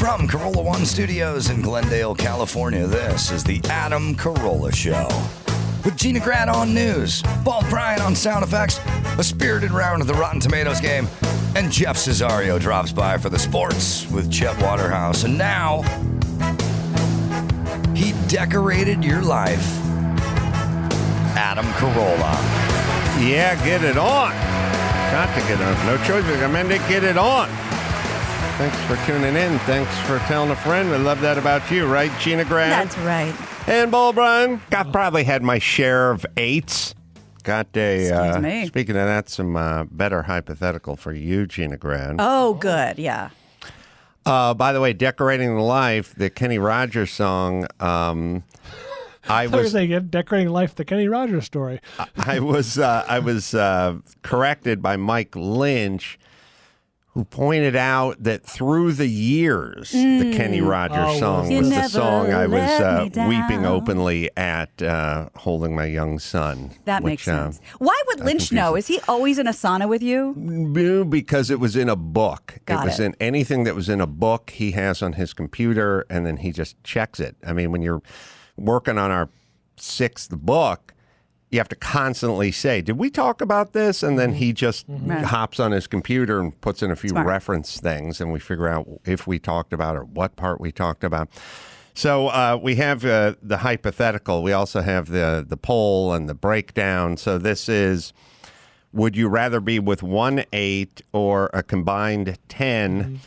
From Carolla One Studios in Glendale, California, this is the Adam Carolla Show. With Gina Grant on news, Bald Brian on sound effects, a spirited round of the Rotten Tomatoes game, and Jeff Cesario drops by for the sports with Chet Waterhouse. And now, he decorated your life. Adam Carolla. Yeah, get it on. Got to get on. No choice. I meant to get it on. Thanks for tuning in. Thanks for telling a friend. I love that about you, right, Gina Grant? That's right. And Bald Brian. I've probably had my share of 8s. Got a, speaking of that, some better hypothetical for you, Gina Grant. Oh, good. Yeah. By the way, Decorating the Life, the Kenny Rogers song, I was saying Decorating Life, the Kenny Rogers story. I was corrected by Mike Lynch, who pointed out that through the years, the Kenny Rogers song was the song I was weeping openly at holding my young son. That makes sense. Why would Lynch know? Is he always in a sauna with you? Because it was in a book. Got it was in anything that was in a book he has on his computer, and then he just checks it. I mean, when you're working on our 6th book, you have to constantly say, did we talk about this? And then he just hops on his computer and puts in a few reference things, and we figure out if we talked about or what part we talked about. So we have the hypothetical. We also have the poll and the breakdown. So this is, would you rather be with 1-8 or a combined 10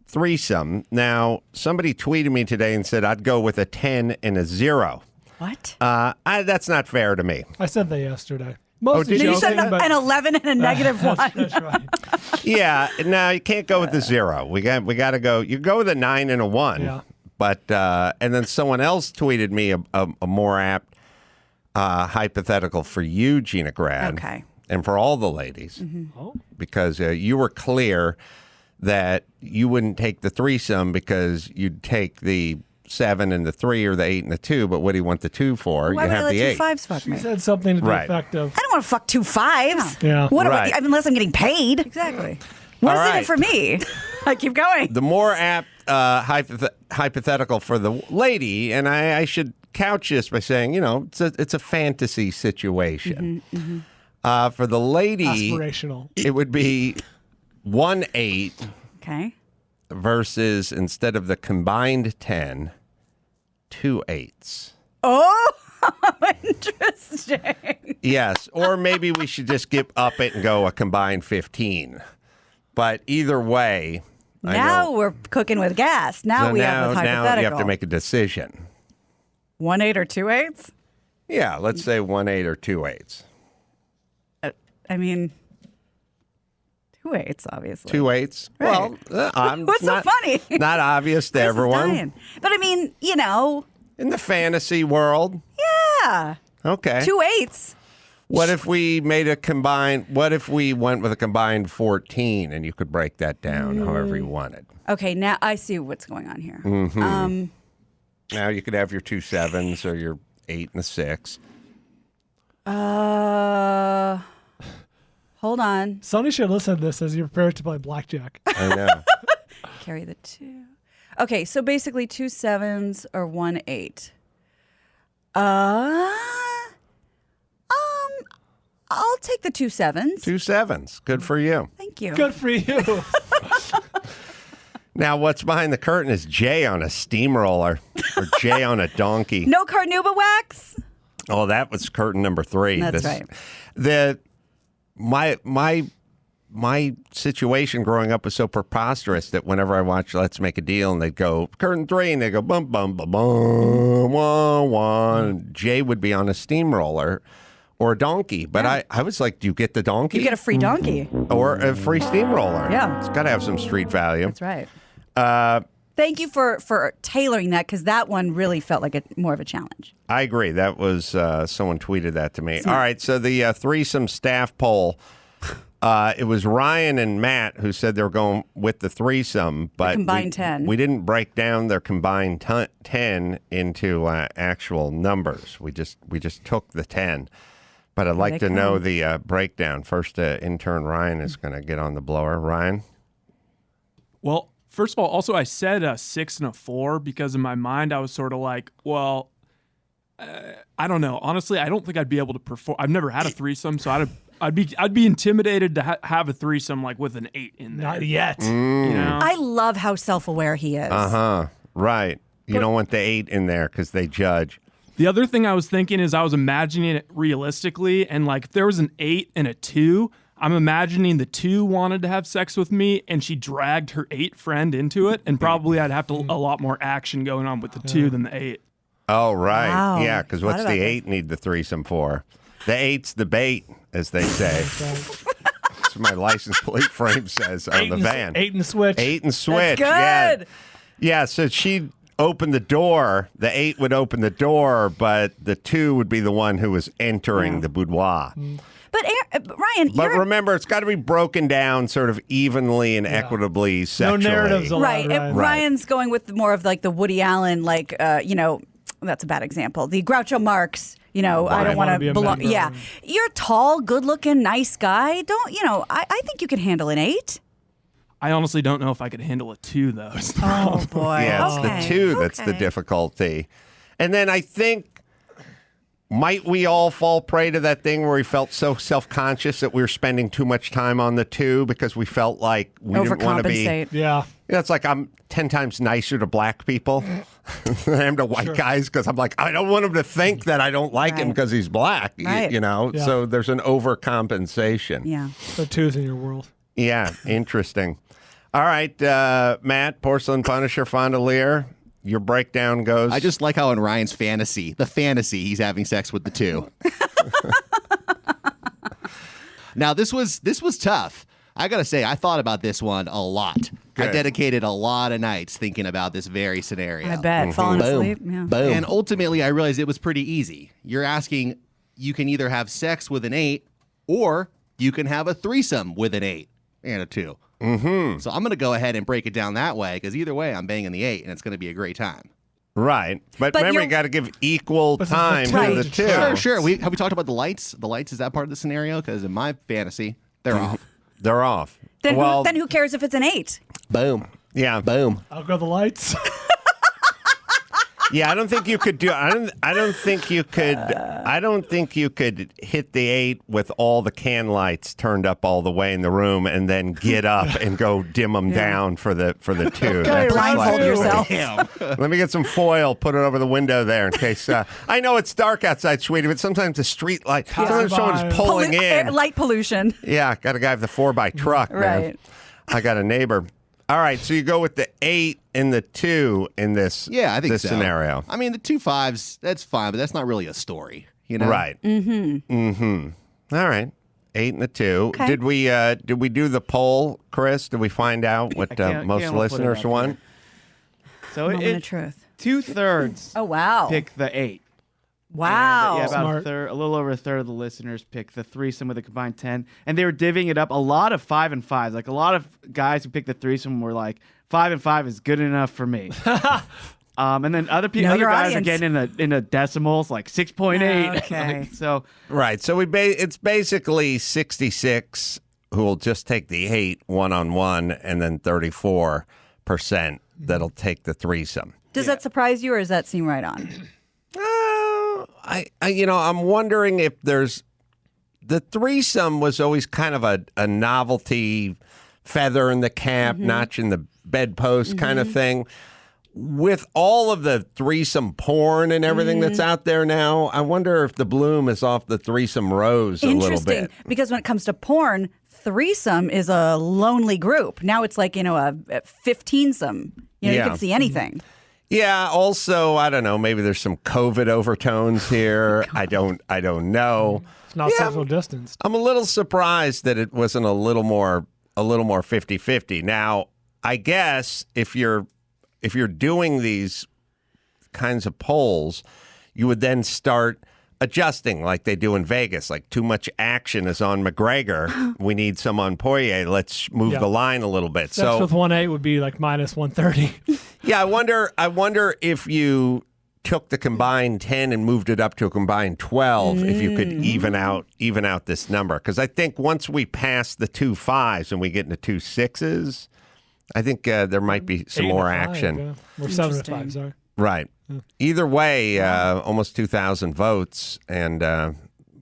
threesome? Now, somebody tweeted me today and said I'd go with a 10 and a 0. What? That's not fair to me. I said that yesterday. Did you said an 11 and a negative 1. That's right. Yeah, no, you can't go with the 0. We got to go. You go with a 9 and a 1. Yeah. But and then someone else tweeted me a more apt hypothetical for you, Gina Grant. Okay. And for all the ladies, because you were clear that you wouldn't take the threesome because you'd take the 7 and the 3 or the 8 and the 2, but what do you want the 2 for? Why you would have I the let 8. 2 5s fuck She me? said something to the effect of, I don't want to fuck 2 5s. Yeah. What Right. unless I'm getting paid. Exactly. What is in it for me? I keep going. The more apt hypothetical for the lady, and I should couch this by saying, it's a fantasy situation. For the lady, aspirational. it would be 1-8 Okay. versus, instead of the combined 10, 2 8s. Oh, interesting. Yes, or maybe we should just give up it and go a combined 15. But either way, Now we're cooking with gas. Now we have with hypothetical. Now you have to make a decision. 1-8 or 2 8s? Yeah, let's say 1-8 or 2 8s. I mean, 2 8s, obviously. 2 8s. Right. Well, I'm What's so funny? Not obvious to everyone. Dying. But I mean, In the fantasy world. Yeah. Okay. 2 8s. What if we made a combined? What if we went with a combined 14, and you could break that down however you wanted? Okay, now I see what's going on here. Now you could have your 2 7s or your 8 and a 6. Hold on. Sonny should listen to this as you prepare to play Blackjack. I know. Carry the 2. Okay, so basically 2 7s or 1 8. I'll take the 2 7s. 2 7s. Good for you. Thank you. Good for you. Now, what's behind the curtain is Jay on a steamroller or Jay on a donkey. No carnauba wax? Oh, that was curtain number 3. That's right. My situation growing up was so preposterous that whenever I watched Let's Make a Deal and they'd go curtain 3 and they go bum bum bum bum one one, Jay would be on a steamroller or a donkey. But I was like, do you get the donkey? You get a free donkey. Or a free steamroller. Yeah. It's got to have some street value. That's right. Thank you for tailoring that, because that one really felt like more of a challenge. I agree. That was, someone tweeted that to me. Smart. All right, so the threesome staff poll, it was Ryan and Matt who said they were going with the threesome, but combined 10. We didn't break down their combined 10 into actual numbers. We just took the 10. But I'd like to know the breakdown. First, intern Ryan is going to get on the blower. Ryan? Well, first of all, also I said a 6 and a 4 because in my mind I was sort of like, well, I don't know. Honestly, I don't think I'd be able to perform. I've never had a threesome, so I'd be intimidated to have a threesome like with an 8 in there. Not yet. You know? I love how self-aware he is. Right. You don't want the 8 in there because they judge. The other thing I was thinking is I was imagining it realistically, and like if there was an 8 and a 2, I'm imagining the 2 wanted to have sex with me, and she dragged her 8 friend into it, and probably I'd have a lot more action going on with the 2 than the 8. Oh, right. Wow. Yeah, because what's the 8 need the threesome for? The 8's the bait, as they say. That's what my license plate frame says on the van. 8 and switch. 8 and switch. That's good. Yeah, so she'd open the door. The 8 would open the door, but the 2 would be the one who was entering the boudoir. But Ryan, But remember, it's got to be broken down sort of evenly and equitably sexually. No narratives allowed. right. Ryan. Ryan's going with more of like the Woody Allen, like that's a bad example. The Groucho Marx. I don't want to be a belong. member. Yeah, you're a tall, good-looking, nice guy. Don't I think you can handle an 8. I honestly don't know if I could handle a 2 though. Oh boy. Yeah, it's Okay. the 2 that's the difficulty. And then I think, might we all fall prey to that thing where we felt so self-conscious that we were spending too much time on the 2 because we felt like we didn't want to be... Overcompensate. Yeah. It's like I'm 10 times nicer to black people than I am to white guys because I'm like, I don't want him to think that I don't like him Right. because he's black, Right. Yeah. So there's an overcompensation. Yeah. The 2's in your world. Yeah, interesting. All right, Matt, Porcelain Punisher Fondelier, your breakdown goes... I just like how in Ryan's fantasy, he's having sex with the 2. Now, this was tough. I got to say, I thought about this one a lot. Good. I dedicated a lot of nights thinking about this very scenario. I bet falling Boom. asleep. Yeah. Boom. And ultimately, I realized it was pretty easy. You're asking, you can either have sex with an 8 or you can have a threesome with an 8 and a 2. Mm-hmm. So I'm going to go ahead and break it down that way because either way, I'm banging the 8 and it's going to be a great time. Right. But remember, you're- you got to give equal But this is time the to two. the Right. 2. Sure. Have we talked about the lights? The lights, is that part of the scenario? Because in my fantasy, they're off. They're off. Then, well, then who cares if it's an 8? Boom. yeah. Boom. I'll go the lights. Yeah, I don't think you could do. I don't think you could. I don't think you could hit the 8 with all the can lights turned up all the way in the room, and then get up and go dim them down for the 2. Okay, That's round Blindfold two. yourself. Let me get some foil, put it over the window there in case. I know it's dark outside, sweetie, but sometimes the street light. Sometimes someone's pulling in. Light pollution. Yeah, got a guy with the 4x truck. Man. Right. I got a neighbor. All right, so you go with the 8 and the 2 in this. Yeah, I think this so. scenario. I mean, the 2 5s, that's fine, but that's not really a story, you know? Right. All right. 8 and the 2. Okay. Did we do the poll, Chris? Did we find out what can't- most can't put it listeners up want? So Moment of it truth. 2/3 Oh wow. pick the 8. Wow. Yeah, about Smart. a little over a third of the listeners picked the threesome with a combined 10, and they were divvying it up. A lot of 5 and 5s. Like a lot of guys who picked the threesome were like, 5 and 5 is good enough for me. And then other people, Know other your guys audience. are getting in the decimals, like 6.8. Okay. Like, so Right. So it's basically 66 who will just take the 8 one-on-one, and then 34% that'll take the threesome. Does that surprise you, or does that seem right on? I'm wondering if there's the threesome was always kind of a novelty feather in the cap, notch in the bedpost kind of thing. With all of the threesome porn and everything that's out there now, I wonder if the bloom is off the threesome rose a little Interesting, bit. because when it comes to porn, threesome is a lonely group. Now it's like a 15-some. You Yeah. can see anything. Yeah. Also, I don't know. Maybe there's some COVID overtones here. I don't know. It's not Yeah. social distance. I'm a little surprised that it wasn't a little more 50-50. Now, I guess if you're doing these kinds of polls, you would then start adjusting like they do in Vegas. Like too much action is on McGregor. We need some on Poirier. Let's move Yeah. the line a little bit. Sex with 1-8 would be like minus 130. Yeah, I wonder if you took the combined 10 and moved it up to a combined 12, if you could even out this number. Because I think once we pass the 2 5s and we get into 2 6s, I think there might be some 8 to more 5, action. yeah. Or 7 to 5, Interesting. sorry. Right. Either way, almost 2,000 votes, and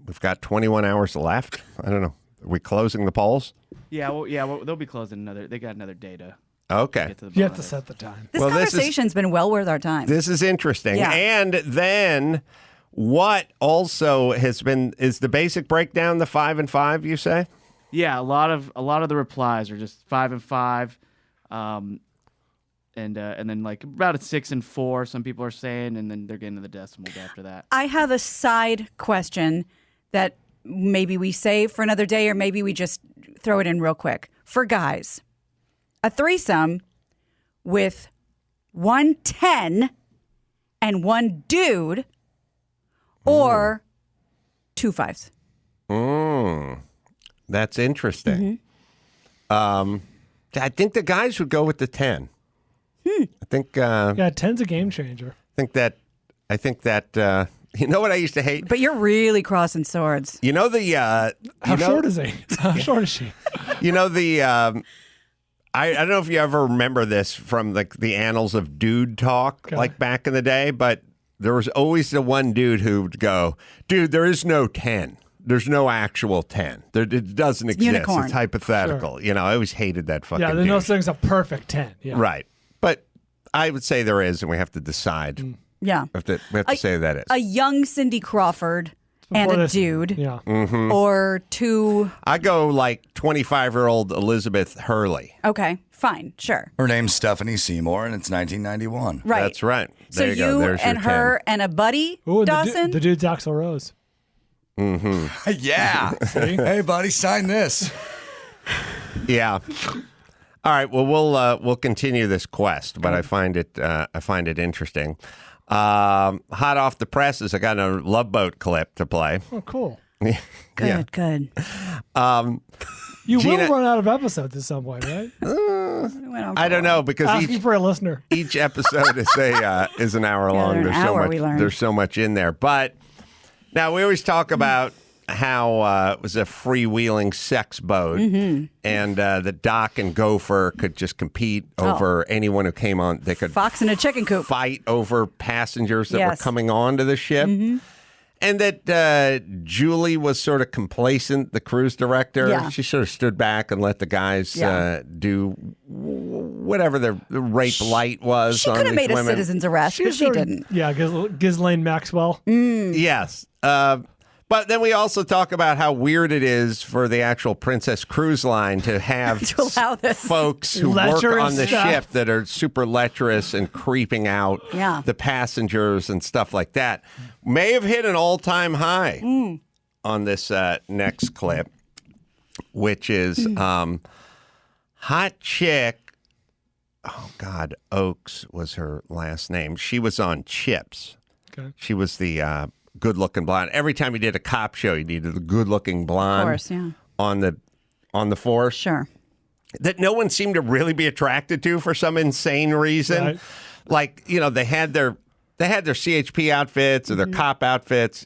we've got 21 hours left. I don't know. Are we closing the polls? Well, they'll be closing they got another day to Okay. get to the You have bottom to of it. set the time. This Well, this is- conversation's been well worth our time. This is interesting. Yeah. And then what also has been is the basic breakdown, the 5 and 5, you say? Yeah, a lot of the replies are just 5 and 5, and then like about a 6 and 4. Some people are saying, and then they're getting to the decimals after that. I have a side question that maybe we save for another day, or maybe we just throw it in real quick. For guys, a threesome with 110 and one dude, or 2 5s. That's interesting. I think the guys would go with the 10. I think Yeah, 10's a game changer. I think that you know what I used to hate? But you're really crossing swords. You know the How short is he? How short is she? you know the I don't know if you ever remember this from like the annals of dude talk, like back in the day, but there was always the one dude who would go, "Dude, there is no 10. There's no actual 10. It doesn't exist. unicorn. It's hypothetical." Sure. You know, I always hated that fucking Yeah, there's no dude. thing's a perfect 10. Yeah. Right. But I would say there is, and we have to decide. Yeah. We have to say that is. A young Cindy Crawford and Before a this- dude, Yeah. or 2. I go like 25-year-old Elizabeth Hurley. Okay, fine, sure. Her name's Stephanie Seymour, and it's 1991. Right. That's right. So There you go. There's and your her and a buddy, Ooh, and Dawson. the dude's Axl Rose. Yeah. Hey, buddy, sign this. 10. Yeah. All right. Well, we'll continue this quest, but I find it interesting. Hot off the presses, I got a Love Boat clip to play. Oh, cool. Good, good. You Gina- will run out of episodes at some point, right? I don't know because Asking for a listener. each episode is an hour long. they're an There's hour, so we much. learned. There's so much in there. But now we always talk about how it was a freewheeling sex boat, and the Doc and Gopher could just compete over anyone who came on. They could Fox in a chicken coop. fight over passengers that were Yes. coming onto the ship. And that Julie was sort of complacent, the cruise director. Yeah. She sort of stood back and let the guys Yeah. do whatever the rape light was She on could have these made women. a citizen's arrest, but she sort of- didn't. Yeah, Ghislaine Maxwell. Yes. But then we also talk about how weird it is for the actual Princess Cruise Line to have To allow this. folks who work Lecherous on the stuff. ship that are super lecherous and creeping out Yeah. the passengers and stuff like that. May have hit an all-time high on this next clip, which is hot chick. Oh, God, Oakes was her last name. She was on Chips. Okay. She was the good-looking blonde. Every time you did a cop show, you needed a good-looking blonde course, yeah. on the force Sure. that no one seemed to really be attracted to for some insane reason. Right. Like, you know, they had their CHP outfits or their cop outfits,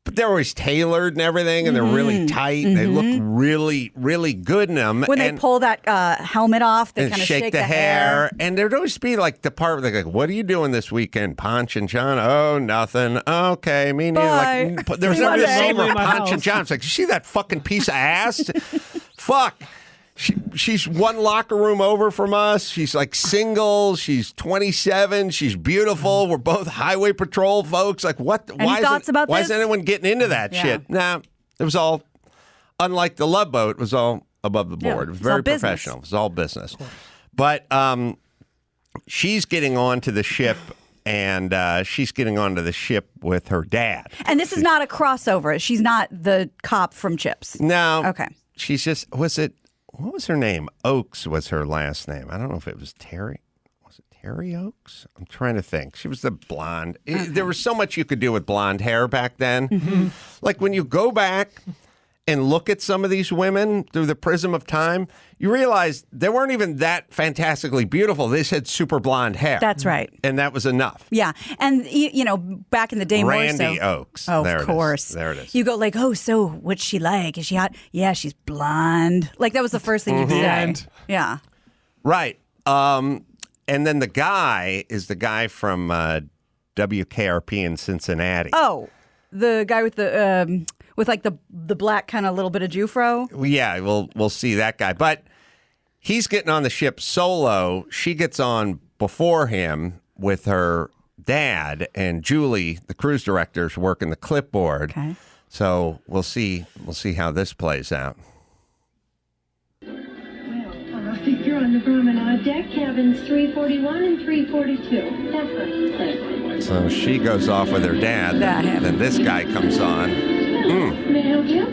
but they're always tailored and everything, and they're really tight. They look really, really good in them. When they pull that helmet off, they and kind of shake the hair. And there'd always be like the part where they're like, "What are you doing this weekend, Ponch and John?" "Oh, nothing." "Okay, me neither." Bye. Like, there's See you never the Monday. same Lonely in my Ponch and house. John. It's like, "You see that fucking piece of ass? Fuck." She's one locker room over from us. She's like single. She's 27. She's beautiful. We're both highway patrol folks. Like, what? Any thoughts about why this? is anyone getting into that Yeah. shit? Nah, it was all, unlike the Love Boat, it was all above the Yeah, board. It was it's all very business. professional. It was all business. But she's getting onto the ship, and she's getting onto the ship with her dad. And this is not a crossover. She's not the cop from Chips. No. Okay. She's just, what was her name? Oakes was her last name. I don't know if it was Terry. Was it Terry Oakes? I'm trying to think. She was the blonde. There was so much you could do with blonde hair back then. Like when you go back and look at some of these women through the prism of time, you realize they weren't even that fantastically beautiful. They just had super blonde hair. That's right. And that was enough. Yeah. And, you know, back in the day Randy more so. Oakes. Oh, There it of is. course. There it is. You go like, oh, so what's she like? Is she hot? Yeah, she's blonde. Like that was the first thing you'd say. And- Yeah. Right. And then the guy is the guy from WKRP in Cincinnati. Oh, the guy with the like the black kind of little bit of Jufro. Yeah, we'll see that guy. But he's getting on the ship solo. She gets on before him with her dad, and Julie, the cruise director, is working the clipboard. Okay. So we'll see how this plays out. You're on the promenade deck, cabins 341 and 342. That's right. So she goes off with her dad. Then this guy comes on. May I help you?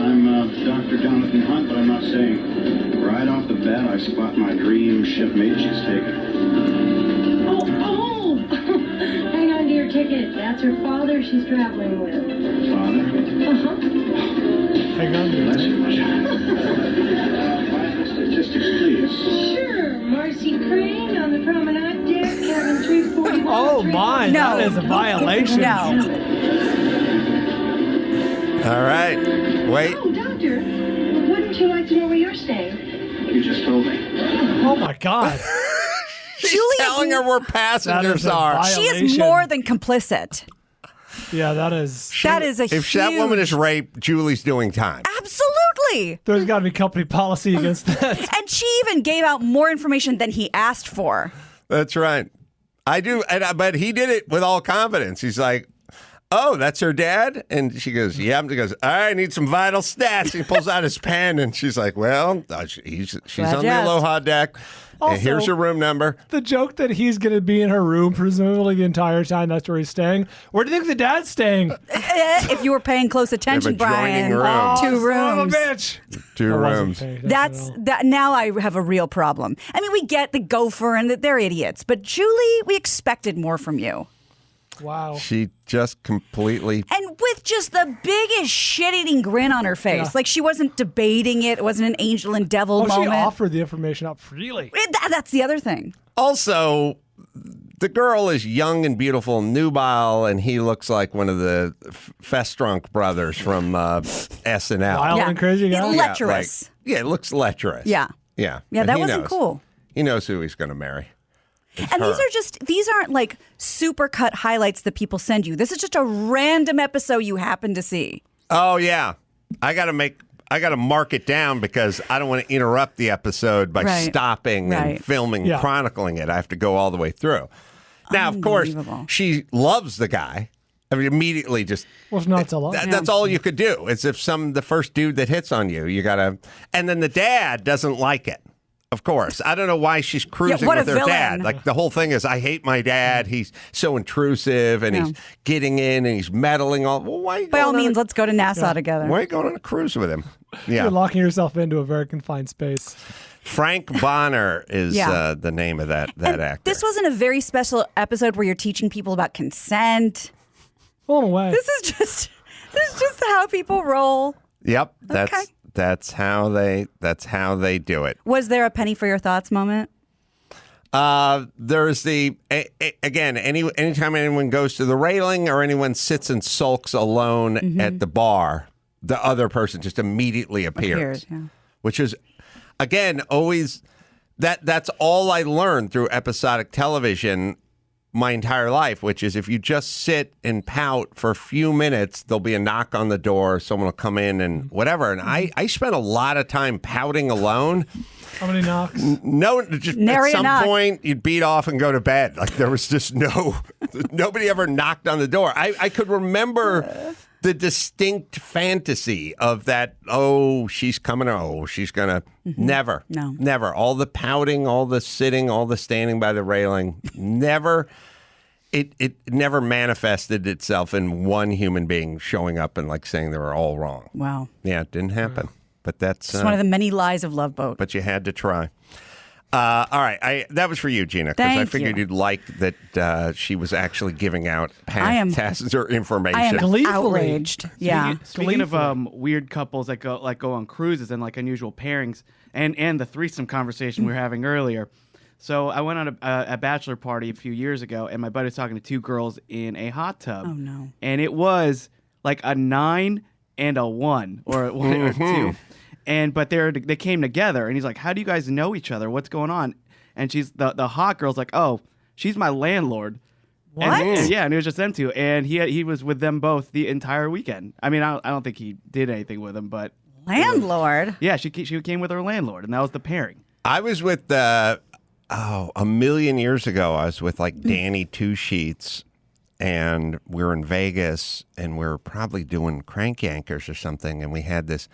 I'm Dr. Jonathan Hunt, but I'm not saying. Right off the bat, I spot my dream shipmate. She's taken. Oh! Hang on to your ticket. That's her father she's traveling with. Father? Uh-huh. Hang on to your Bless ticket. you. Final statistics, please. Sure. Marcy Crane on the promenade deck, cabin 341. Oh my, No. that is a violation. No. All right. Wait. Oh, doctor, wouldn't you like to know where you're staying? You just told me. Oh my God. She's Julie is- telling her where That passengers is a are. She is violation. more than complicit. Yeah, that is. That is a If huge... that woman is raped, Julie's doing time. Absolutely. There's got to be company policy against that. And she even gave out more information than he asked for. That's right. I do, but he did it with all confidence. He's like, "Oh, that's her dad," and she goes, "Yeah." And he goes, "All right, I need some vital stats." He pulls out his pen, and she's like, "Well, she's on the asked. Aloha deck, and Also- here's her room number." The joke that he's going to be in her room, presumably the entire time that's where he's staying. Where do you think the dad's staying? If you were paying close attention, adjoining Brian. room. Two Oh, son of a rooms. bitch. Two I wasn't rooms. paying attention That's at all. that. Now I have a real problem. I mean, we get the gopher and that they're idiots, but Julie, we expected more from you. Wow. She just completely. And with just the biggest shit-eating grin on her face, Yeah. like she wasn't debating it. It wasn't an angel and devil Oh, she moment. offered the information up freely. That's the other thing. Also, the girl is young and beautiful, nubile, and he looks like one of the Festrunk brothers from SNL. Wild and crazy guy. Yeah, lecherous. Yeah, it looks lecherous. Yeah. Yeah. Yeah, But that he wasn't knows. cool. He knows who he's going to marry. And these aren't like super cut highlights that people send you. This is just a random episode you happen to see. Oh, yeah. I got to mark it down because I don't want to interrupt the episode by Right. stopping and Right. filming, Yeah. chronicling it. I have to go all the way through. Now, of course, Unbelievable. she loves the guy. I mean, immediately just. Well, it's not so long. That's all you could do. It's if the first dude that hits on you, you gotta. And then the dad doesn't like it. Of course, I don't know why she's cruising what a with her villain. dad. Like the whole thing is, I hate my dad. He's so intrusive, and he's getting in, and he's meddling. Well, why? Are you By all going on means, a- let's go to Nassau together. why are you going on a cruise with him? Yeah, You're locking yourself into a very confined space. Frank Bonner is Yeah. the name of that And actor. this wasn't a very special episode where you're teaching people about consent. Pull him away. This is just how people roll. Yep, Okay. that's how they do it. Was there a penny for your thoughts moment? There's again, anytime anyone goes to the railing or anyone sits and sulks alone at the bar, the other person just immediately appears. Yeah. Which is, again, always that's all I learned through episodic television my entire life, which is if you just sit and pout for a few minutes, there'll be a knock on the door, someone will come in and whatever. And I spent a lot of time pouting alone. How many knocks? No, just Nary at a some knock. point you'd beat off and go to bed. Like there was just nobody ever knocked on the door. I could remember the distinct fantasy of that. Oh, she's coming. Oh, she's gonna. Never, No. never. All the pouting, all the sitting, all the standing by the railing. Never. It never manifested itself in one human being showing up and like saying they were all wrong. Wow. Yeah, it didn't happen. But that's It's one of the many lies of Love Boat. but you had to try. All right, that was for you, Gina, because I Thank figured you. you'd like that she was actually giving out I am- passenger information. I am Gleefully. outraged. Yeah. Speaking of weird couples that go on cruises and like unusual pairings, and the threesome conversation we were having earlier. So I went on a bachelor party a few years ago, and my buddy was talking to two girls in a hot tub. Oh, no. And it was like a 9 and a 1, or a 1 or 2. but they came together, and he's like, how do you guys know each other? What's going on? And she's the hot girl's like, oh, she's my landlord. What? And it was just them two, and he was with them both the entire weekend. I mean, I don't think he did anything with them, but Landlord. yeah, she came with her landlord, and that was the pairing. I was with a million years ago. I was with like Danny Two Sheets, and we were in Vegas, and we were probably doing Crank Yankers or something, and we had this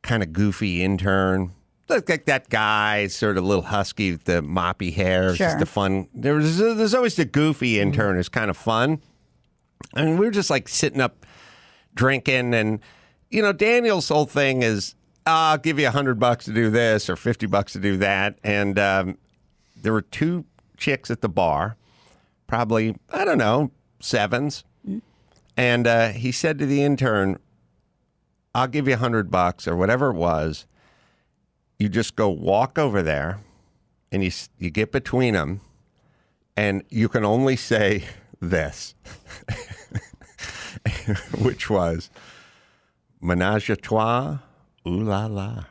kind of goofy intern. Like that guy, sort of little husky with the moppy hair. It's just the fun. There's always the goofy intern who's kind of fun. And we were just like sitting up drinking. And, Daniel's whole thing is, I'll give you $100 to do this or $50 to do that. And there were two chicks at the bar, probably, I don't know, sevens. And he said to the intern, I'll give you $100 or whatever it was. You just go walk over there, and you get between them, and you can only say this, which was, menage a trois, ooh la la.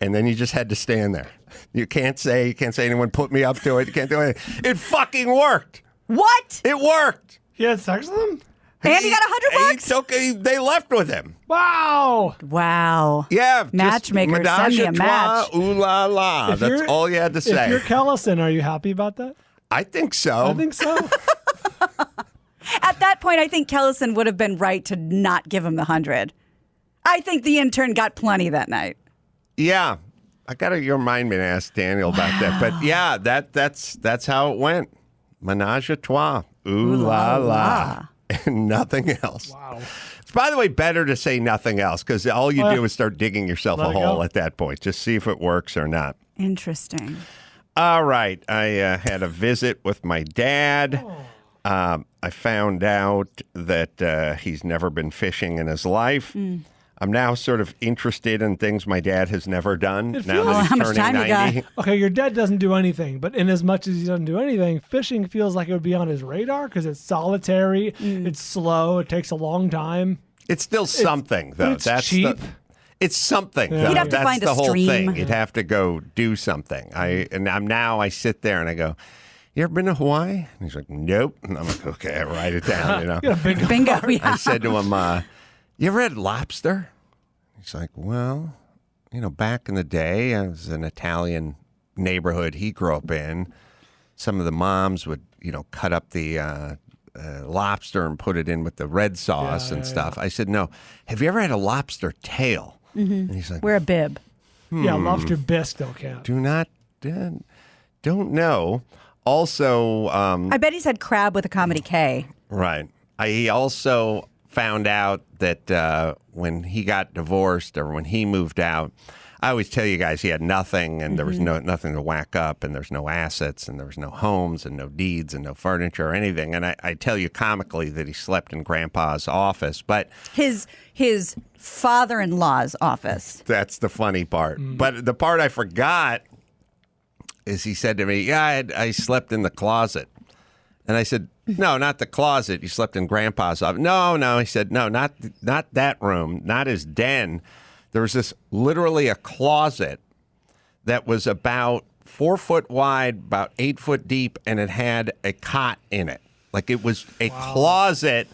And then you just had to stand there. You can't say anyone put me up to it. You can't do anything. It fucking worked. What? It worked. He had sex with him? And he got $100? It's okay. They left with him. Wow. Wow. Yeah. Matchmaker, send me a match. Ooh la la. That's all you had to say. If you're Kellison, are you happy about that? I think so. I think so. At that point, I think Kellison would have been right to not give him the 100. I think the intern got plenty that night. Yeah. I got to remind me to ask Daniel about that. But yeah, that's how it went. Menage a trois. Ooh la la. And nothing else. Wow. It's, by the way, better to say nothing else because all you do is start digging yourself a hole at that point. Just see if it works or not. Interesting. All right. I had a visit with my dad. I found out that he's never been fishing in his life. I'm now sort of interested in things my dad has never done. Now that he's how much turning time you 90. got? Okay, your dad doesn't do anything, but in as much as he doesn't do anything, fishing feels like it would be on his radar because it's solitary, it's slow, it takes a long time. It's still something, though. It's cheap. It's something, Yeah. though. You'd have to That's find a the whole stream. thing. You'd have to go do something. I sit there and I go, you ever been to Hawaii? And he's like, nope. And I'm like, okay, I write it down. Bingo. Yeah. I said to him, you ever had lobster? He's like, well, back in the day, it was an Italian neighborhood he grew up in. Some of the moms would, cut up the lobster and put it in with the red sauce and stuff. I said, no. Have you ever had a lobster tail? And he's like, Wear a bib. Yeah, lobster bisque don't count. don't know. Also, I bet he's had crab with a comedy K. right. He also found out that when he got divorced or when he moved out, I always tell you guys he had nothing and there was nothing to whack up and there's no assets and there was no homes and no deeds and no furniture or anything. And I tell you comically that he slept in Grandpa's office, but His father-in-law's office. that's the funny part. But the part I forgot is he said to me, yeah, I slept in the closet. And I said, no, not the closet. You slept in Grandpa's office. No. He said, no, not that room, not his den. There was literally a closet that was about 4 foot wide, about 8 foot deep, and it had a cot in it. Like it was a closet.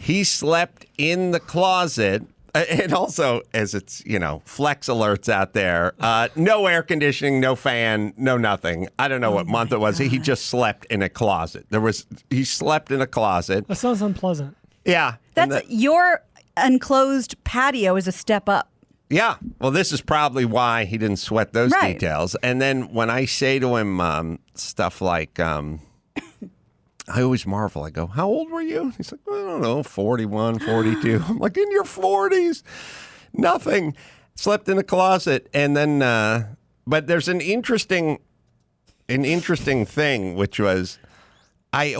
He slept in the closet. And also, as it's, flex alerts out there, no air conditioning, no fan, no nothing. I don't know what month it was. He just slept in a closet. He slept in a closet. That sounds unpleasant. Yeah. Your enclosed patio is a step up. Yeah. Well, this is probably why he didn't sweat those Right. details. And then when I say to him stuff like, I always marvel. I go, how old were you? He's like, I don't know, 41, 42. I'm like, in your 40s? Nothing. Slept in a closet. And then, but there's an interesting thing, which was, I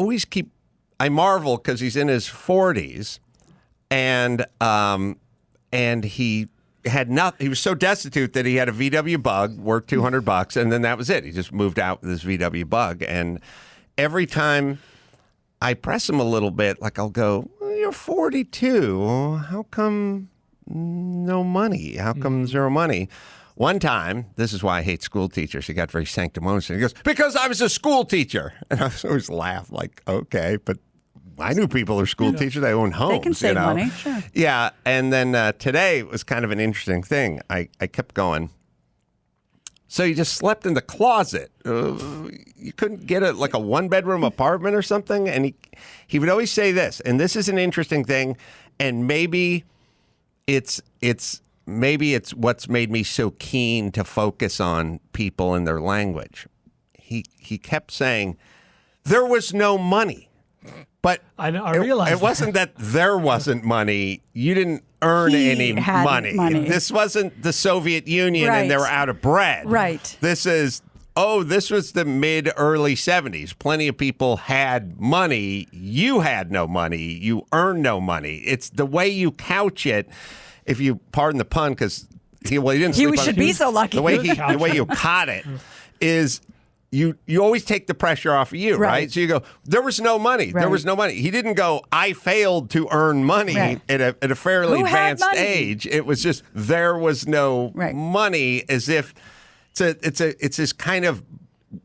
marvel because he's in his 40s and he had nothing. He was so destitute that he had a VW Bug worth $200, and then that was it. He just moved out with his VW Bug. And every time I press him a little bit, like I'll go, well, you're 42. How come no money? How come zero money? One time, this is why I hate school teachers. He got very sanctimonious. And he goes, because I was a school teacher. And I always laugh like, okay, but I knew people who are school teachers. They own homes. They can save money, sure. Yeah, and then today was kind of an interesting thing. I kept going. So you just slept in the closet. You couldn't get a one-bedroom apartment or something? And he would always say this, and this is an interesting thing, and maybe it's what's made me so keen to focus on people and their language. He kept saying, there was no money. But I realized it wasn't that there wasn't money. You didn't earn any money. This wasn't the Soviet Union and they were out of bread. Right. This was the mid-early 70s. Plenty of people had money. You had no money. You earned no money. It's the way you couch it, if you pardon the pun, because he didn't sleep should be so lucky. The way you caught it is you always take the pressure off of you, right? So you go, there was no money. There was no money. He didn't go, I failed to earn money at a fairly advanced age. It was just, there was no money, as if it's this kind of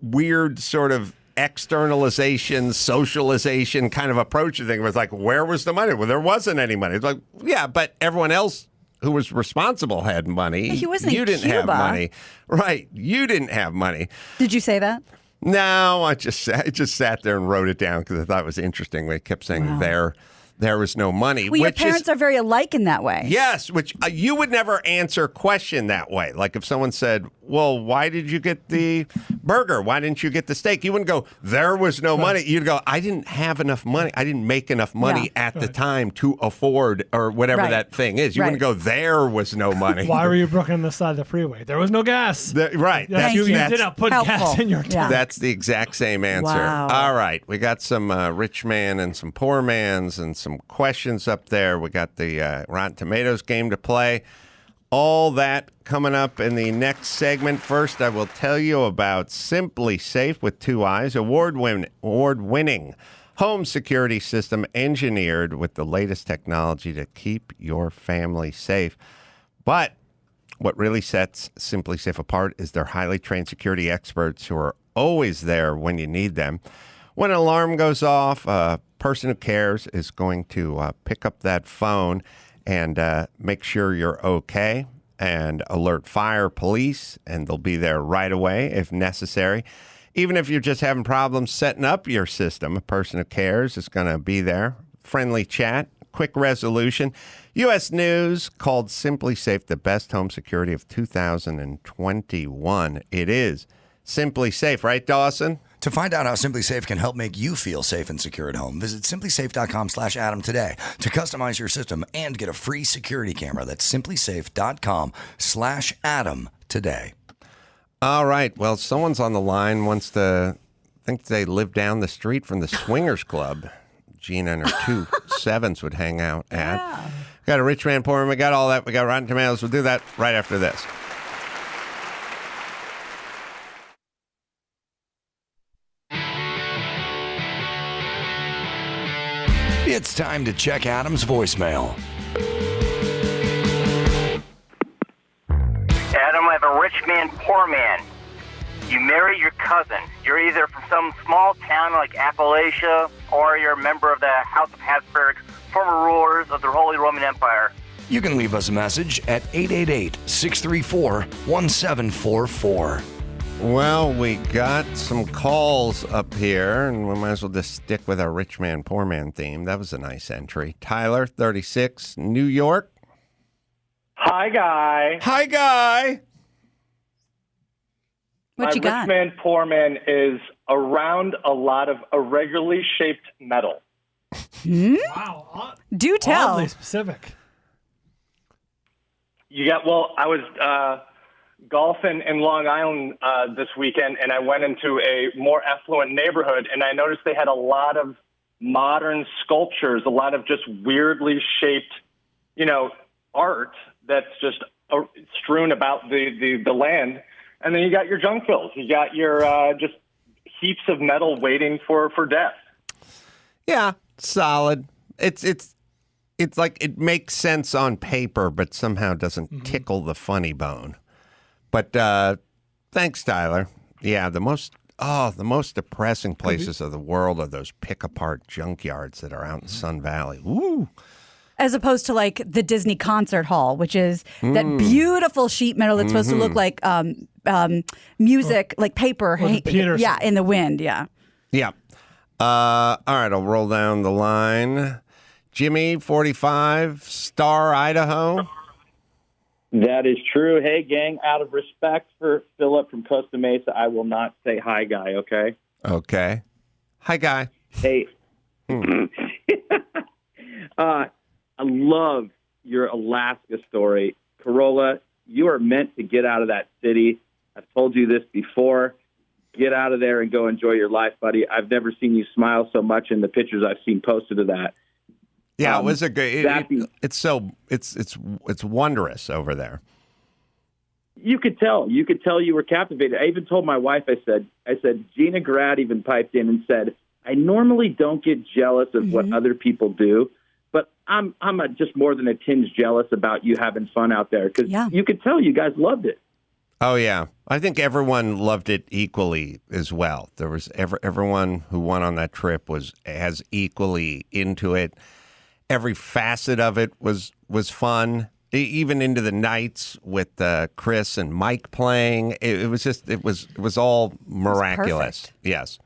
weird sort of externalization, socialization kind of approach to things. It was like, where was the money? Well, there wasn't any money. It's like, yeah, but everyone else who was responsible had money. He wasn't You in didn't Cuba. have money. Right. You didn't have money. Did you say that? No, I just sat there and wrote it down because I thought it was interesting. They kept saying there was no money. Well, your parents are very alike in that way. Yes, which you would never answer a question that way. Like if someone said, well, why did you get the burger? Why didn't you get the steak? You wouldn't go, there was no money. You'd go, I didn't have enough money. I didn't make enough money at the time to afford or whatever that thing is. You wouldn't go, there was no money. Why were you broken on the side of the freeway? There was no gas. Right. You did not put gas in your tank. That's the exact same answer. Wow. All right. We got some rich man and some poor mans and some questions up there. We got the Rotten Tomatoes game to play. All that coming up in the next segment. First, I will tell you about Simply Safe with two eyes, award-winning home security system engineered with the latest technology to keep your family safe. But what really sets Simply Safe apart is their highly trained security experts who are always there when you need them. When an alarm goes off, a person who cares is going to pick up that phone and make sure you're okay and alert fire, police, and they'll be there right away if necessary. Even if you're just having problems setting up your system, a person who cares is going to be there. Friendly chat, quick resolution. U.S. News called Simply Safe the best home security of 2021. It is Simply Safe, right, Dawson? To find out how Simply Safe can help make you feel safe and secure at home, visit simplysafe.com/Adam today to customize your system and get a free security camera. That's simplysafe.com/Adam today. All right. Well, someone's on the line wants to, I think they live down the street from the Swingers Club. Gina and her two sevens would hang out at. Yeah. Got a rich man, poor man. We got all that. We got Rotten Tomatoes. We'll do that right after this. It's time to check Adam's voicemail. Adam, I have a rich man, poor man. You marry your cousin. You're either from some small town like Appalachia, or you're a member of the House of Habsburg, former rulers of the Holy Roman Empire. You can leave us a message at 888-634-1744. Well, we got some calls up here, and we might as well just stick with our rich man, poor man theme. That was a nice entry. Tyler, 36, New York. Hi, Guy. Hi, Guy. What you got? My rich man, poor man is around a lot of irregularly shaped metal. Wow. Do tell. Oddly specific. I was golfing in Long Island this weekend, and I went into a more affluent neighborhood, and I noticed they had a lot of modern sculptures, a lot of just weirdly shaped, art that's just strewn about the land. And then you got your junk bills. You got your just heaps of metal waiting for death. Yeah, solid. It's it's like it makes sense on paper, but somehow doesn't tickle the funny bone. But thanks, Tyler. Yeah, the most depressing places of the world are those pick-apart junkyards that are out in Sun Valley. Woo! As opposed to like the Disney concert hall, which is that beautiful sheet metal that's supposed to look like music, like paper. Yeah, in the wind. Yeah. Yeah. All right, I'll roll down the line. Jimmy, 45, Star, Idaho. That is true. Hey, gang, out of respect for Philip from Costa Mesa, I will not say hi, guy, okay? Okay. Hi, guy. Hey. I love your Alaska story. Carolla, you are meant to get out of that city. I've told you this before. Get out of there and go enjoy your life, buddy. I've never seen you smile so much in the pictures I've seen posted of that. Yeah, it was a good. It's wondrous over there. You could tell. You could tell you were captivated. I even told my wife. I said Gina Grad even piped in and said, I normally don't get jealous of what other people do, but I'm just more than a tinge jealous about you having fun out there because you could tell you guys loved it. Oh yeah, I think everyone loved it equally as well. There was everyone who went on that trip was as equally into it. Every facet of it was fun, even into the nights with Chris and Mike playing. It was all miraculous. Yes.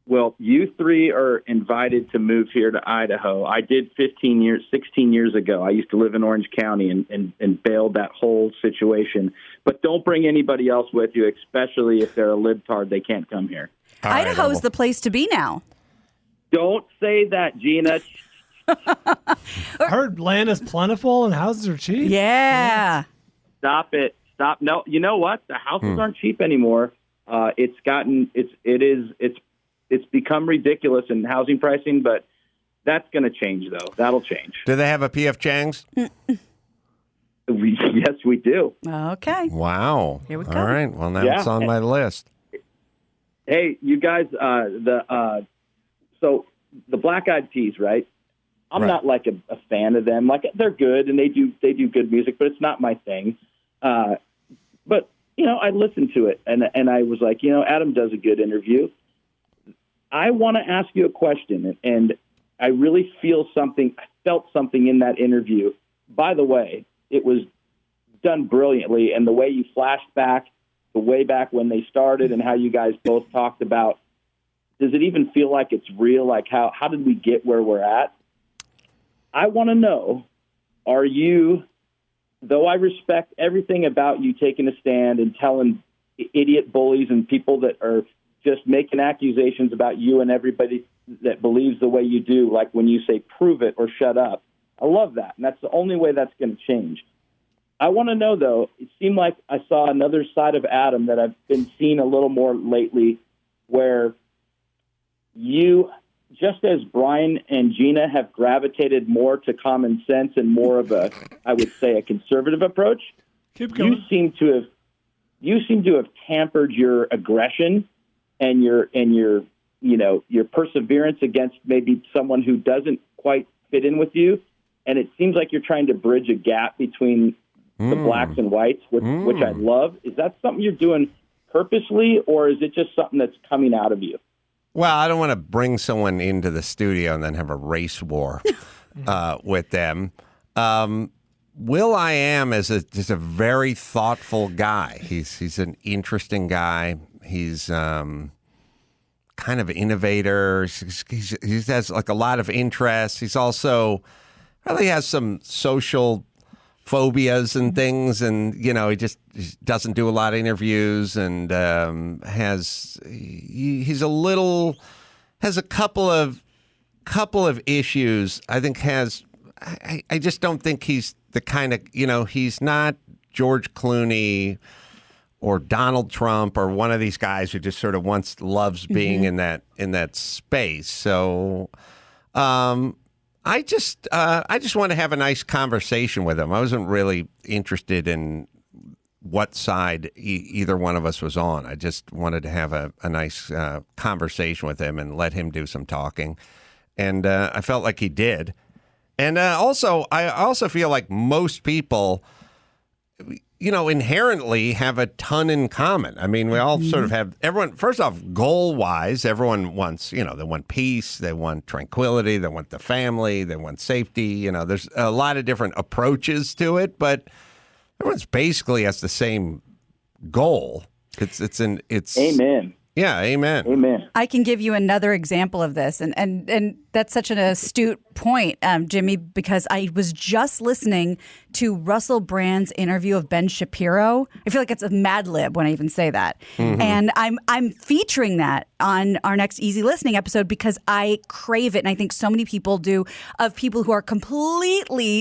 Well, you three are invited to move here to Idaho. I did 16 years ago. I used to live in Orange County and bailed that whole situation. But don't bring anybody else with you, especially if they're a libtard. They can't come here. Idaho is the place to be now. Don't say that, Gina. I heard land is plentiful and houses are cheap. Yeah. Stop it. Stop. No, you know what? The houses aren't cheap anymore. It's become ridiculous in housing pricing, but that's going to change, though. That'll change. Do they have a P.F. Chang's? Yes, we do. Okay. Wow. Here we go. All right. Well, now it's on my list. Hey, you guys, so the Black Eyed Peas, right? I'm not like a fan of them. Like they're good and they do good music, but it's not my thing. But I listened to it and I was like, Adam does a good interview. I want to ask you a question, and I really felt something in that interview. By the way, it was done brilliantly, and the way you flashed back to way back when they started and how you guys both talked about, does it even feel like it's real? Like how did we get where we're at? I want to know, are you, though I respect everything about you taking a stand and telling idiot bullies and people that are just making accusations about you and everybody that believes the way you do, like when you say prove it or shut up. I love that, and that's the only way that's going to change. I want to know, though, it seemed like I saw another side of Adam that I've been seeing a little more lately, where you, just as Brian and Gina have gravitated more to common sense and more of a, I would say, a conservative approach, Keep going. you seem to have tampered your aggression and your perseverance against maybe someone who doesn't quite fit in with you. And it seems like you're trying to bridge a gap between the blacks and whites, which I love. Is that something you're doing purposely, or is it just something that's coming out of you? Well, I don't want to bring someone into the studio and then have a race war with them. will.i.am is just a very thoughtful guy. He's an interesting guy. He's kind of an innovator. He has like a lot of interests. He's also really has some social phobias and things, and he just doesn't do a lot of interviews, and has a couple of issues. I think I just don't think he's the kind of he's not George Clooney or Donald Trump or one of these guys who just sort of loves being in that space. So I just want to have a nice conversation with him. I wasn't really interested in what side either one of us was on. I just wanted to have a nice conversation with him and let him do some talking. And I felt like he did. And I also feel like most people, inherently have a ton in common. I mean, we all sort of have, everyone, first off, goal-wise, everyone wants, they want peace, they want tranquility, they want the family, they want safety. There's a lot of different approaches to it, but everyone's basically has the same goal. It's Amen. Yeah, amen. Amen. I can give you another example of this, and that's such an astute point, Jimmy, because I was just listening to Russell Brand's interview of Ben Shapiro. I feel like it's a Mad Lib when I even say that, and I'm featuring that on our next Easy Listening episode because I crave it, and I think so many people do. Of people who are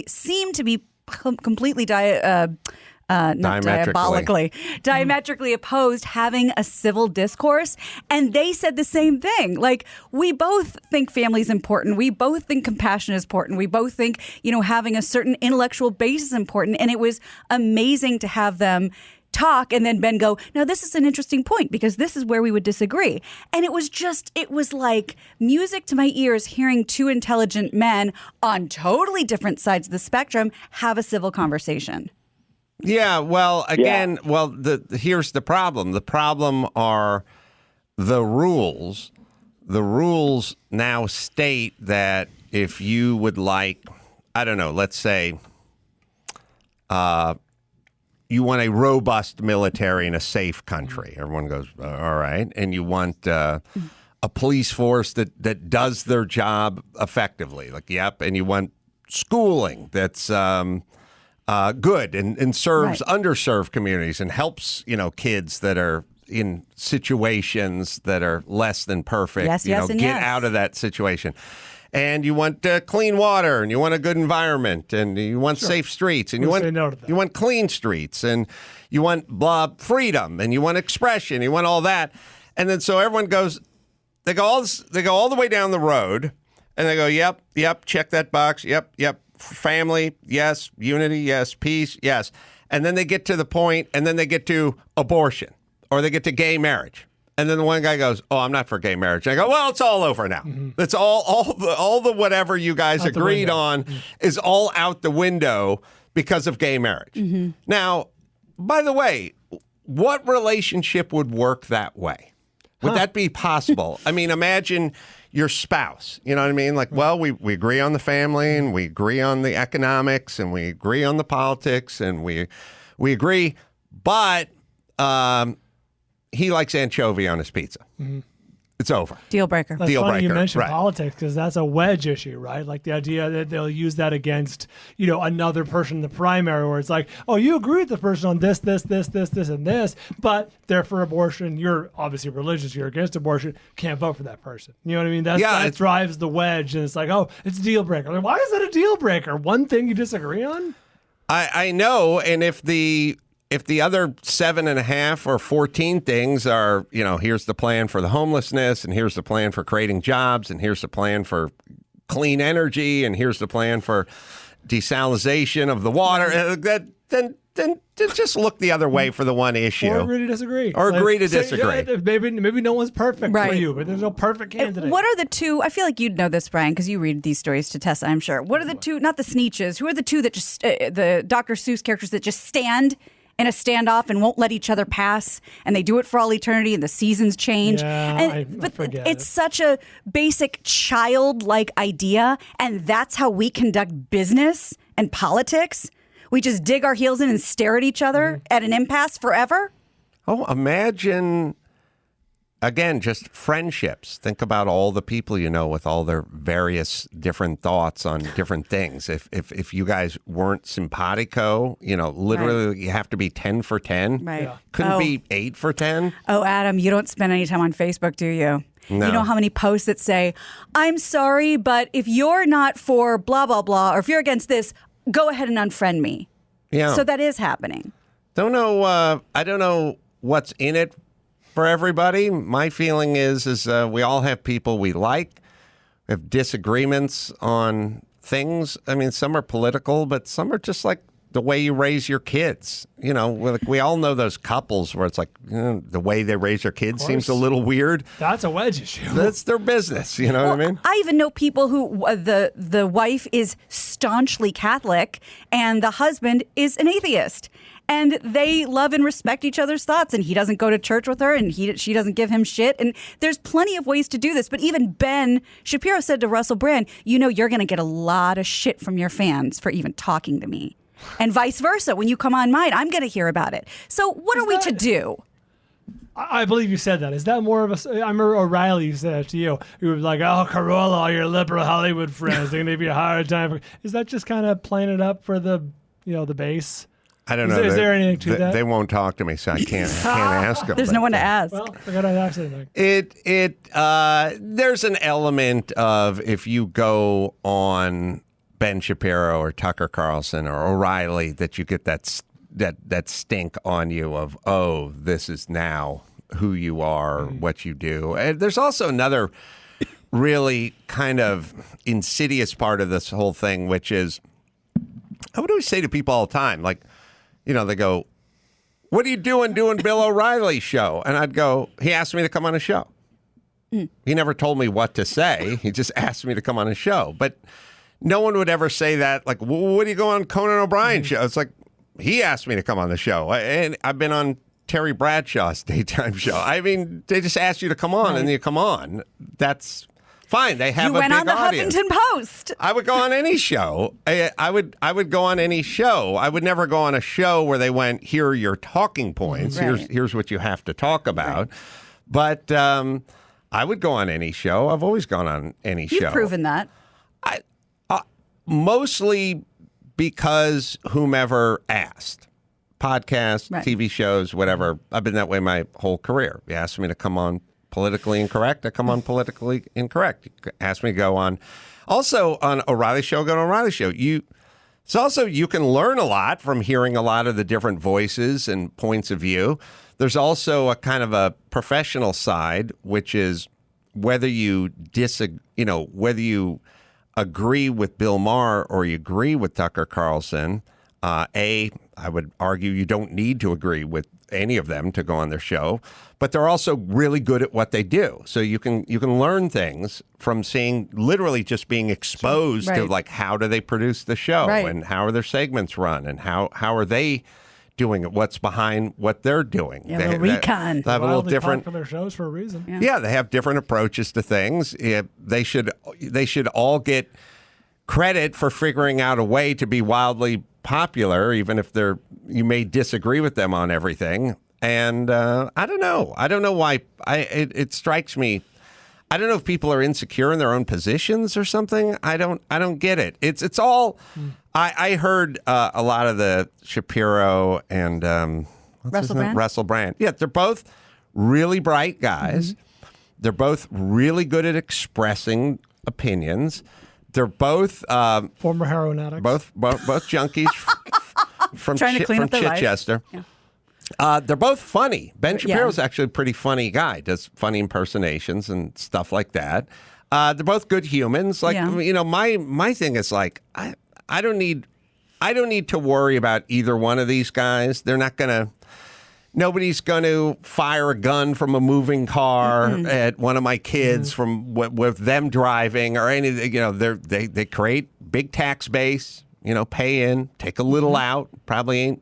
seem to be completely diametrically opposed having a civil discourse. And they said the same thing. Like, we both think family is important. We both think compassion is important. We both think, having a certain intellectual base is important. And it was amazing to have them talk and then Ben go, now this is an interesting point because this is where we would disagree. And it was like music to my ears hearing two intelligent men on totally different sides of the spectrum have a civil conversation. Yeah, well, again, here's the problem. The problem are the rules. The rules now state that if you would like, I don't know, let's say you want a robust military in a safe country. Everyone goes, all right. And you want a police force that does their job effectively. Like, yep. And you want schooling that's good and serves underserved communities and helps, kids that are in situations that are less than perfect, get out of that situation. And you want clean water, and you want a good environment, and you want safe streets, and you want clean streets, and you want freedom, and you want expression, you want all that. And then so everyone goes, they go all the way down the road, and they go, yep, check that box, yep. Family, yes. Unity, yes. Peace, yes. And then they get to the point, and then they get to abortion, or they get to gay marriage. And then the one guy goes, oh, I'm not for gay marriage. And I go, well, it's all over now. It's all the whatever you guys agreed on is all out the window because of gay marriage. Now, by the way, what relationship would work that way? Would that be possible? I mean, imagine your spouse, you know what I mean? Like, well, we agree on the family, and we agree on the economics, and we agree on the politics, and we agree, but he likes anchovy on his pizza. It's over. Deal breaker. That's funny you mentioned politics because that's a wedge issue, right? Like the idea that they'll use that against, another person in the primary where it's like, oh, you agree with the person on this, and this, but they're for abortion. You're obviously religious. You're against abortion. Can't vote for that person. You know what I mean? That drives the wedge, and it's like, oh, it's a deal breaker. Like, why is that a deal breaker? One thing you disagree on? I know, and if the other 7.5 or 14 things are, here's the plan for the homelessness, and here's the plan for creating jobs, and here's the plan for clean energy, and here's the plan for desalination of the water, then just look the other way for the one issue. Or agree to disagree. Or agree to disagree. Maybe no one's perfect for you, but there's no perfect candidate. What are the two, I feel like you'd know this, Brian, because you read these stories to Tessa, I'm sure. What are the two, not the Sneetches, who are the two that just, the Dr. Seuss characters that just stand in a standoff and won't let each other pass, and they do it for all eternity, and the seasons change. Yeah, I forget it's such a basic childlike idea, and that's how we conduct business and politics. We just dig our heels in and stare at each other at an impasse forever. Oh, imagine, again, just friendships. Think about all the people you know with all their various different thoughts on different things. If you guys weren't simpatico, literally you have to be 10 for 10. Right. Yeah. Couldn't be 8 for 10. Oh, Adam, you don't spend any time on Facebook, do you? No. You know how many posts that say, I'm sorry, but if you're not for blah, blah, blah, or if you're against this, go ahead and unfriend me. Yeah. So that is happening. I don't know what's in it for everybody. My feeling is we all have people we like. We have disagreements on things. I mean, some are political, but some are just like the way you raise your kids. You know, like we all know those couples where it's like the way they raise their kids seems a little weird. That's a wedge issue. That's their business. You know what I mean? I even know people who the wife is staunchly Catholic and the husband is an atheist. And they love and respect each other's thoughts. And he doesn't go to church with her and she doesn't give him shit. And there's plenty of ways to do this. But even Ben Shapiro said to Russell Brand, you know, you're going to get a lot of shit from your fans for even talking to me. And vice versa. When you come on mine, I'm going to hear about it. So what are we to do? I believe you said that. Is that more of a... I remember O'Reilly said that to you. He was like, oh, Carolla, all your liberal Hollywood friends, they're going to give you a hard time. Is that just kind of playing it up for the base? I don't know. Is there anything to that? They won't talk to me, so I can't ask them. There's no one to ask. Well, I got to ask anything. There's an element of if you go on Ben Shapiro or Tucker Carlson or O'Reilly that you get that stink on you of, oh, this is now who you are, what you do. And there's also another really kind of insidious part of this whole thing, which is, what do we say to people all the time? Like, you know, they go, what are you doing Bill O'Reilly's show? And I'd go, he asked me to come on a show. He never told me what to say. He just asked me to come on a show. But no one would ever say that, like, what do you go on Conan O'Brien's show? It's like, he asked me to come on the show. And I've been on Terry Bradshaw's daytime show. I mean, they just ask you to come on and you come on. That's fine. They have a big audience. You went on the Huffington Post. I would go on any show. I would go on any show. I would never go on a show where they went, here are your talking points. Right. Here's what you have to talk about. Right. But I would go on any show. I've always gone on any show. You've proven that. Mostly because whomever asked. Podcasts, right. TV shows, whatever. I've been that way my whole career. You asked me to come on Politically Incorrect, I come on Politically Incorrect. You ask me to go on. Also, on O'Reilly's show, go to O'Reilly's show. You can learn a lot from hearing a lot of the different voices and points of view. There's also a kind of a professional side, which is whether you whether you agree with Bill Maher or you agree with Tucker Carlson. I would argue you don't need to agree with any of them to go on their show, but they're also really good at what they do. So you can learn things from seeing, literally just being exposed to, like, how do they produce the show and how are their segments run and how are they doing it? What's behind what they're doing? Yeah, the recon. They have a little different popular shows for a reason. Yeah, they have different approaches to things. They should all get credit for figuring out a way to be wildly popular, even if you may disagree with them on everything. And I don't know why. It strikes me. I don't know if people are insecure in their own positions or something. I don't get it. It's all. I heard a lot of the Shapiro and Russell Brand. Yeah, they're both really bright guys. Mm-hmm. They're both really good at expressing opinions. They're both former heroin addicts. Both junkies from Chichester. Yeah. They're both funny. Ben Shapiro's actually a pretty funny guy. Does funny impersonations and stuff like that. They're both good humans. Like my thing is like I don't need to worry about either one of these guys. They're not gonna. Nobody's going to fire a gun from a moving car at one of my kids from with them driving or anything. You know, they create big tax base. You know, pay in, take a little out. Probably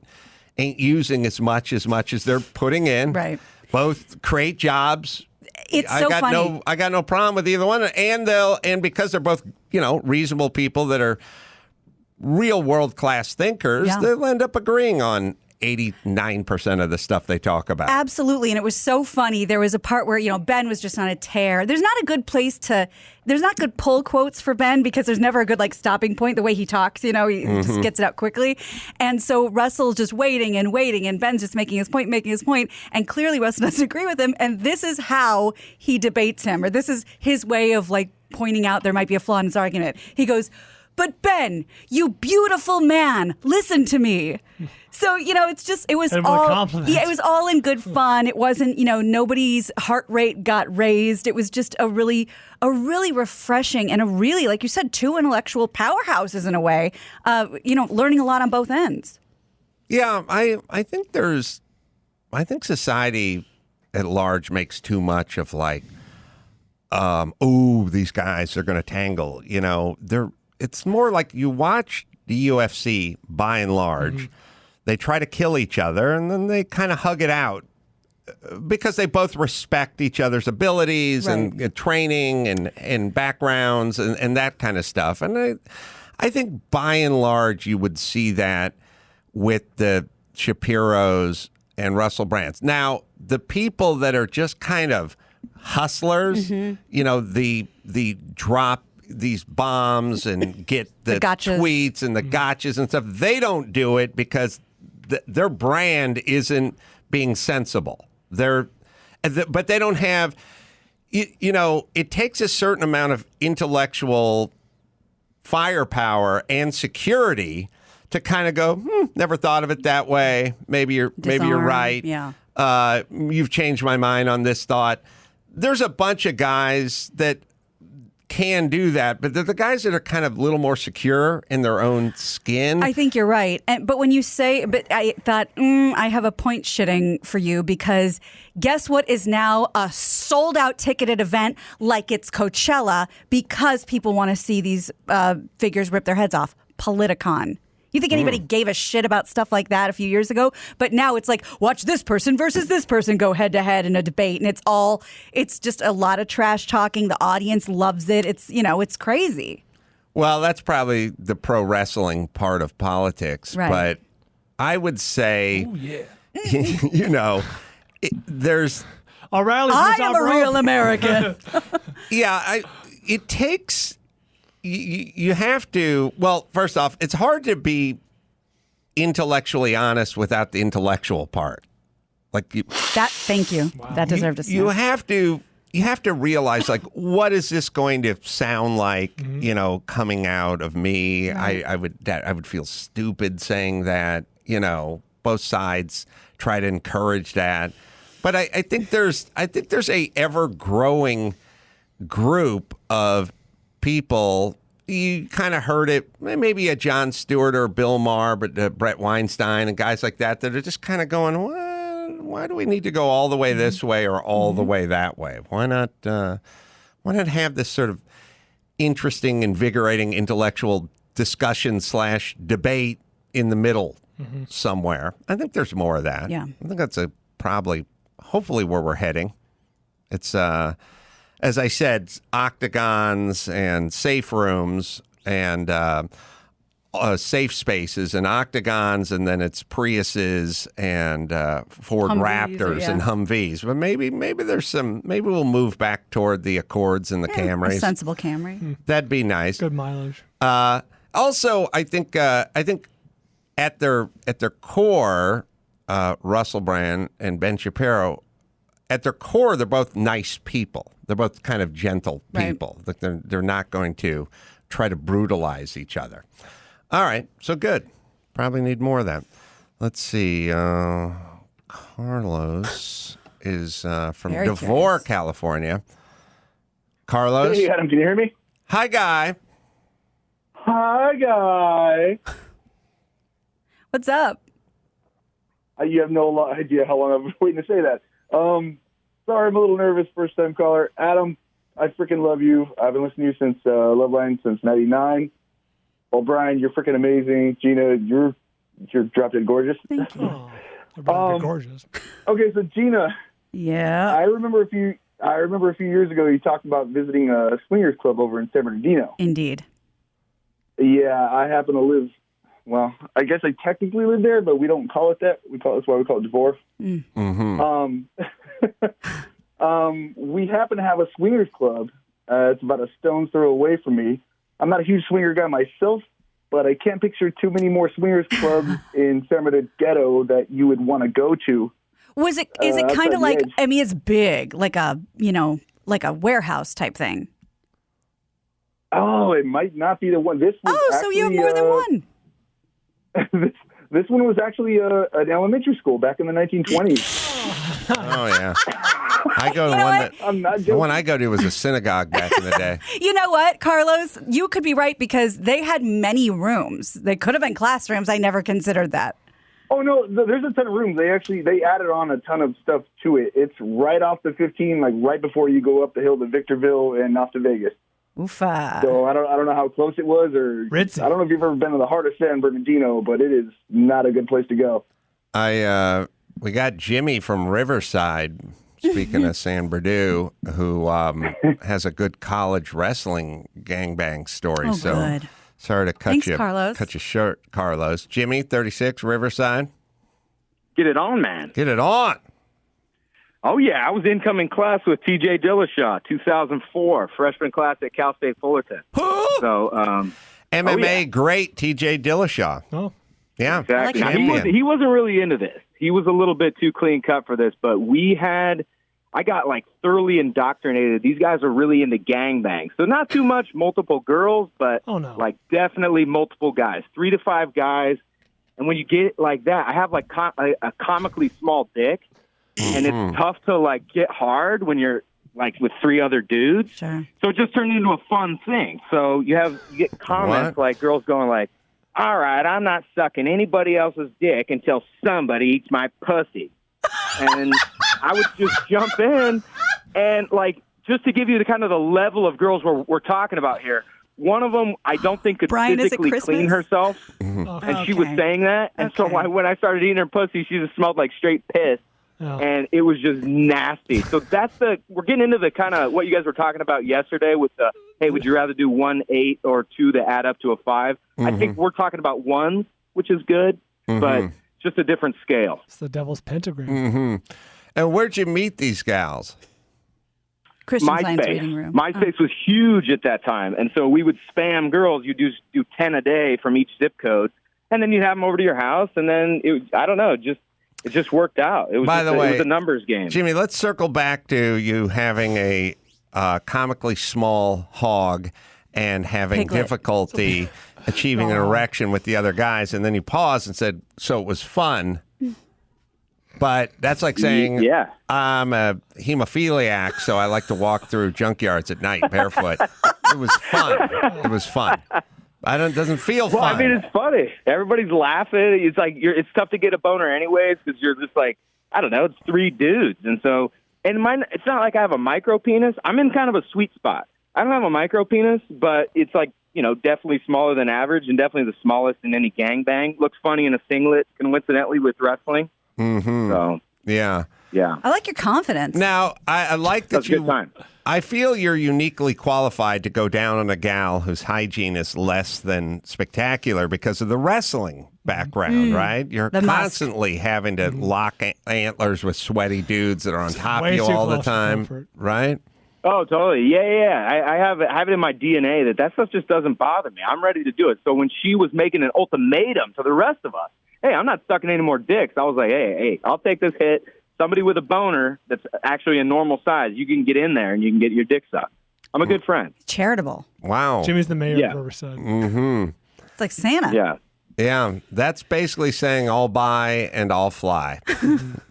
ain't using as much as they're putting in. Right. Both create jobs. Funny. I got no problem with either one. And because they're both reasonable people that are real world-class thinkers, they'll end up agreeing on 89% of the stuff they talk about. Absolutely. And it was so funny. There was a part where, Ben was just on a tear. There's not good pull quotes for Ben because there's never a good stopping point the way he talks, he just gets it out quickly. And so Russell's just waiting and Ben's just making his point. And clearly Russell doesn't agree with him. And this is how he debates him, or this is his way of pointing out there might be a flaw in his argument. He goes, but Ben, you beautiful man, listen to me. So, it was And what a all, compliment. yeah, it was all in good fun. It wasn't, nobody's heart rate got raised. It was just a really refreshing and a really, like you said, two intellectual powerhouses in a way, learning a lot on both ends. Yeah, I think society at large makes too much of like, these guys are going to tangle. It's more like you watch the UFC by and large. They try to kill each other and then they kind of hug it out because they both respect each other's abilities and training and backgrounds and that kind of stuff. And I think by and large you would see that with the Shapiros and Russell Brands. Now, the people that are just kind of hustlers, the drop these bombs and get the gotchas. tweets and the gotchas and stuff, they don't do it because their brand isn't being sensible. But they don't have, it takes a certain amount of intellectual firepower and security to kind of go, never thought of it that way. Maybe you're right. Yeah. You've changed my mind on this thought. There's a bunch of guys that can do that, but they're the guys that are kind of a little more secure in their own skin. I think you're right. But when you say, but I thought, I have a point shitting for you because guess what is now a sold out ticketed event like it's Coachella because people want to see these figures rip their heads off? Politicon. You think anybody gave a shit about stuff like that a few years ago? But now it's like, watch this person versus this person go head to head in a debate. And it's just a lot of trash talking. The audience loves it. It's crazy. Well, that's probably the pro wrestling part of politics. Right. But I would say, there's... O'Reilly's I am a real American. Yeah, it takes... You have to, well, first off, it's hard to be intellectually honest without the intellectual part. Thank you. Wow. That deserved a snap. You have to realize, like, what is this going to sound like, coming out of me? Right. I would feel stupid saying that, both sides try to encourage that. But I think there's a ever-growing group of people. You kind of heard it, maybe a Jon Stewart or Bill Maher, but Brett Weinstein and guys like that are just kind of going, why do we need to go all the way this way or all the way that way? Why not have this sort of interesting, invigorating intellectual discussion / debate in the middle somewhere? I think there's more of that. Yeah. I think that's hopefully where we're heading. It's as I said, octagons and safe rooms and safe spaces and octagons, and then it's Priuses and Ford Humvees, Raptors and Humvees. But maybe there's maybe we'll move back toward the Accords and the Camrys. A sensible Camry. That'd be nice. Good mileage. Also, I think at their core, Russell Brand and Ben Shapiro, at their core, they're both nice people. They're both kind of gentle people. Right. They're not going to try to brutalize each other. All right, so good. Probably need more of that. Let's see. Carlos is from DeVore, California. Carlos? Hey, Adam, can you hear me? Hi, Guy. Hi, Guy. What's up? You have no idea how long I've been waiting to say that. Sorry, I'm a little nervous, first-time caller. Adam, I freaking love you. I've been listening to you since Loveline since '99. Well, Brian, you're freaking amazing. Gina, you're drop-dead gorgeous. Thank you. Oh, gorgeous. Okay, so Gina. Yeah. I remember a few years ago you talked about visiting a swingers club over in San Bernardino. Indeed. Yeah, I happen to live. Well, I guess I technically live there, but we don't call it that. That's why we call it DeVore. We happen to have a swingers club. It's about a stone's throw away from me. I'm not a huge swinger guy myself, but I can't picture too many more swingers clubs in San Bernardino ghetto that you would want to go to. Is it kind of like, I mean, it's big, like a warehouse type thing? Oh, it might not be the one. This was so you have more than one. This one was actually an elementary school back in the 1920s. Oh, yeah. I go to I'm not joking. the one I go to was a synagogue back in the day. You know what, Carlos? You could be right because they had many rooms. They could have been classrooms. I never considered that. Oh, no, there's a ton of rooms. They added on a ton of stuff to it. It's right off the 15, like right before you go up the hill to Victorville and off to Vegas. Oofa. So I don't know how close it was, or Ritzy. I don't know if you've ever been to the heart of San Bernardino, but it is not a good place to go. We got Jimmy from Riverside, speaking of San Bernardino, who has a good college wrestling gangbang story. Oh, so good. sorry to Thanks, Carlos. cut you short, Carlos. Jimmy, 36, Riverside. Get it on, man. Get it on. Oh, yeah. I was incoming class with T.J. Dillashaw, 2004, freshman class at Cal State Fullerton. So, MMA great, T.J. Dillashaw. Oh. Yeah. Exactly. Like Now, he wasn't really into this. He was a little bit too clean cut for this, but I got like thoroughly indoctrinated. These guys are really into gangbangs. So not too much multiple girls, but like definitely multiple guys, 3 to 5 guys. And when you get it like that, I have like a comically small dick. And it's tough to like get hard when you're like with 3 other dudes. Sure. So it just turned into a fun thing. So you get comments like girls going like, all right, I'm not sucking anybody else's dick until somebody eats my pussy. And I would just jump in and like, just to give you the kind of the level of girls we're talking about here. One of them, I don't think could physically clean herself. And she was saying that. And so when I started eating her pussy, she just smelled like straight piss. And it was just nasty. So we're getting into the kind of what you guys were talking about yesterday with the, hey, would you rather do 1 8 or 2 to add up to a 5? I think we're talking about 1s, which is good, but just a different scale. It's the devil's pentagram. And where'd you meet these gals? Christian Science reading room. MySpace was huge at that time. And so we would spam girls. You'd do 10 a day from each zip code. And then you'd have them over to your house. And then, it just worked out. It was it was a numbers game. Jimmy, let's circle back to you having a comically small hog and having difficulty achieving an erection with the other guys. And then you paused and said, so it was fun. But that's like saying, I'm a hemophiliac, so I like to walk through junkyards at night barefoot. It was fun. It was fun. It doesn't feel fun. Well, I mean, it's funny. Everybody's laughing. It's like it's tough to get a boner anyways because you're just like, I don't know, it's 3 dudes. And so, it's not like I have a micro penis. I'm in kind of a sweet spot. I don't have a micro penis, but it's like, definitely smaller than average and definitely the smallest in any gangbang. Looks funny in a singlet, coincidentally, with wrestling. So, yeah. I like your confidence. Now, I like that you. Good time. I feel you're uniquely qualified to go down on a gal whose hygiene is less than spectacular because of the wrestling background, right? You're constantly having to lock antlers with sweaty dudes that are on top of you all the time, right? Oh, totally. Yeah. I have it in my DNA that stuff just doesn't bother me. I'm ready to do it. So when she was making an ultimatum to the rest of us, hey, I'm not sucking any more dicks. I was like, hey, I'll take this hit. Somebody with a boner that's actually a normal size, you can get in there and you can get your dick sucked. I'm a good friend. Charitable. Wow. Jimmy's the mayor of Riverside. It's like Santa. Yeah. That's basically saying I'll buy and I'll fly.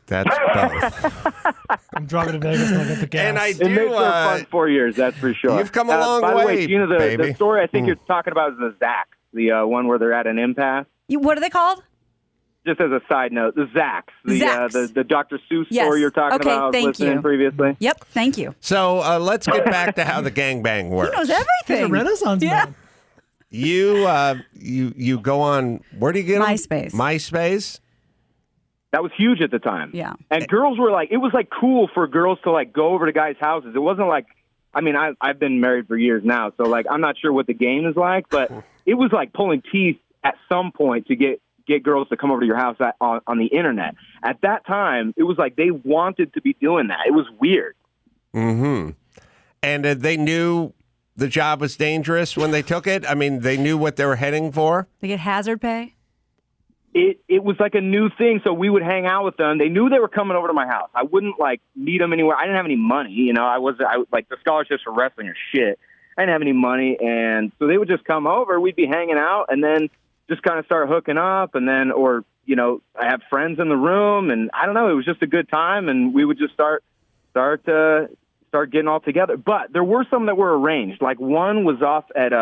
That's both. I'm driving to Vegas and I'll get the gas. And I It makes for a fun 4 years, that's for sure. You've come a long by way, the way, Gina, baby. the story I think you're talking about is the Zacks, the one where they're at an impasse. What are they called? Just as a side note, the Zacks, the Dr. Seuss Yes. story you're talking Okay, about. thank Listening you. previously. Yep, thank you. So let's get back to how the gangbang works. He knows everything. He's a Renaissance man. You go on, where do you get them? MySpace. MySpace? That was huge at the time. Yeah. And girls were like, it was like cool for girls to like go over to guys' houses. It wasn't like, I mean, I've been married for years now, so like I'm not sure what the game is like, but it was like pulling teeth at some point to get girls to come over to your house on the internet. At that time, it was like they wanted to be doing that. It was weird. And they knew the job was dangerous when they took it? I mean, they knew what they were heading for? They get hazard pay? It was like a new thing, so we would hang out with them. They knew they were coming over to my house. I wouldn't like meet them anywhere. I didn't have any money, I like the scholarships for wrestling are shit. I didn't have any money, and so they would just come over. We'd be hanging out, and then just kind of start hooking up, and then, or I have friends in the room, and I don't know. It was just a good time, and we would just start getting all together. But there were some that were arranged. Like one was off at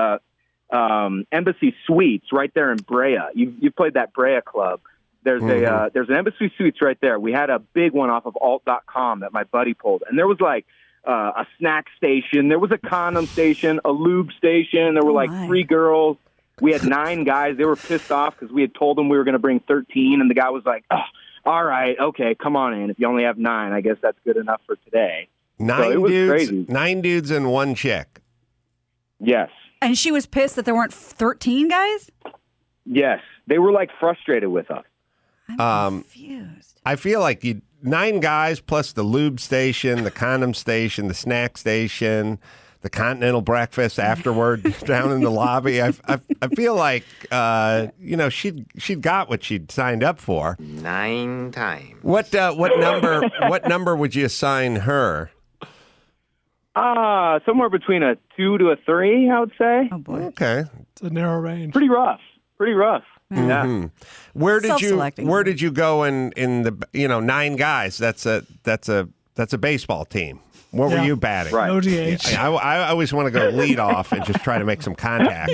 Embassy Suites right there in Brea. You played that Brea club. There's there's an Embassy Suites right there. We had a big one off of alt.com that my buddy pulled, and there was like a snack station. There was a condom station, a lube station. There were like 3 girls. We had 9 guys. They were pissed off because we had told them we were going to bring 13, and the guy was like, "Oh, all right, okay, come on in. If you only have 9, I guess that's good enough for today." 9 so dudes, crazy. 9 dudes and 1 chick. Yes. And she was pissed that there weren't 13 guys? Yes. They were like frustrated with us. I'm confused. I feel like 9 guys plus the lube station, the condom station, the snack station, the continental breakfast afterward down in the lobby. I feel like she'd got what she'd signed up for 9 times. What number would you assign her? Somewhere between a 2 to a 3, I would say. Oh boy. Okay. It's a narrow range. Pretty rough. Mm-hmm. Yeah. Where did you go in the 9 guys? That's a baseball team. What were you batting? Right. No DH. I always want to go lead off and just try to make some contact.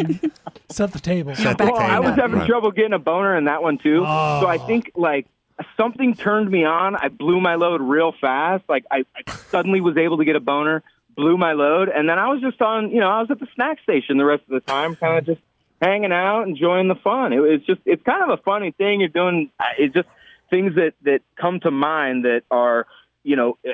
Set the table. I was having trouble getting a boner in that one too. Oh. So I think something turned me on. I blew my load real fast. Like I suddenly was able to get a boner, blew my load, and then I was just on. I was at the snack station the rest of the time, kind of just hanging out, enjoying the fun. It's kind of a funny thing you're doing. It's just things that come to mind that are,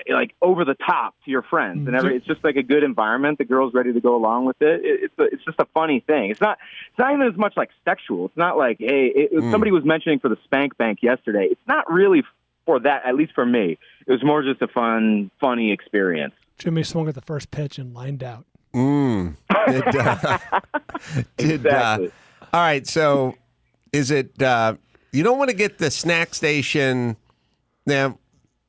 like over the top to your friends, and it's just like a good environment. The girl's ready to go along with it. It's just a funny thing. It's not even as much like sexual. It's not like, hey, somebody was mentioning for the spank bank yesterday. It's not really for that, at least for me. It was more just a funny experience. Jimmy swung at the first pitch and lined out. Exactly. All right, so is it you don't want to get the snack station now?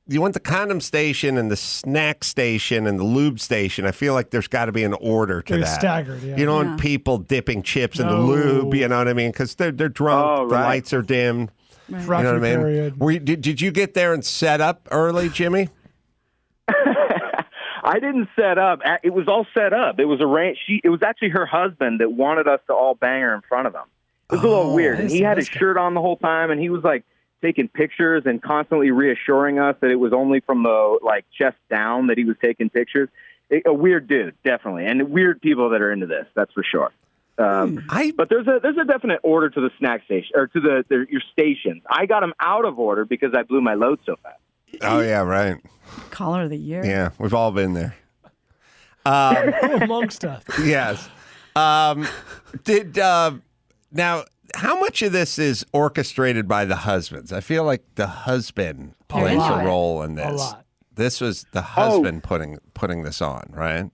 You want the condom station and the snack station and the lube station. I feel like there's got to be an order to that. Staggered, yeah. You don't want people dipping chips in the lube, you know what I mean? Because they're drunk, Oh, the right. lights are dim. Right. You know what I mean? Period. Did you get there and set up early, Jimmy? I didn't set up. It was all set up. It was arranged. It was actually her husband that wanted us to all bang her in front of him. It was a little weird. And he had his shirt on the whole time, and he was like taking pictures and constantly reassuring us that it was only from the chest down that he was taking pictures. A weird dude, definitely, and weird people that are into this. That's for sure. But there's a definite order to the snack station or to your stations. I got them out of order because I blew my load so fast. Oh yeah, right. Caller of the year. Yeah, we've all been there. Amongst us. Yes. Now, how much of this is orchestrated by the husbands? I feel like the husband plays a role in this. A lot. This was the husband putting this on, right?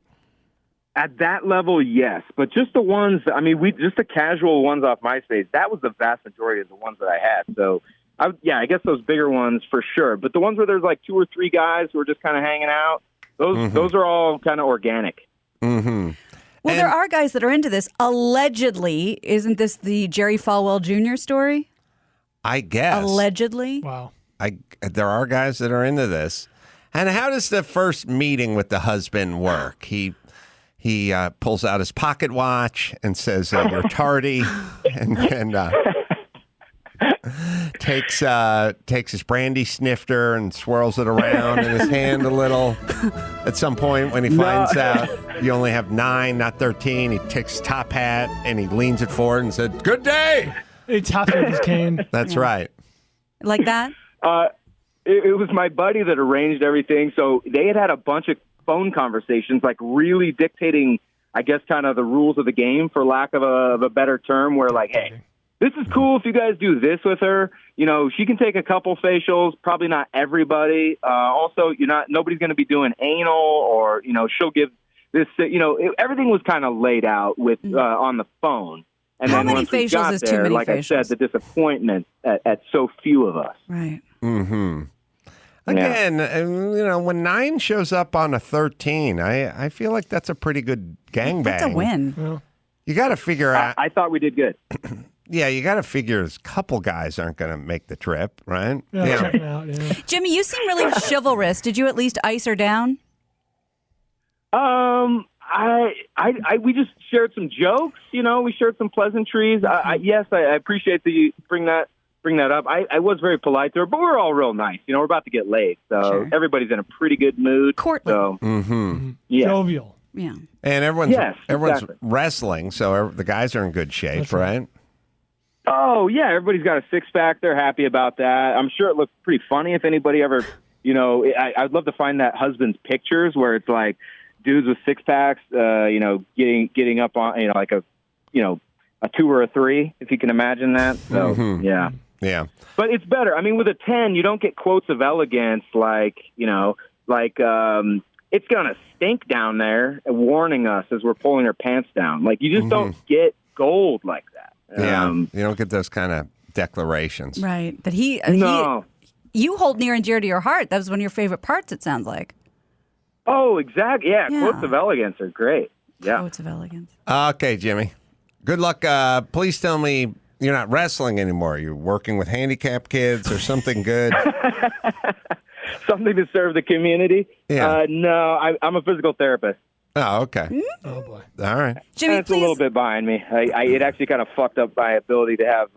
At that level, yes, but just the ones. I mean, just the casual ones off MySpace. That was the vast majority of the ones that I had. So, I guess those bigger ones for sure. But the ones where there's like 2 or 3 guys who are just kind of hanging out, those are all kind of organic. Mm-hmm. Well, there are guys that are into this. Allegedly, isn't this the Jerry Falwell Jr. story? I guess. Allegedly. Wow. There are guys that are into this. And how does the first meeting with the husband work? He pulls out his pocket watch and says, "You're tardy," and takes his brandy snifter and swirls it around in his hand a little. At some point, when he finds out you only have 9, not 13, he takes his top hat and he leans it forward and said, "Good day." He tapped with his cane. That's right. Like that? It was my buddy that arranged everything. So they had a bunch of phone conversations, like really dictating, I guess, kind of the rules of the game, for lack of a better term, where like, hey, this is cool if you guys do this with her. She can take a couple facials, probably not everybody. Also, nobody's going to be doing anal, or, she'll give this, everything was kind of laid out with on the phone. And How then many once we facials got is there, too many like facials? I said, the disappointment at so few of us. Right. Mm-hmm. Again, when 9 shows up on a 13, I feel like that's a pretty good gangbang. That's a win. You got to figure out. I thought we did good. Yeah, you got to figure a couple guys aren't going to make the trip, right? Yeah, check it out. Yeah. Jimmy, you seem really chivalrous. Did you at least ice her down? We just shared some jokes. We shared some pleasantries. Yes, I appreciate that you bring that up. I was very polite to her, but we're all real nice. We're about to get laid, so everybody's in a pretty good mood. Courtly. So, yeah. Jovial. Yeah. And everyone's exactly. wrestling, so the guys are in good shape, That's right. right? Oh, yeah, everybody's got a six-pack. They're happy about that. I'm sure it looks pretty funny if anybody ever, I'd love to find that husband's pictures where it's like dudes with six-packs, getting up on, like a 2 or a 3, if you can imagine that. So, yeah. Yeah. But it's better. I mean, with a 10, you don't get quotes of elegance like it's going to stink down there, warning us as we're pulling our pants down. Like, you just don't get gold like that. Yeah, you don't get those kind of declarations. Right. But you hold near and dear to your heart. That was one of your favorite parts, it sounds like. Oh, exactly. Yeah, quotes of elegance are great. Yeah. Quotes of elegance. Okay, Jimmy. Good luck. Please tell me you're not wrestling anymore. You're working with handicapped kids or something good. Something to serve the community? Yeah. No, I'm a physical therapist. Oh, okay. Oh, boy. All right. Jimmy, That's a little bit behind me. It actually kind of fucked up my ability to have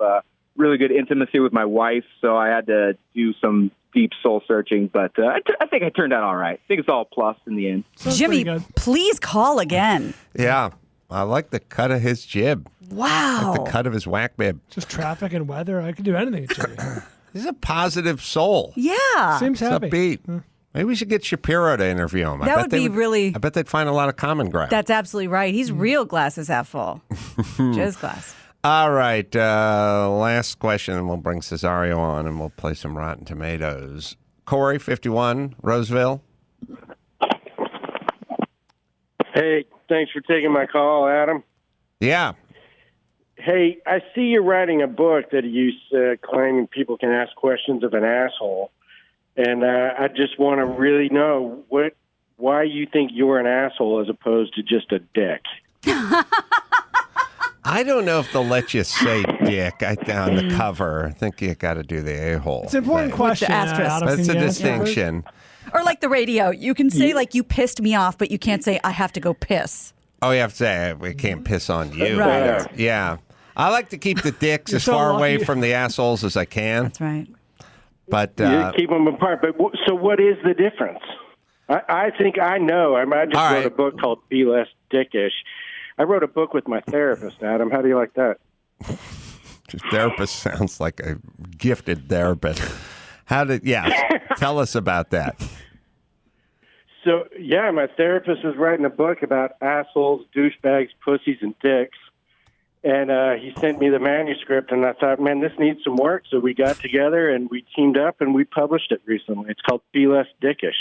really good intimacy with my wife, so I had to do some deep soul searching, but I think I turned out all right. I think it's all plus in the end. Jimmy, please call again. Yeah. I like the cut of his jib. Wow. I like the cut of his whack bib. Just traffic and weather. I could do anything, Jimmy. He's a positive soul. Yeah. Seems It's happy. upbeat. Maybe we should get Shapiro to interview him. That would be really... I bet they'd find a lot of common ground. That's absolutely right. He's real glasses half full. Jizz glass. All right. Last question, and we'll bring Cesario on, and we'll play some Rotten Tomatoes. Corey, 51, Roseville. Hey, thanks for taking my call, Adam. Yeah. Hey, I see you're writing a book that you claiming people can ask questions of an asshole. And I just want to really know why you think you're an asshole as opposed to just a dick. I don't know if they'll let you say dick on the cover. I think you got to do the a-hole. It's an important question. That's a distinction. Or like the radio. You can say, like, you pissed me off, but you can't say, I have to go piss. Oh, you have to say, we can't piss on you. Right. Yeah. I like to keep the dicks as far away from the assholes as I can. That's right. But you keep them apart. But so what is the difference? I think I know. I just wrote a book called Be Less Dickish. I wrote a book with my therapist, Adam. How do you like that? Your therapist sounds like a gifted therapist. Tell us about that. So, yeah, my therapist is writing a book about assholes, douchebags, pussies, and dicks. And he sent me the manuscript, and I thought, man, this needs some work. So we got together, and we teamed up, and we published it recently. It's called Be Less Dickish.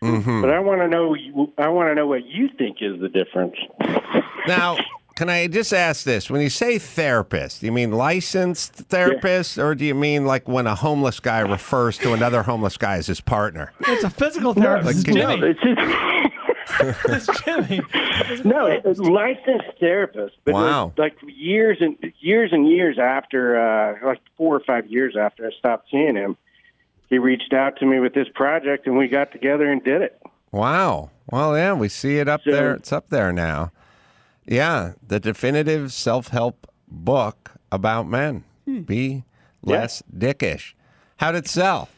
Mm-hmm. But I want to know what you think is the difference. Now, can I just ask this? When you say therapist, do you mean licensed therapist, or do you mean like when a homeless guy refers to another homeless guy as his partner? It's a physical therapist. No, it's It's Jimmy. No, it's licensed therapist. But wow. Like years and years after, like 4 or 5 years after I stopped seeing him, he reached out to me with this project, and we got together and did it. Wow. Well, yeah, we see it up there. It's up there now. Yeah, the definitive self-help book about men. Be less dickish. How'd it sell?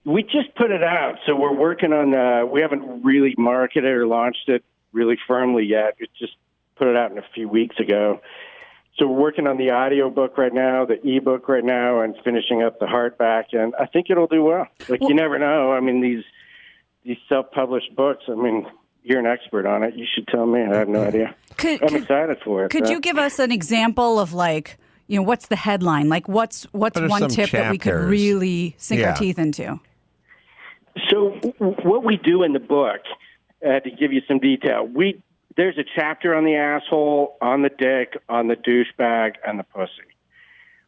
We just put it out, so we're working on. We haven't really marketed or launched it really firmly yet. We just put it out a few weeks ago. So we're working on the audio book right now, the ebook right now, and finishing up the hardback. And I think it'll do well. You never know. I mean, these self-published books. I mean, you're an expert on it. You should tell me. I have no idea. I'm excited for it. Could you give us an example of what's the headline? Like, what's one tip that we could really sink our teeth into? So what we do in the book, to give you some detail, there's a chapter on the asshole, on the dick, on the douchebag, and the pussy.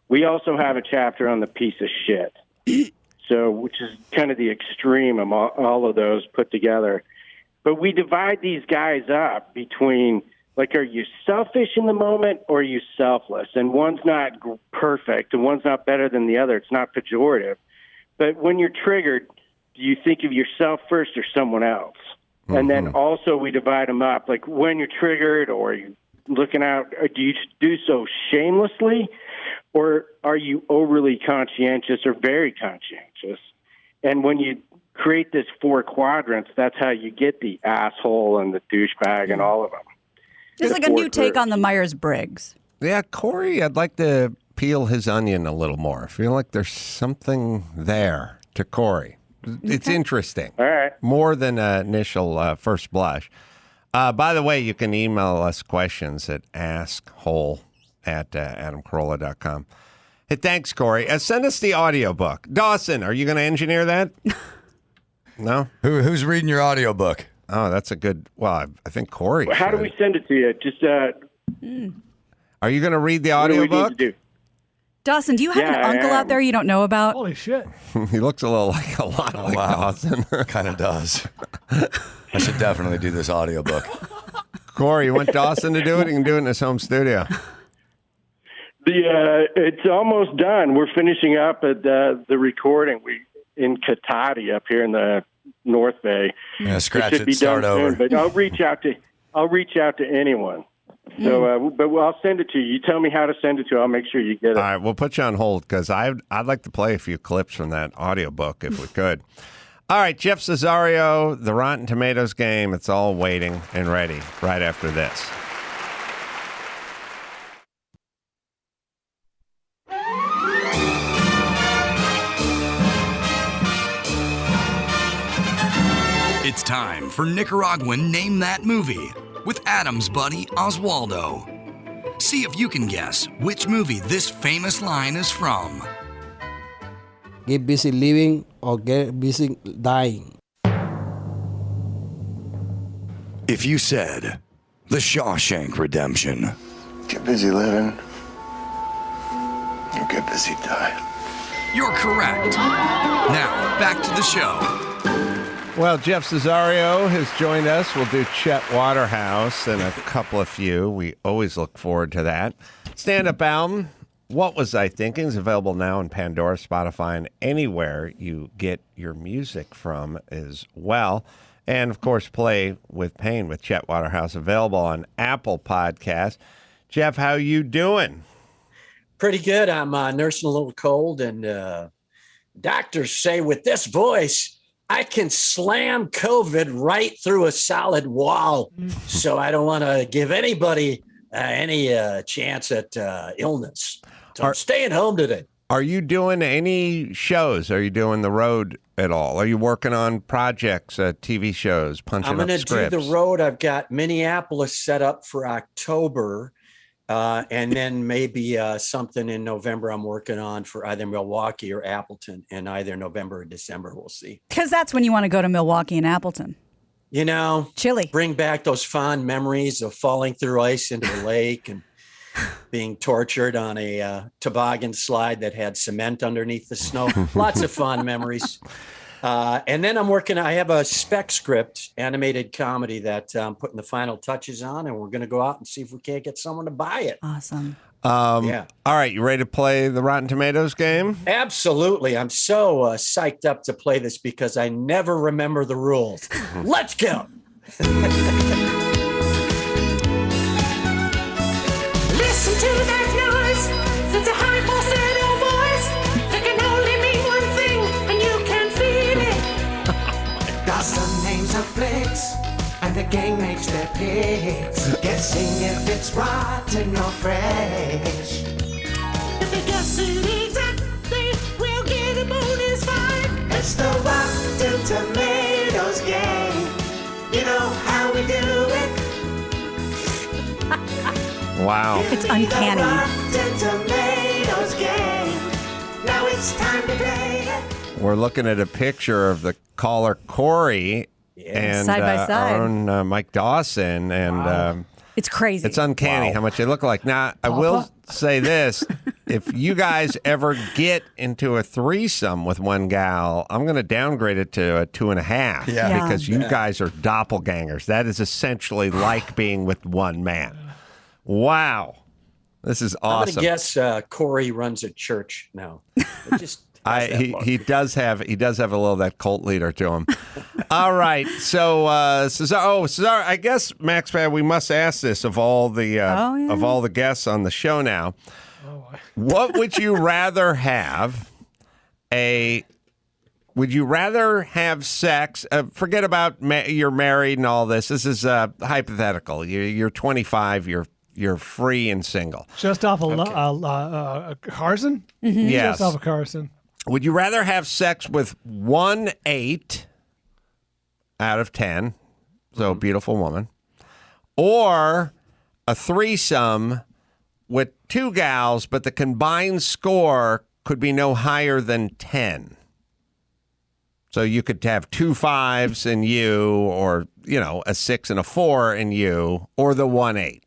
We also have a chapter on the piece of shit. So, which is kind of the extreme of all of those put together. But we divide these guys up between, like, are you selfish in the moment or are you selfless? And one's not perfect and one's not better than the other. It's not pejorative. But when you're triggered, do you think of yourself first or someone else? And then also we divide them up. Like, when you're triggered, or are you looking out, or do you do so shamelessly, or are you overly conscientious or very conscientious? And when you create this 4 quadrants, that's how you get the asshole and the douchebag and all of them. It's like a new take on the Myers-Briggs. Yeah, Corey, I'd like to peel his onion a little more. I feel like there's something there to Corey. It's interesting. All right. More than initial first blush. By the way, you can email us questions at askhole@adamcarolla.com. Hey, thanks, Corey. Send us the audiobook. Dawson, are you going to engineer that? No? Who's reading your audiobook? Oh, that's a good... Well, I think Corey How do we send it to you? Just Are you going to read the what do we audiobook? need to do? Dawson, do you have Yeah, an I uncle am. out there you don't know about? Holy shit. He looks a lot like Dawson. Kind of does. I should definitely do this audiobook. Corey, you want Dawson to do it? He can do it in his home studio. It's almost done. We're finishing up at the recording. We in Katati up here in the North Bay. Yeah, scratch should it, be start done over. soon, but I'll reach out to anyone. So, but I'll send it to you. You tell me how to send it to. I'll make sure you get it. All right, we'll put you on hold because I'd like to play a few clips from that audiobook if we could. All right, Jeff Cesario, the Rotten Tomatoes game. It's all waiting and ready right after this. It's time for Nicaraguan Name That Movie with Adam's buddy Oswaldo. See if you can guess which movie this famous line is from. Get busy living or get busy dying. If you said The Shawshank Redemption, Get busy living or get busy dying. you're correct. Now, back to the show. Well, Jeff Cesario has joined us. We'll do Chet Waterhouse and a couple of few. We always look forward to that. Stand-up album, What Was I Thinking, is available now on Pandora, Spotify, and anywhere you get your music from as well. And, of course, Play with Pain with Chet Waterhouse, available on Apple Podcasts. Jeff, how you doing? Pretty good. I'm nursing a little cold, and doctors say with this voice, I can slam COVID right through a solid wall. So I don't want to give anybody any chance at illness. So I'm staying home today. Are you doing any shows? Are you doing the road at all? Are you working on projects, TV shows, punching I'm up going to scripts? do the road. I've got Minneapolis set up for October. And then maybe something in November I'm working on for either Milwaukee or Appleton, and either November or December. We'll see. Because that's when you want to go to Milwaukee and Appleton. You know, chilly. Bring back those fond memories of falling through ice into the lake and being tortured on a toboggan slide that had cement underneath the snow. Lots of fond memories. And then I have a spec script, animated comedy that I'm putting the final touches on, and we're going to go out and see if we can't get someone to buy it. Awesome. Yeah. All right, you ready to play the Rotten Tomatoes game? Absolutely. I'm so psyched up to play this because I never remember the rules. Let's go. Listen to that noise. It's a high falsetto voice. It can only mean one thing, and you can feel it. Dawson names are flicks, and the gang makes their picks. Guessing if it's rotten or fresh. If they guess it exactly, we'll get a bonus 5. It's the Rotten Tomatoes game. You know how we do it. Wow. It's uncanny. Rotten Tomatoes game. Now it's time to play it. We're looking at a picture of the caller Corey and Side by side. our own Mike Dawson, and It's crazy. it's uncanny how much they look like. Now, I will say this: if you guys ever get into a threesome with one gal, I'm going to downgrade it to a 2.5 because you guys are doppelgangers. That is essentially like being with one man. Wow. This is awesome. I'm going to guess Corey runs a church now. It just he does have a little of that cult leader to him. All right, so Cesario, I guess Max Pad, we must ask this of all the guests on the show now. What would you rather have? Would you rather have sex? Forget about you're married and all this. This is hypothetical. You're 25. You're free and single. Just off Carson? Mm-hmm. Yes. Just off of Carson. Would you rather have sex with 1/8 out of 10, so beautiful woman, or a threesome with 2 gals, but the combined score could be no higher than 10? So you could have 2 5s in you, or, a 6 and a 4 in you, or the 1/8.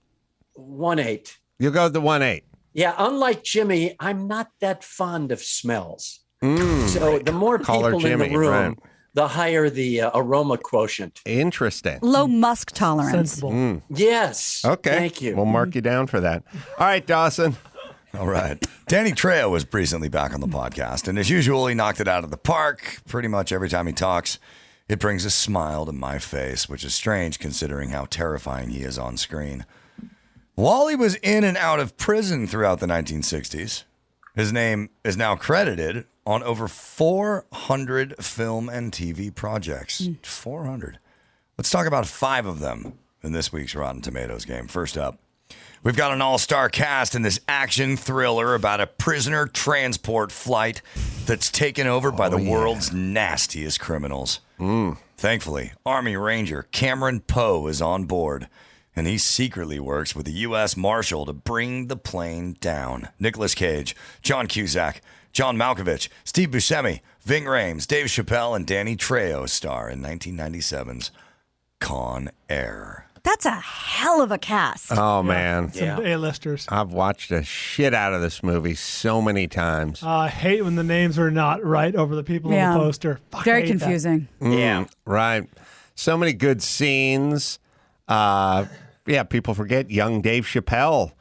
1/8. You'll go with the 1/8. Yeah, unlike Jimmy, I'm not that fond of smells. So the more people in the room, the higher the aroma quotient. Interesting. Low musk tolerance. Sensible. Yes. Okay. Thank you. We'll mark you down for that. All right, Dawson. All right. Danny Trejo was recently back on the podcast, and as usual, he knocked it out of the park. Pretty much every time he talks, it brings a smile to my face, which is strange considering how terrifying he is on screen. While he was in and out of prison throughout the 1960s, his name is now credited on over 400 film and TV projects. 400. Let's talk about 5 of them in this week's Rotten Tomatoes game. First up, we've got an all-star cast in this action thriller about a prisoner transport flight that's taken over by the world's nastiest criminals. Thankfully, Army Ranger Cameron Poe is on board, and he secretly works with the U.S. Marshal to bring the plane down. Nicolas Cage, John Cusack, John Malkovich, Steve Buscemi, Ving Rhames, Dave Chappelle, and Danny Trejo star in 1997's Con Air. That's a hell of a cast. Oh, man. Some A-listers. I've watched the shit out of this movie so many times. I hate when the names are not right over the people on the poster. Fuck, Very I hate that. confusing. Yeah. Right. So many good scenes. People forget young Dave Chappelle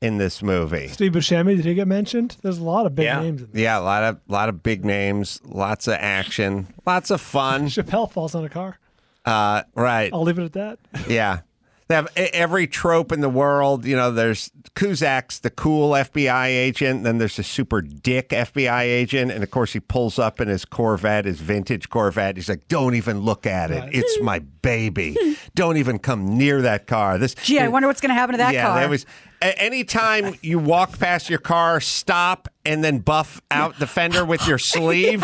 in this movie. Steve Buscemi, did he get mentioned? There's a lot of big names in this. Yeah, a lot of big names, lots of action, lots of fun. Chappelle falls on a car. Right. I'll leave it at that. Yeah. They have every trope in the world. There's Cusack's the cool FBI agent. Then there's the super dick FBI agent. And, of course, he pulls up in his Corvette, his vintage Corvette. He's like, don't even look at it. Right. It's my baby. Don't even come near that car. Gee, I wonder what's going to happen to that car. Anytime you walk past your car, stop and then buff out the fender with your sleeve,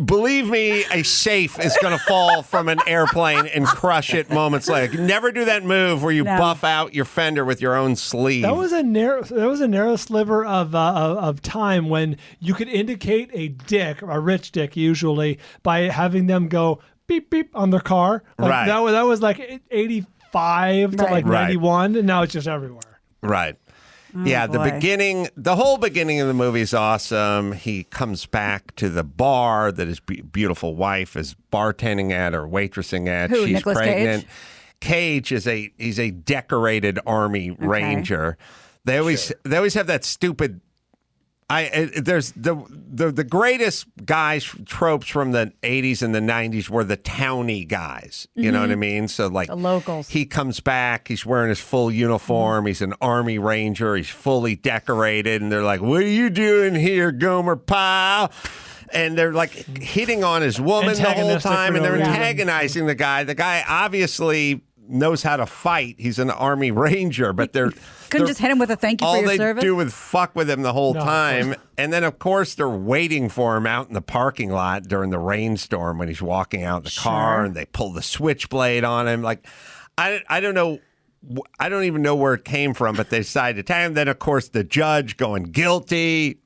believe me, a safe is going to fall from an airplane and crush it moments later. Never do that move where you buff out your fender with your own sleeve. That was a narrow sliver of time when you could indicate a dick, a rich dick usually, by having them go beep beep on their car. Right. That was like 85 to like 91, and now it's just everywhere. Right. Oh, yeah, boy. the whole beginning of the movie is awesome. He comes back to the bar that his beautiful wife is bartending at or waitressing at. Who, She's Nicolas pregnant. Cage is he's a decorated Army Ranger. They always have that stupid. There's the greatest guys tropes from the 80s and the 90s were the townie guys. You know what I mean? So like the locals. He comes back, he's wearing his full uniform, he's an Army Ranger, he's fully decorated, and they're like, "What are you doing here, Gomer Pyle?" And they're like hitting on his woman the whole time, and they're antagonizing the guy. The guy obviously knows how to fight. He's an Army Ranger, but they're couldn't just hit him with a thank you for your service. All they do is fuck with him the whole time. And then, of course, they're waiting for him out in the parking lot during the rainstorm when he's walking out the car, and they pull the switchblade on him. Like, I don't know. I don't even know where it came from, but they decided to tag him. Then, of course, the judge going guilty.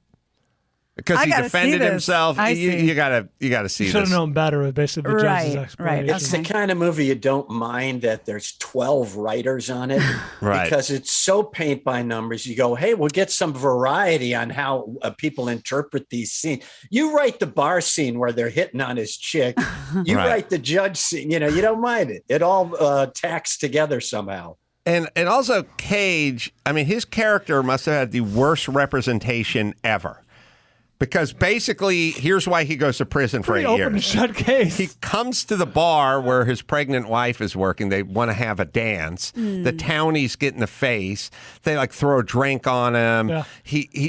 Because I he gotta defended see this. himself. I You see. gotta see Should have this. known better with basically the judge's explanation. It's the kind of movie you don't mind that there's 12 writers on it. Right. Because it's so paint by numbers. You go, hey, we'll get some variety on how people interpret these scenes. You write the bar scene where they're hitting on his chick. You Right. write the judge scene. You don't mind it. It all tacks together somehow. And also Cage, I mean, his character must have had the worst representation ever. Because basically, here's why he goes to prison for 8 Pretty years. open and shut case. He comes to the bar where his pregnant wife is working. They want to have a dance. The townies get in the face. They like throw a drink on him. Yeah.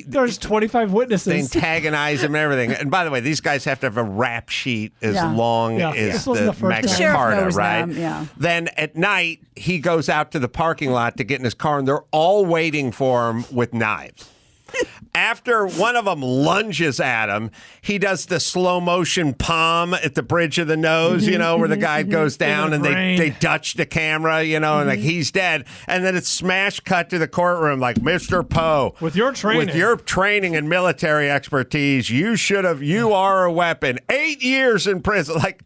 There's 25 witnesses. They antagonize him and everything. And by the way, these guys have to have a rap sheet as Yeah. long Yeah. as This wasn't the the first Magna time. The sheriff Carta, knows right? them, yeah. Then at night, he goes out to the parking lot to get in his car, and they're all waiting for him with knives. After one of them lunges at him, he does the slow motion palm at the bridge of the nose, where the guy goes down and they Dutch the camera, and like he's dead. And then it's smash cut to the courtroom like, Mr. Poe. With your training and military expertise, you are a weapon. 8 years in prison. Like,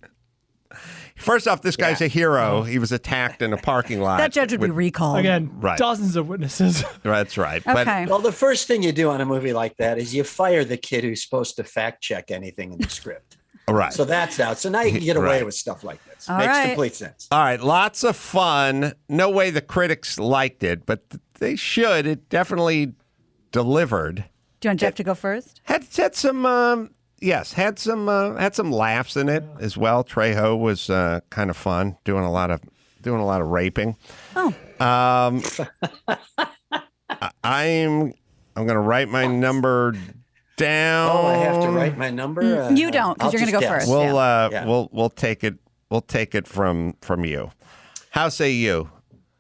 first off, this guy's a hero. He was attacked in a parking lot. That judge would be recalled. Again, Right. dozens of witnesses. That's right. Okay. Well, the first thing you do on a movie like that is you fire the kid who's supposed to fact check anything in the script. Right. So that's out. So now you can get away Right. with stuff like this. All Makes right. complete sense. All right, lots of fun. No way the critics liked it, but they should. It definitely delivered. Do you want Jeff to go first? Had some had some laughs in it as well. Trejo was kind of fun, doing a lot of raping. Oh. I'm going to write my number down. Oh, I have to write my number. You don't, because you're going to go first. We'll take it. We'll take it from you. How say you?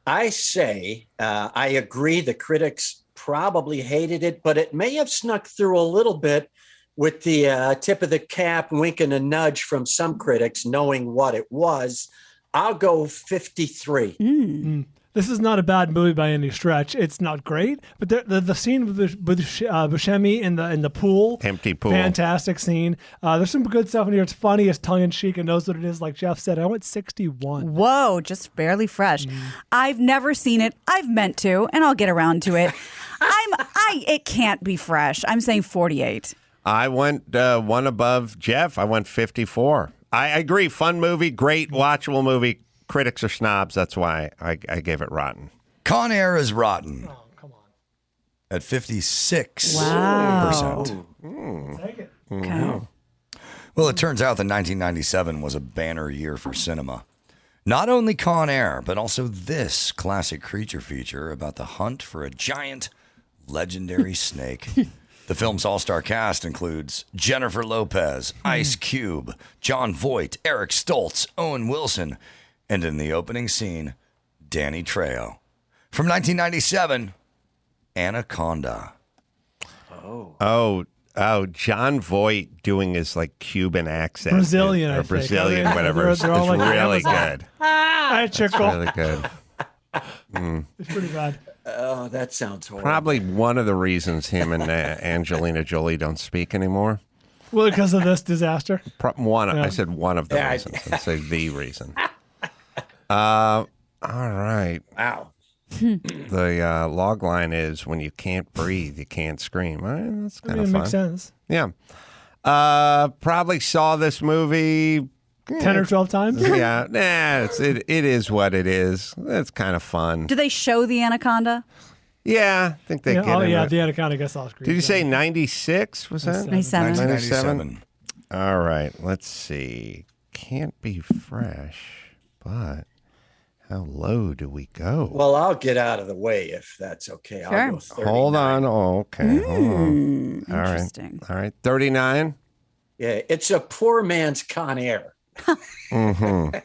I say I agree. The critics probably hated it, but it may have snuck through a little bit with the tip of the cap, wink and a nudge from some critics, knowing what it was. I'll go 53. This is not a bad movie by any stretch. It's not great, but the scene with Buscemi in the pool, empty pool, fantastic scene. There's some good stuff in here. It's funny, it's tongue in cheek, and knows what it is. Like Jeff said, I went 61. Whoa, just barely fresh. I've never seen it. I've meant to, and I'll get around to it. It can't be fresh. I'm saying 48. I went one above Jeff. I went 54. I agree. Fun movie, great watchable movie. Critics are snobs. That's why I gave it rotten. Con Air is rotten. Oh, come on. At 56%. Wow. Take it. Okay. Well, it turns out that 1997 was a banner year for cinema. Not only Con Air, but also this classic creature feature about the hunt for a giant, legendary snake. The film's all-star cast includes Jennifer Lopez, Ice Cube, Jon Voight, Eric Stoltz, Owen Wilson, and in the opening scene, Danny Trejo. From 1997, Anaconda. Oh, Jon Voight doing his like Cuban accent. Brazilian, or I think. Brazilian, I mean, whatever. It's they're all like really Amazon. good. Hi, Chickle. Really good. It's pretty bad. Oh, that sounds horrible. Probably one of the reasons him and Angelina Jolie don't speak anymore. Well, because of this disaster. I said one of the reasons. I'd say the reason. All right. Wow. The log line is when you can't breathe, you can't scream. That's kind of fun. It makes sense. Yeah. Probably saw this movie 10 or 12 times? Yeah. It is what it is. It's kind of fun. Do they show the Anaconda? Yeah, I think they get Oh, in yeah, it. the Anaconda gets off screen. Did you say 96? Was that? 97. 1997. All right, let's see. Can't be fresh, but how low do we go? Well, I'll get out of the way if that's okay. Sure. I'll go 39. Hold on. Oh, okay. Hold on. All right. Interesting. All right. 39. Yeah, it's a poor man's Con Air. Mm-hmm.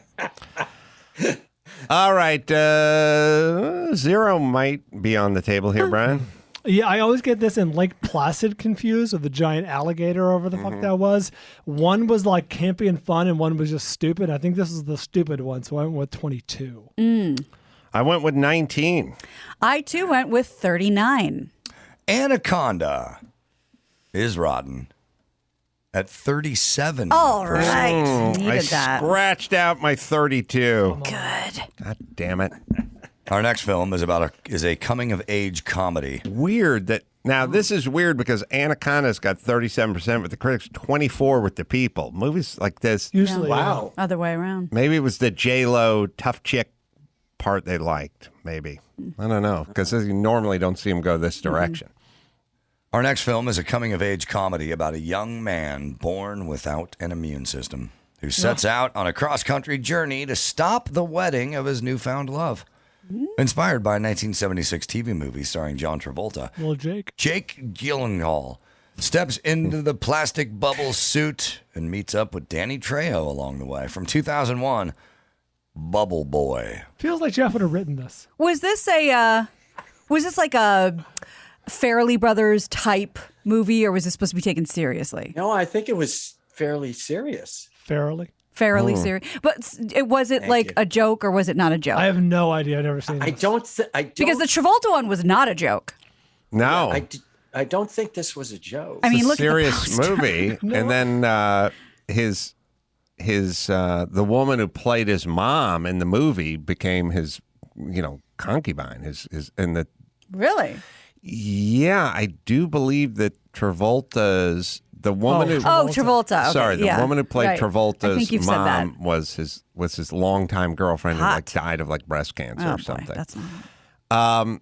All right. 0 might be on the table here, Brian. Yeah, I always get this in Lake Placid confused with the giant alligator over the fuck that was. One was like campy and fun, and one was just stupid. I think this is the stupid one, so I went with 22. I went with 19. I too went with 39. Anaconda is rotten at 37%. All right. Needed I that. scratched out my 32. Good. God damn it. Our next film is a coming-of-age comedy. Weird that now this is weird because Anaconda's got 37% with the critics, 24 with the people. Movies like this Usually, Wow. Other way around. maybe it was the J-Lo tough chick part they liked. Maybe I don't know because you normally don't see them go this direction. Our next film is a coming-of-age comedy about a young man born without an immune system who sets out on a cross-country journey to stop the wedding of his newfound love. Inspired by a 1976 TV movie starring John Travolta, Well, Jake. Jake Gyllenhaal steps into the plastic bubble suit and meets up with Danny Trejo along the way. From 2001, Bubble Boy. Feels like Jeff would have written this. Was this like a Farrelly Brothers type movie, or was this supposed to be taken seriously? No, I think it was fairly serious. Fairly. Fairly serious. But was it like a joke or was it not a joke? I have no idea. I've never seen this. I don't. Because the Travolta one was not a joke. No, I don't think this was a joke. I mean, it's a look serious at the movie, and then the woman who played his mom in the movie became his concubine. His in the Really? Yeah, I do believe that Travolta's the woman who Travolta. Okay, sorry, the woman who played right. I think Travolta's you've said that. mom was his longtime girlfriend who Hot. died of breast cancer or boy, something. that's not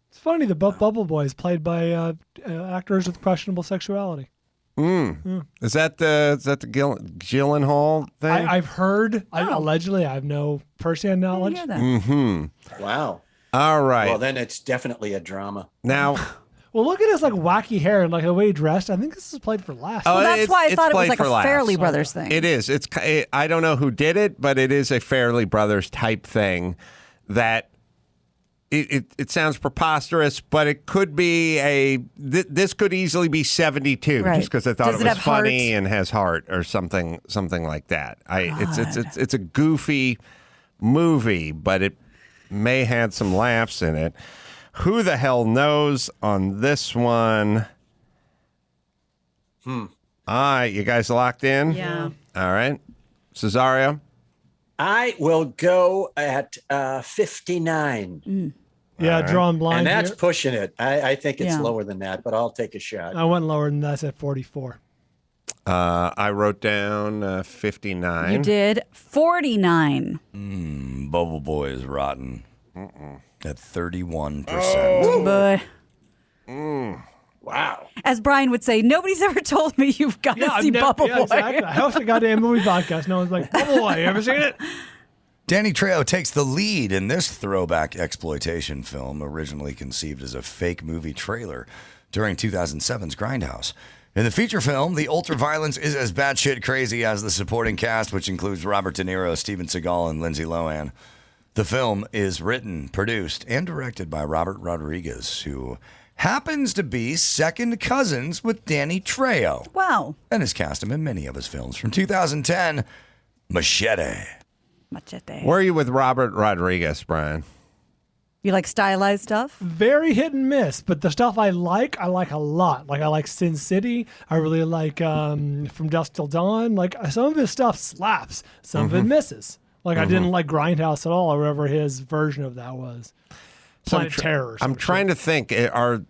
It's funny. The Bubble Boy is played by actors with questionable sexuality. Is that the Gyllenhaal thing? I've heard. Allegedly, I have no firsthand knowledge. Wow. All right. Well, then it's definitely a drama. Now, Well, look at his wacky hair and the way he dressed. I think this is played for laughs. Well, that's why I thought it was played like a for laughs. Farrelly Brothers thing. It is. I don't know who did it, but it is a Farrelly Brothers type thing that it sounds preposterous, but it could be this could easily be 72 Right. just because I thought Does it it was have funny heart? and has heart or something like that. It's a goofy movie, but it may have some laughs in it. Who the hell knows on this one? All right, you guys locked in? Yeah. All right. Cesario? I will go at 59. Yeah, drawn blind. And that's here. pushing it. I think it's Yeah. lower than that, but I'll take a shot. I went lower than that. I said 44. I wrote down 59. You did 49. Bubble Boy is rotten. At 31%. But Wow. as Brian would say, nobody's ever told me you've got to see Bubble Boy. Exactly. I host a goddamn movie podcast. No one's like, Bubble Boy, you ever seen it? Danny Trejo takes the lead in this throwback exploitation film, originally conceived as a fake movie trailer during 2007's Grindhouse. In the feature film, the ultra-violence is as batshit crazy as the supporting cast, which includes Robert De Niro, Steven Seagal, and Lindsay Lohan. The film is written, produced, and directed by Robert Rodriguez, who happens to be second cousins with Danny Trejo. Wow. And has cast him in many of his films. From 2010, Machete. Machete. Where are you with Robert Rodriguez, Brian? You like stylized stuff? Very hit and miss, but the stuff I like a lot. I like Sin City. I really like From Dusk Till Dawn. Some of his stuff slaps. Some of it misses. I didn't like Grindhouse at all, or whatever his version of that was. Planet Terror. I'm trying to think. Are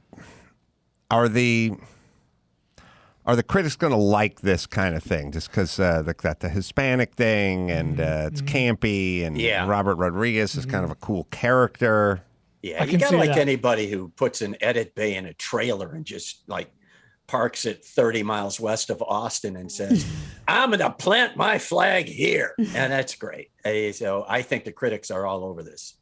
the critics going to like this kind of thing? Just because the Hispanic thing and it's campy and Robert Rodriguez is kind of a cool character. Yeah, you got to like anybody who puts an edit bay in a trailer and just parks it 30 miles west of Austin and says, I'm going to plant my flag here. And that's great. So I think the critics are all over this.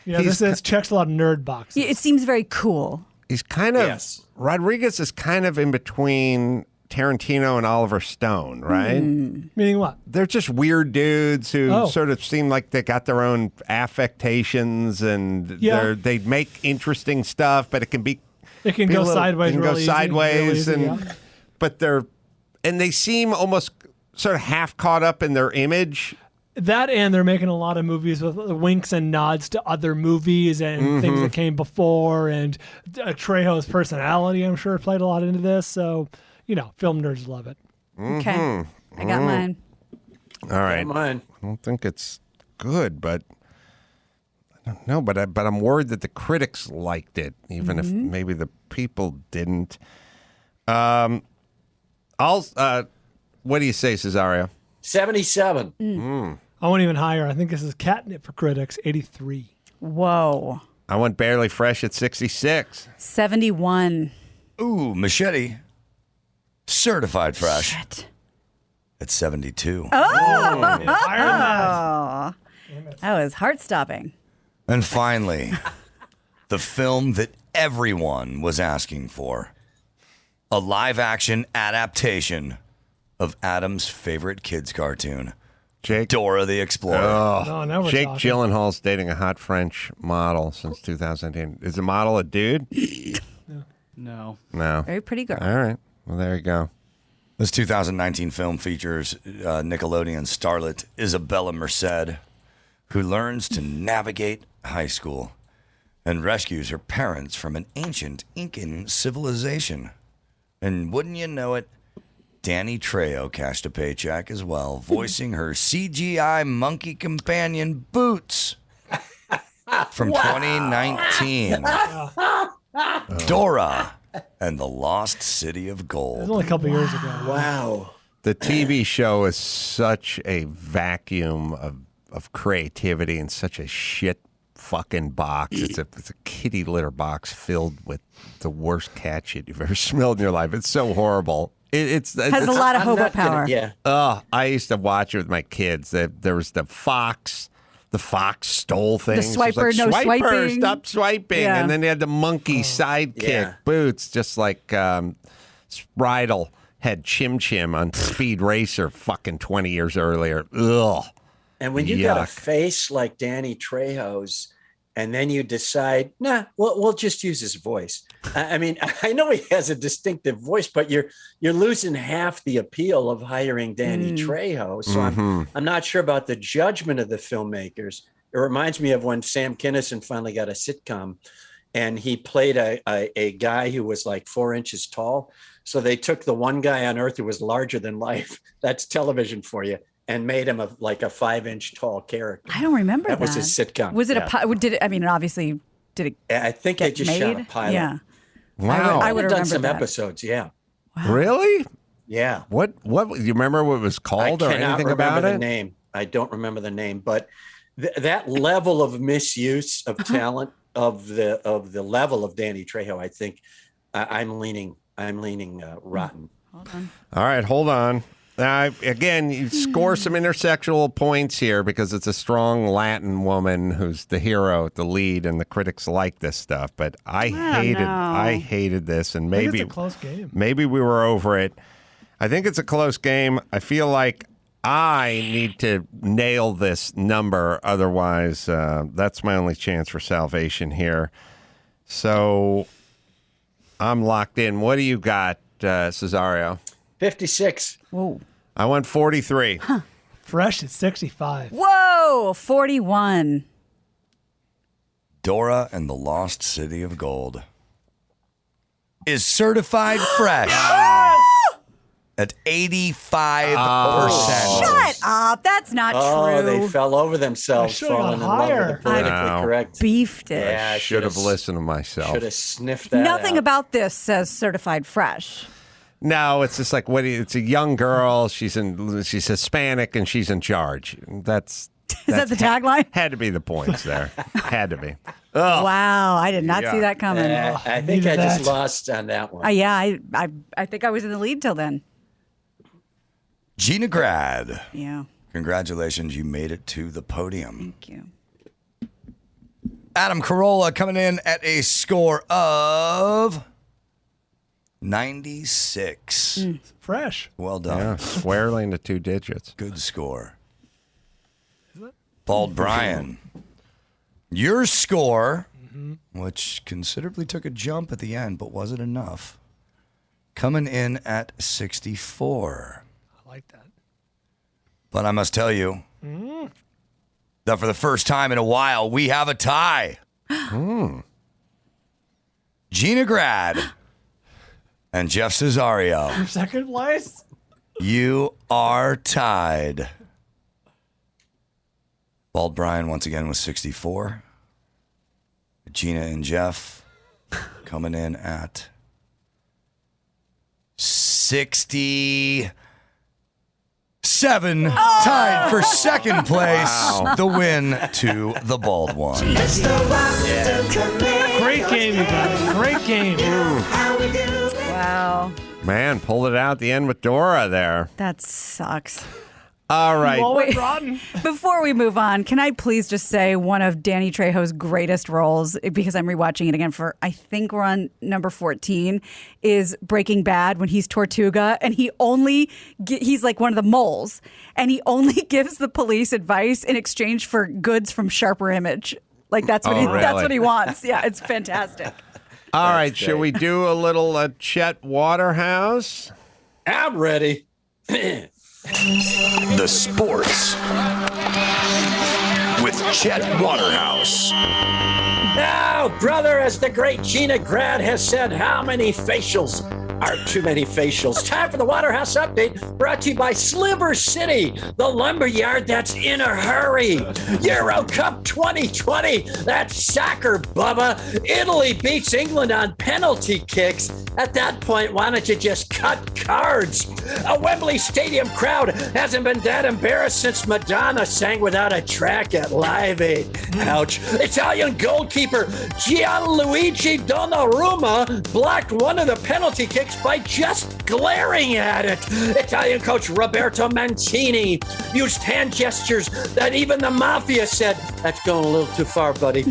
Yeah, this checks a lot of nerd boxes. It seems very cool. He's kind of, Rodriguez is kind of in between Tarantino and Oliver Stone, right? Meaning what? They're just weird dudes who sort of seem like they got their own affectations and they make interesting stuff, but it can go sideways. It can really go easy, sideways, really easy, but they seem almost sort of half caught up in their image. That and they're making a lot of movies with winks and nods to other movies and things that came before, and Trejo's personality, I'm sure, played a lot into this. So, film nerds love it. Okay. I got mine. All right. Mine. I don't think it's good, but I don't know. But I'm worried that the critics liked it, even if maybe the people didn't. What do you say, Cesario? 77. I went even higher. I think this is catnip for critics. 83. Whoa. I went barely fresh at 66. 71. Ooh, Machete. Certified fresh. Shit. At 72. Oh. Higher That was heart-stopping. And finally, the film that everyone was asking for. A live-action adaptation of Adam's favorite kids cartoon, Dora the Explorer. Oh, now we're Jake talking. Gyllenhaal's dating a hot French model since 2010. Is the model a dude? No. No. Very pretty girl. All right. Well, there you go. This 2019 film features Nickelodeon starlet Isabella Merced, who learns to navigate high school and rescues her parents from an ancient Incan civilization. And wouldn't you know it, Danny Trejo cashed a paycheck as well, voicing her CGI monkey companion Boots from 2019. Dora and the Lost City of It was Gold. only a couple years ago. Wow. The TV show is such a vacuum of creativity and such a shit fucking box. It's a kitty litter box filled with the worst cat shit you've ever smelled in your life. It's so horrible. It's Has a lot of hobo power. I used to watch it with my kids. There was the fox. The fox stole things. The It was swiper, no "Swiper, swiping." stop swiping. Yeah. And then they had the monkey sidekick, Yeah. Boots, just like Spritle had Chim Chim on Speed Racer fucking 20 years earlier. Ugh. And when you got a Yuck. face like Danny Trejo's, and then you decide, nah, we'll just use his voice. I mean, I know he has a distinctive voice, but you're losing half the appeal of hiring Danny Trejo. So I'm not sure about the judgment of the filmmakers. It reminds me of when Sam Kinison finally got a sitcom, and he played a guy who was like 4 inches tall. So they took the one guy on Earth who was larger than life. That's television for you. And made him like a 5-inch tall character. I don't remember that. That was his sitcom. Was it Yeah. did it? I mean, obviously, did it? I think they get just made? shot a pilot. Yeah. Wow. I would I've have done some remembered that. episodes. Yeah. Really? Yeah. What do you remember what it was called or I cannot anything remember about the it? name. I don't remember the name, but that level of misuse of talent of the level of Danny Trejo, I think I'm leaning rotten. Hold on. All right, hold on. Again, you score some intersectional points here because it's a strong Latin woman who's the hero, the lead, and the critics like this stuff. But I hated this, and I think maybe it's a close game. maybe we were over it. I think it's a close game. I feel like I need to nail this number, otherwise, that's my only chance for salvation here. So I'm locked in. What do you got, Cesario? 56. Whoa. I went 43. Fresh at 65. Whoa. 41. Dora and the Lost City of Gold is certified fresh at 85%. Shut up. That's not Oh, true. they fell over themselves, I should've falling in gone love with higher. the politically Wow. correct. Beefed it. Yeah, I Should have listened to myself. Should have sniffed that. Nothing out. about this says certified fresh. No, it's just like it's a young girl. She's Hispanic and she's in charge. Is that the tagline? Had to be the points there. Had to be. Wow. I did not Yeah. see that coming. I think I just lost on that one. Yeah, I think I was in the lead till then. Gina Grad. Yeah. Congratulations, you made it to the podium. Thank you. Adam Carolla coming in at a score of 96. Fresh. Well done. Yeah, squarely into 2 digits. Good score. Bald Brian, your score, which considerably took a jump at the end, but was it enough? Coming in at 64. I like that. But I must tell you that for the first time in a while, we have a tie. Gina Grad and Jeff Cesario Second place? You are tied. Bald Brian once again with 64. Gina and Jeff coming in at 67. Tied for second place. Wow. The win to the bald one. Great game, you guys. Great game. Wow. Man, pulled it out at the end with Dora there. That sucks. All right. Wait, before we move on, can I please just say one of Danny Trejo's greatest roles, because I'm rewatching it again for, I think we're on number 14, is Breaking Bad when he's Tortuga and he's like one of the moles and he only gives the police advice in exchange for goods from Sharper Image. Like that's what that's what he wants. Yeah, it's fantastic. All right, should we do a little Chet Waterhouse? I'm ready. The sports with Chet Waterhouse. Now, brother, as the great Gina Grad has said, how many facials are too many facials? Time for the Waterhouse Update, brought to you by Sliver City, the lumberyard that's in a hurry. Euro Cup 2020, that's soccer, Bubba. Italy beats England on penalty kicks. At that point, why don't you just cut cards? A Wembley Stadium crowd hasn't been that embarrassed since Madonna sang without a track at Live Aid. Ouch. Italian goalkeeper Gianluigi Donnarumma blocked one of the penalty kicks by just glaring at it. Italian coach Roberto Mancini used hand gestures that even the mafia said, that's going a little too far, buddy.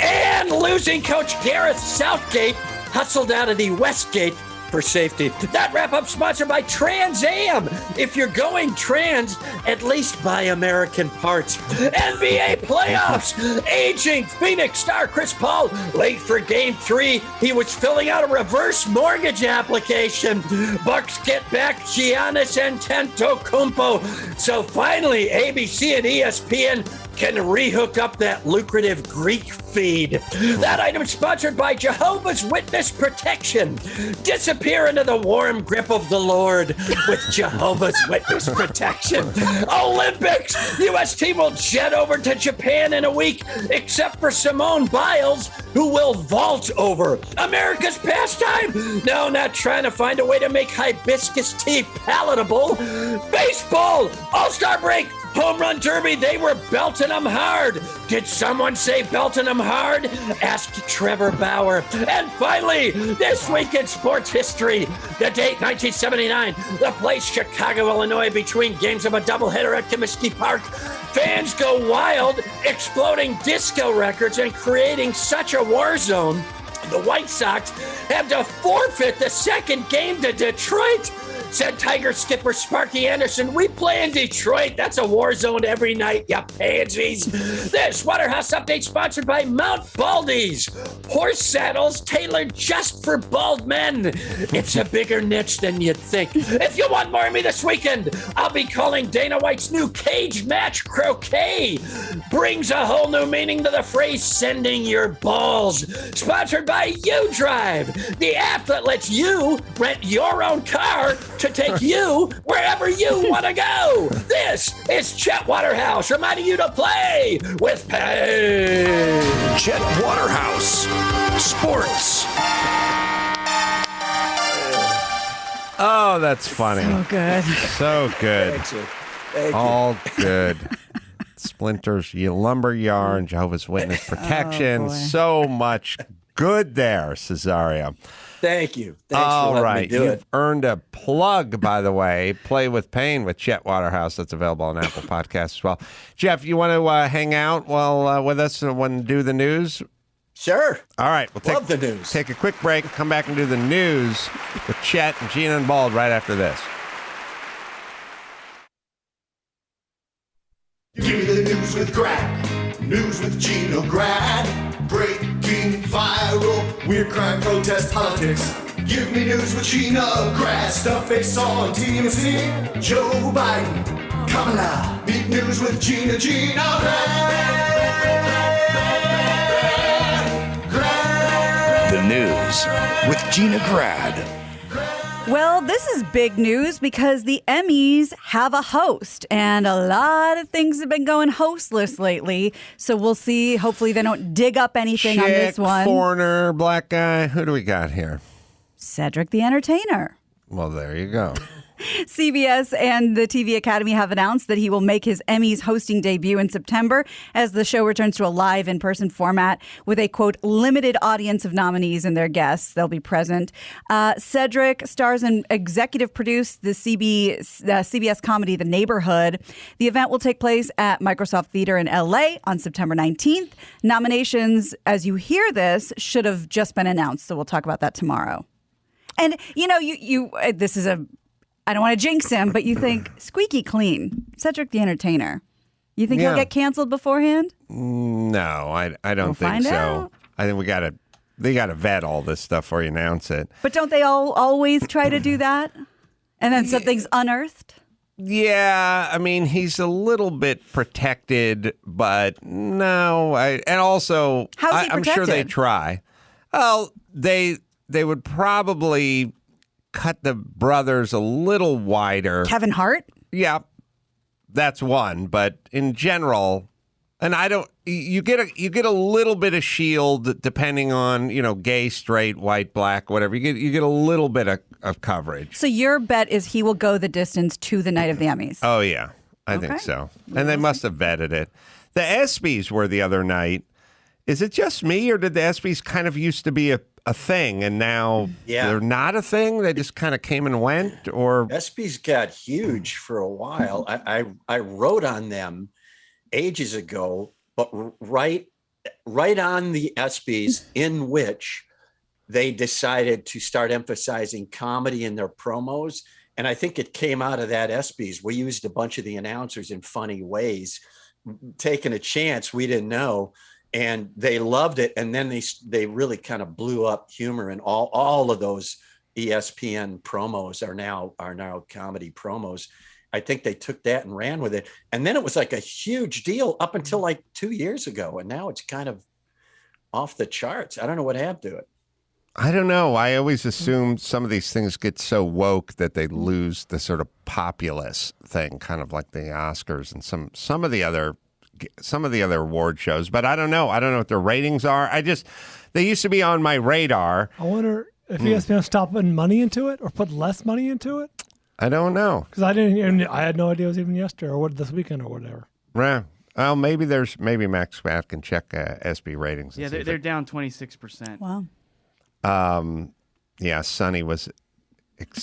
And losing coach Gareth Southgate hustled out of the Westgate for safety. That wrap-up sponsored by Trans Am. If you're going trans, at least buy American parts. NBA playoffs. Aging Phoenix star Chris Paul late for Game 3. He was filling out a reverse mortgage application. Bucks get back Giannis Antetokounmpo. So finally, ABC and ESPN can rehook up that lucrative Greek feed. That item sponsored by Jehovah's Witness Protection. Disappear into the warm grip of the Lord with Jehovah's Witness Protection. Olympics. U.S. team will jet over to Japan in a week, except for Simone Biles, who will vault over. America's pastime. No, not trying to find a way to make hibiscus tea palatable. Baseball. All-Star break. Home run derby, they were belting them hard. Did someone say belting them hard? Asked Trevor Bauer. And finally, this week in sports history, the date 1979, the place Chicago, Illinois, between games of a doubleheader at Comiskey Park. Fans go wild, exploding disco records and creating such a war zone. The White Sox have to forfeit the second game to Detroit. Said Tiger skipper Sparky Anderson, we play in Detroit. That's a war zone every night, ya pansies. This Waterhouse Update sponsored by Mount Baldy's. Horse saddles tailored just for bald men. It's a bigger niche than you'd think. If you want more of me this weekend, I'll be calling Dana White's new cage match croquet. Brings a whole new meaning to the phrase sending your balls. Sponsored by UDrive, the app that lets you rent your own car to take you wherever you want to go. This is Chet Waterhouse reminding you to play with pain. Chet Waterhouse, sports. Oh, that's funny. So good. So good. Thank you. All good. Splinters, lumber yarn, Jehovah's Witness Protection. boy. So much good there, Cesario. Thank you. Thanks All for letting right. me do You've it. earned a plug, by the way. Play with Pain with Chet Waterhouse. That's available on Apple Podcasts as well. Jeff, you want to hang out while with us and when do the news? Sure. All right. We'll Love the news. Take a quick break. Come back and do the news with Chet and Gina and Bald right after this. Give me the news with Grad. News with Gina Grad. Breaking viral. Weird crime, protest, politics. Give me news with Gina Grad. Stuff they saw on TMZ. Joe Biden. Kamala. Meet news with Gina Grad. The news with Gina Grad. Well, this is big news because the Emmys have a host, and a lot of things have been going hostless lately. So we'll see. Hopefully, they don't dig up anything on this one. Foreigner, black guy. Who do we got here? Cedric the Entertainer. Well, there you go. CBS and the TV Academy have announced that he will make his Emmys hosting debut in September as the show returns to a live in-person format with a, quote, limited audience of nominees and their guests. They'll be present. Cedric stars and executive produced the CBS comedy The Neighborhood. The event will take place at Microsoft Theater in LA on September 19th. Nominations, as you hear this, should have just been announced, so we'll talk about that tomorrow. And, you know, this is I don't want to jinx him, but you think squeaky clean, Cedric the Entertainer. You think he'll get canceled beforehand? No, I don't think so. Out. I think they gotta vet all this stuff before you announce it. But don't they always try to do that? And then something's unearthed? Yeah, I mean, he's a little bit protected, but no. And also, How's he I'm sure they protected? try. Well, they would probably cut the brothers a little wider. Kevin Hart? Yeah, that's one. But in general, and you get a little bit of shield depending on, gay, straight, white, black, whatever. You get a little bit of coverage. So your bet is he will go the distance to the night of the Emmys? Oh, yeah, I think so. And they must have vetted it. The Espys were the other night. Is it just me, or did the Espys kind of used to be a thing, and now they're not a thing? They just kind of came and went, or Espy's got huge for a while. I wrote on them ages ago, but right on the Espys, in which they decided to start emphasizing comedy in their promos. And I think it came out of that Espys. We used a bunch of the announcers in funny ways, taking a chance we didn't know. And they loved it, and then they really kind of blew up humor, and all of those ESPN promos are now comedy promos. I think they took that and ran with it, and then it was like a huge deal up until like 2 years ago, and now it's kind of off the charts. I don't know what happened to it. I don't know. I always assume some of these things get so woke that they lose the sort of populist thing, kind of like the Oscars and some of the other award shows, but I don't know. I don't know what their ratings are. They used to be on my radar. I wonder if ESPN stopped putting money into it or put less money into it. I don't know. Because I had no idea it was even yesterday or this weekend or whatever. Right. Well, maybe Max Spath can check Espy ratings. Yeah, they're down 26%. Wow. Yeah, Sonny was.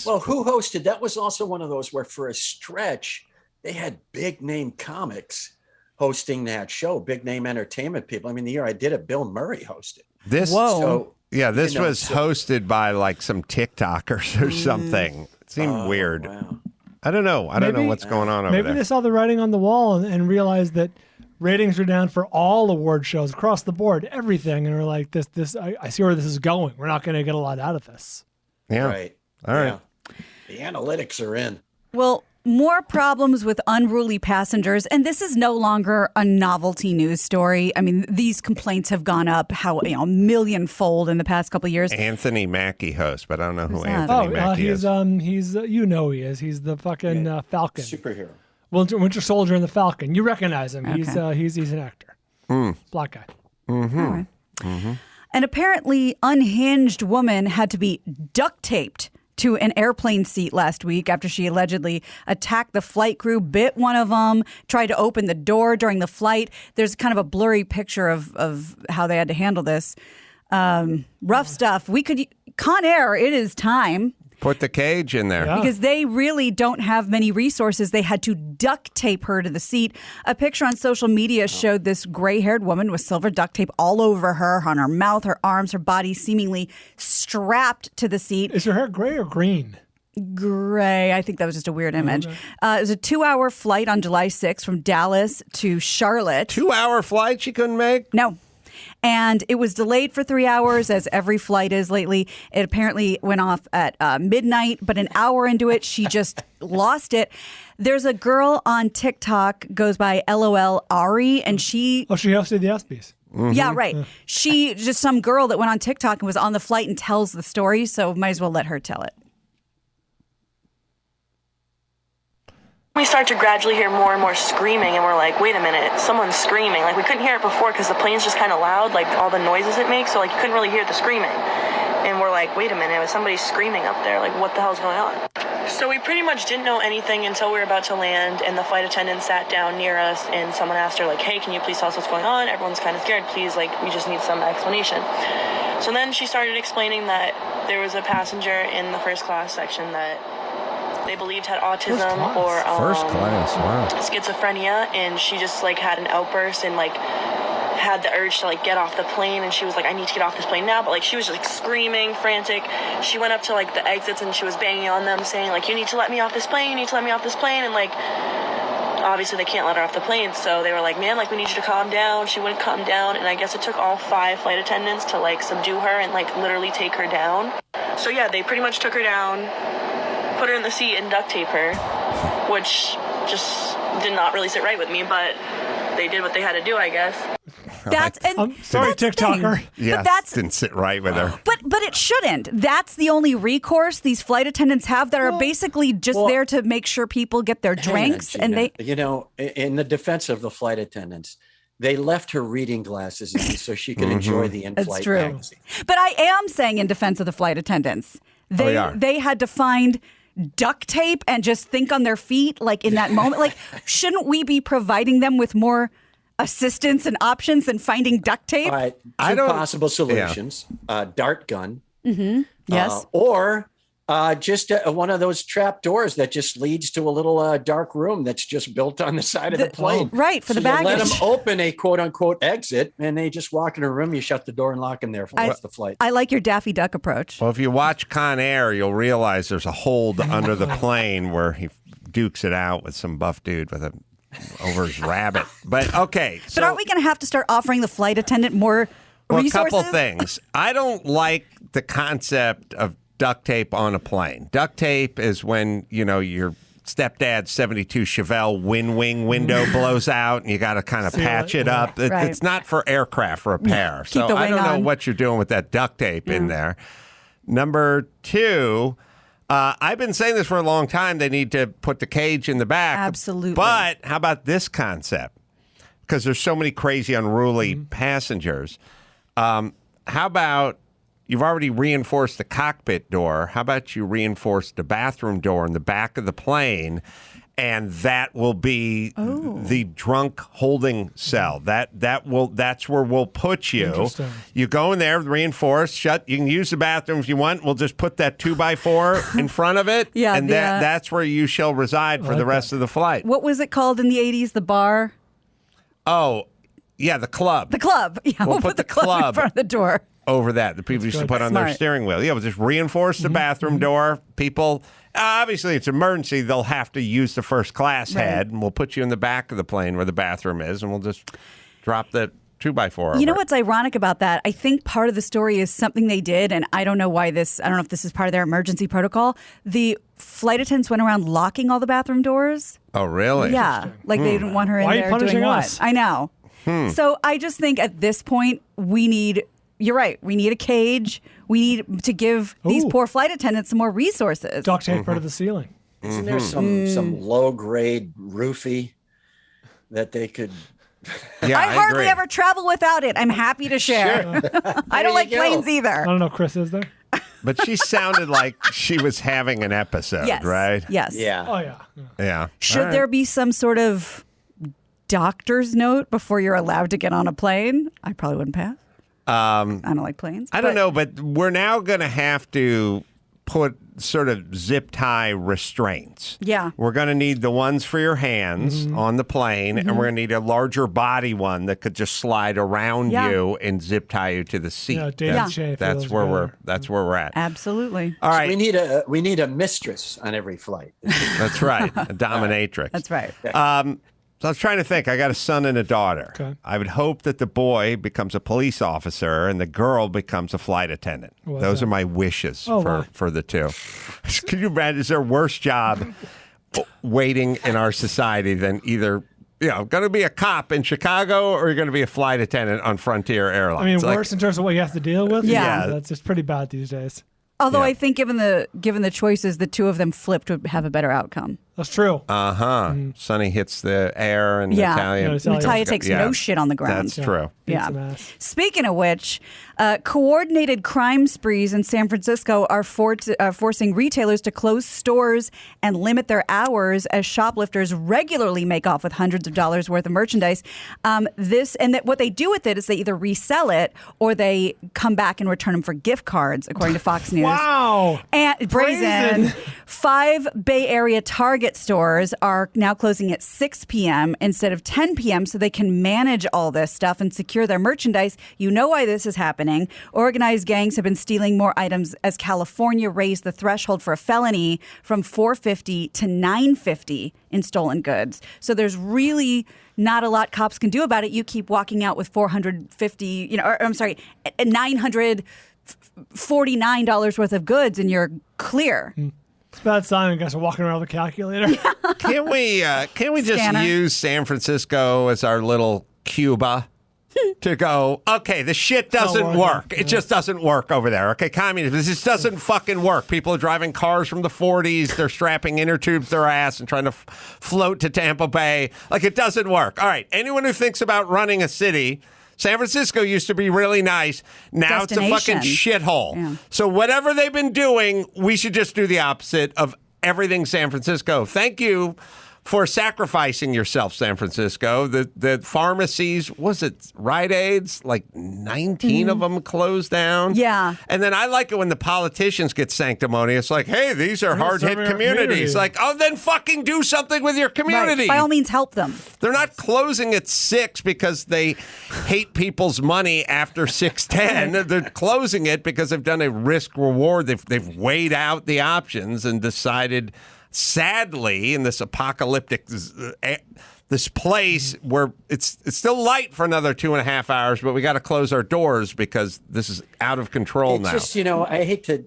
Well, who hosted? That was also one of those where for a stretch they had big name comics hosting that show, big name entertainment people. I mean, the year I did it, Bill Murray hosted. This was hosted by like some TikTokers or something. It seemed weird. Wow. I don't know. I don't know what's going on over Maybe there. they saw the writing on the wall and realized that ratings are down for all award shows across the board, everything, and we're like, I see where this is going. We're not going to get a lot out of this. Yeah. Right. All right. Yeah. The analytics are in. Well, more problems with unruly passengers, and this is no longer a novelty news story. I mean, these complaints have gone up a million-fold in the past couple of years. Anthony Mackie host, but I don't know who that? Anthony Mackie is. He's he is. He's the fucking Falcon superhero. Winter Soldier and the Falcon. You recognize him? Okay. He's an actor. Black guy. Mm-hmm. All right. An apparently unhinged woman had to be duct taped to an airplane seat last week after she allegedly attacked the flight crew, bit one of them, tried to open the door during the flight. There's kind of a blurry picture of how they had to handle this. Rough stuff. Con Air, it is time. Put the cage in there. Yeah. Because they really don't have many resources. They had to duct tape her to the seat. A picture on social media showed this gray-haired woman with silver duct tape all over her, on her mouth, her arms, her body, seemingly strapped to the seat. Is her hair gray or green? Gray. I think that was just a weird image. Okay. It was a 2-hour flight on July 6th from Dallas to Charlotte. 2-hour flight she couldn't make? No. And it was delayed for 3 hours, as every flight is lately. It apparently went off at midnight, but an hour into it, she just lost it. There's a girl on TikTok, goes by LOL Ari, and she... Oh, she hosted the Espys. Mm-hmm. Yeah, right. She, just some girl that went on TikTok and was on the flight and tells the story, so might as well let her tell it. start to gradually hear more and more screaming, and we're like, wait a minute, someone's screaming. Like, we couldn't hear it before because the plane's just kind of loud, like all the noises it makes, so like you couldn't really hear the screaming. And we're like, wait a minute, somebody's screaming up there, like what the hell's going on? So we pretty much didn't know anything until we were about to land, and the flight attendant sat down near us, and someone asked her, like, hey, can you please tell us what's going on? Everyone's kind of scared, please, like, we just need some explanation. So then she started explaining that there was a passenger in the first class section that they believed had autism or First class, wow. schizophrenia, and she just like had an outburst and like had the urge to like get off the plane, and she was like, I need to get off this plane now, but like she was just like screaming, frantic. She went up to like the exits and she was banging on them saying like, you need to let me off this plane, you need to let me off this plane, and like obviously they can't let her off the plane, so they were like, man, like we need you to calm down. She wouldn't calm down, and I guess it took all 5 flight attendants to like subdue her and like literally take her down. So yeah, they pretty much took her down, put her in the seat and duct tape her, which just did not really sit right with me, but they did what they had to do, I guess. That's and sorry, that's the TikToker. thing. Yeah, But that's didn't sit right with her. but it shouldn't. That's the only recourse these flight attendants have that are basically just there to make sure people get their drinks, Hang on, and Gina. they. You know, in the defense of the flight attendants, they left her reading glasses in so she could enjoy the in-flight That's true. magazine. But I am saying in defense of the flight attendants, they had to find duct tape and just think on their feet, like in that moment. Like, shouldn't we be providing them with more assistance and options than finding duct tape? All right, two possible solutions: dart gun, Yes. or just one of those trap doors that just leads to a little dark room that's just built on the side of the plane. Right, for the You let baggage. them open a quote unquote exit, and they just walk in a room. You shut the door and lock them there for the rest of the flight. I like your Daffy Duck approach. Well, if you watch Con Air, you'll realize there's a hold under the plane where he dukes it out with some buff dude with a over his rabbit. But okay. But aren't we going to have to start offering the flight attendant more resources? A couple things. I don't like the concept of duct tape on a plane. Duct tape is when, you know, your stepdad's 72 Chevelle wing window blows out and you got to kind of patch it up. Right. It's not for aircraft repair. Keep So the I wing don't know on. what you're doing with that duct tape in there. Number 2, I've been saying this for a long time. They need to put the cage in the back. Absolutely. But how about this concept? Because there's so many crazy, unruly passengers. How about you've already reinforced the cockpit door? How about you reinforce the bathroom door in the back of the plane? And that will be the drunk holding cell. That's where we'll put you. Interesting. You go in there, reinforce, shut. You can use the bathroom if you want. We'll just put that 2x4 in front of it. Yeah, and that's where you shall reside for the rest of the flight. What was it called in the 80s? The bar? Oh, yeah, the club. The club. Yeah, we'll put the club in front of the door. Over that, the people used to put on their Smart. steering wheel. Yeah, we'll just reinforce the bathroom door. People, obviously, it's emergency. They'll have to use the first class head, and we'll put you in the back of the plane where the bathroom is, and we'll just drop the 2x4. You know what's ironic about that? I think part of the story is something they did, and I don't know why this, I don't know if this is part of their emergency protocol. The flight attendants went around locking all the bathroom doors. Oh, really? Yeah. Like they didn't want her in Why are you there punishing doing us? what? I know. So I just think at this point, you're right, we need a cage. We need to give these poor flight attendants some more resources. Duct tape under the ceiling. Isn't there some low grade roofie that they could? Yeah, I hardly agree. ever travel without it. I'm happy to share. I don't like planes I either. don't know, Chris, is there? But she sounded like she was having an episode, Yes. right? Yes. Yeah. Oh, yeah. Yeah. Should All right. there be some sort of doctor's note before you're allowed to get on a plane? I probably wouldn't pass. I don't like planes. I don't know, but we're now going to have to put sort of zip tie restraints. Yeah. We're going to need the ones for your hands on the plane, and we're going to need a larger body one that could just slide around Yeah. you and zip tie you to the seat. Yeah, David Shea That's feels where better. we're at. Absolutely. All right, We need a mistress on every flight. that's right, a dominatrix. That's right. So I was trying to think. I got a son and a daughter. Okay. I would hope that the boy becomes a police officer and the girl becomes a flight attendant. What's Those that? are my wishes Oh, wow. for the two. Can you imagine? Is there a worse job waiting in our society than either, going to be a cop in Chicago or you're going to be a flight attendant on Frontier Airlines? I mean, Like, worse in terms of what you have to deal with. Yeah. That's just pretty bad these days. Although Yeah. I think given the choices, the two of them flipped would have a better outcome. That's true. Sonny hits the air and Yeah. Natalia. Natalia takes no shit on the ground. That's true. Yeah. Speaking of which, coordinated crime sprees in San Francisco are forcing retailers to close stores and limit their hours as shoplifters regularly make off with hundreds of dollars worth of merchandise. What they do with it is they either resell it or they come back and return them for gift cards, according to Fox News. Wow. And brazen. 5 Bay Area Target stores are now closing at 6 p.m. instead of 10 p.m. so they can manage all this stuff and secure their merchandise. You know why this is happening. Organized gangs have been stealing more items as California raised the threshold for a felony from $450 to $950 in stolen goods. So there's really not a lot cops can do about it. You keep walking out with $949 worth of goods and you're clear. It's bad Simon guys are walking around with a calculator. Can't we just Scanner. use San Francisco as our little Cuba to go, okay, the shit doesn't work. It just doesn't work over there. Okay, communism, this just doesn't fucking work. People are driving cars from the 40s. They're strapping inner tubes to their ass and trying to float to Tampa Bay. Like, it doesn't work. All right, anyone who thinks about running a city, San Francisco used to be really nice. Now it's a fucking shithole. Yeah. So whatever they've been doing, we should just do the opposite of everything San Francisco. Thank you for sacrificing yourself, San Francisco. The pharmacies, was it Rite Aids? Like 19 of them closed down. Yeah. And then I like it when the politicians get sanctimonious. Like, hey, these are hard-hit communities. Like, oh, then fucking do something with your community. Right. By all means, help them. They're not closing at 6 because they hate people's money after 6:10. They're closing it because they've done a risk-reward. They've weighed out the options and decided, sadly, in this apocalyptic, this place where it's still light for another 2.5 hours, but we got to close our doors because this is out of control now. Just, I hate to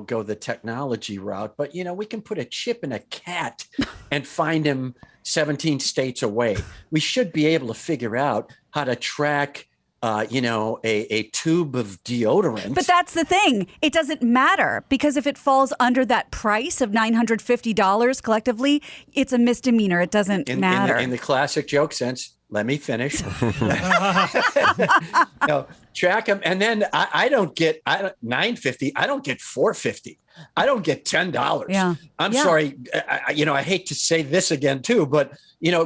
go the technology route, but we can put a chip in a cat and find him 17 states away. We should be able to figure out how to track a tube of deodorant. But that's the thing. It doesn't matter because if it falls under that price of $950 collectively, it's a misdemeanor. It doesn't matter. In the classic joke sense, let me finish. Track them. And then I don't get $950. I don't get $450. I don't get $10. Yeah. I'm sorry. I hate to say this again too, but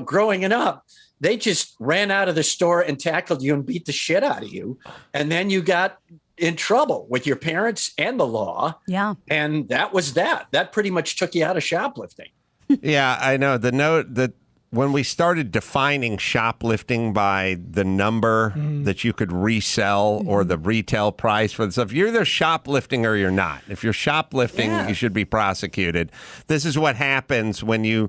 growing up, they just ran out of the store and tackled you and beat the shit out of you. And then you got in trouble with your parents and the law. Yeah. And that was that. That pretty much took you out of shoplifting. Yeah, I know. The note that when we started defining shoplifting by the number that you could resell or the retail price for the stuff, you're either shoplifting or you're not. If you're shoplifting, you should be prosecuted. This is what happens when you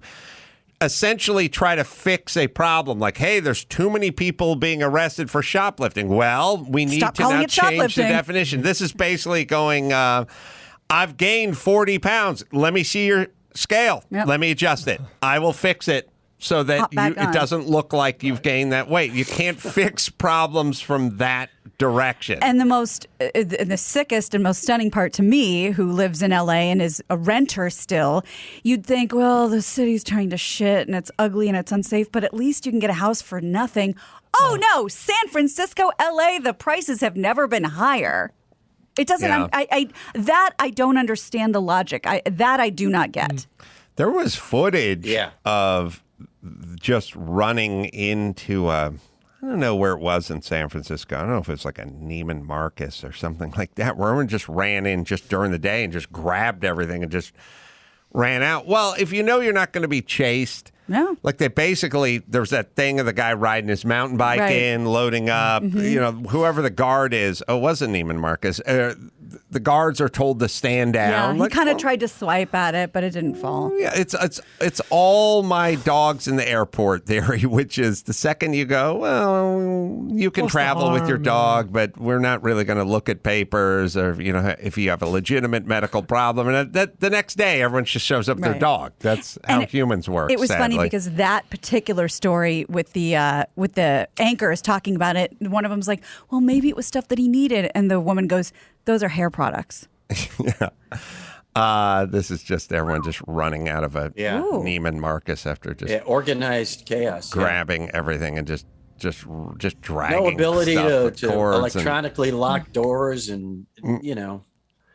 essentially try to fix a problem like, hey, there's too many people being arrested for shoplifting. Well, we need to now change the definition. This is basically going, I've gained 40 pounds. Let me see your scale. Yep. Let me adjust it. I will fix it so that it doesn't look like you've gained that weight. You can't fix problems from that direction. And the sickest and most stunning part to me, who lives in LA and is a renter still, you'd think, well, the city's turning to shit and it's ugly and it's unsafe, but at least you can get a house for nothing. Oh no, San Francisco, LA, the prices have never been higher. It doesn't, I don't understand the logic. I do not get. There was footage of just running into I don't know where it was in San Francisco. I don't know if it's like a Neiman Marcus or something like that, where everyone just ran in just during the day and just grabbed everything and just ran out. Well, if you know you're not going to be chased, like there's that thing of the guy riding his mountain bike in, loading up, whoever the guard is. Oh, it wasn't Neiman Marcus. The guards are told to stand down. Yeah, he kind of tried to swipe at it, but it didn't fall. Yeah, it's all my dogs in the airport theory, which is the second you go, well, you can travel with your dog, but we're not really going to look at papers or, if you have a legitimate medical problem. And the next day, everyone just shows up with their dog. That's how humans work. It was sadly. funny because that particular story with the anchors talking about it, one of them's like, well, maybe it was stuff that he needed. And the woman goes, those are hair products. Yeah. This is just everyone just running out of a Yeah. Ooh. Neiman Marcus after just Organized chaos. yeah. grabbing everything and just dragging. No ability stuff to, with to cords electronically lock doors and,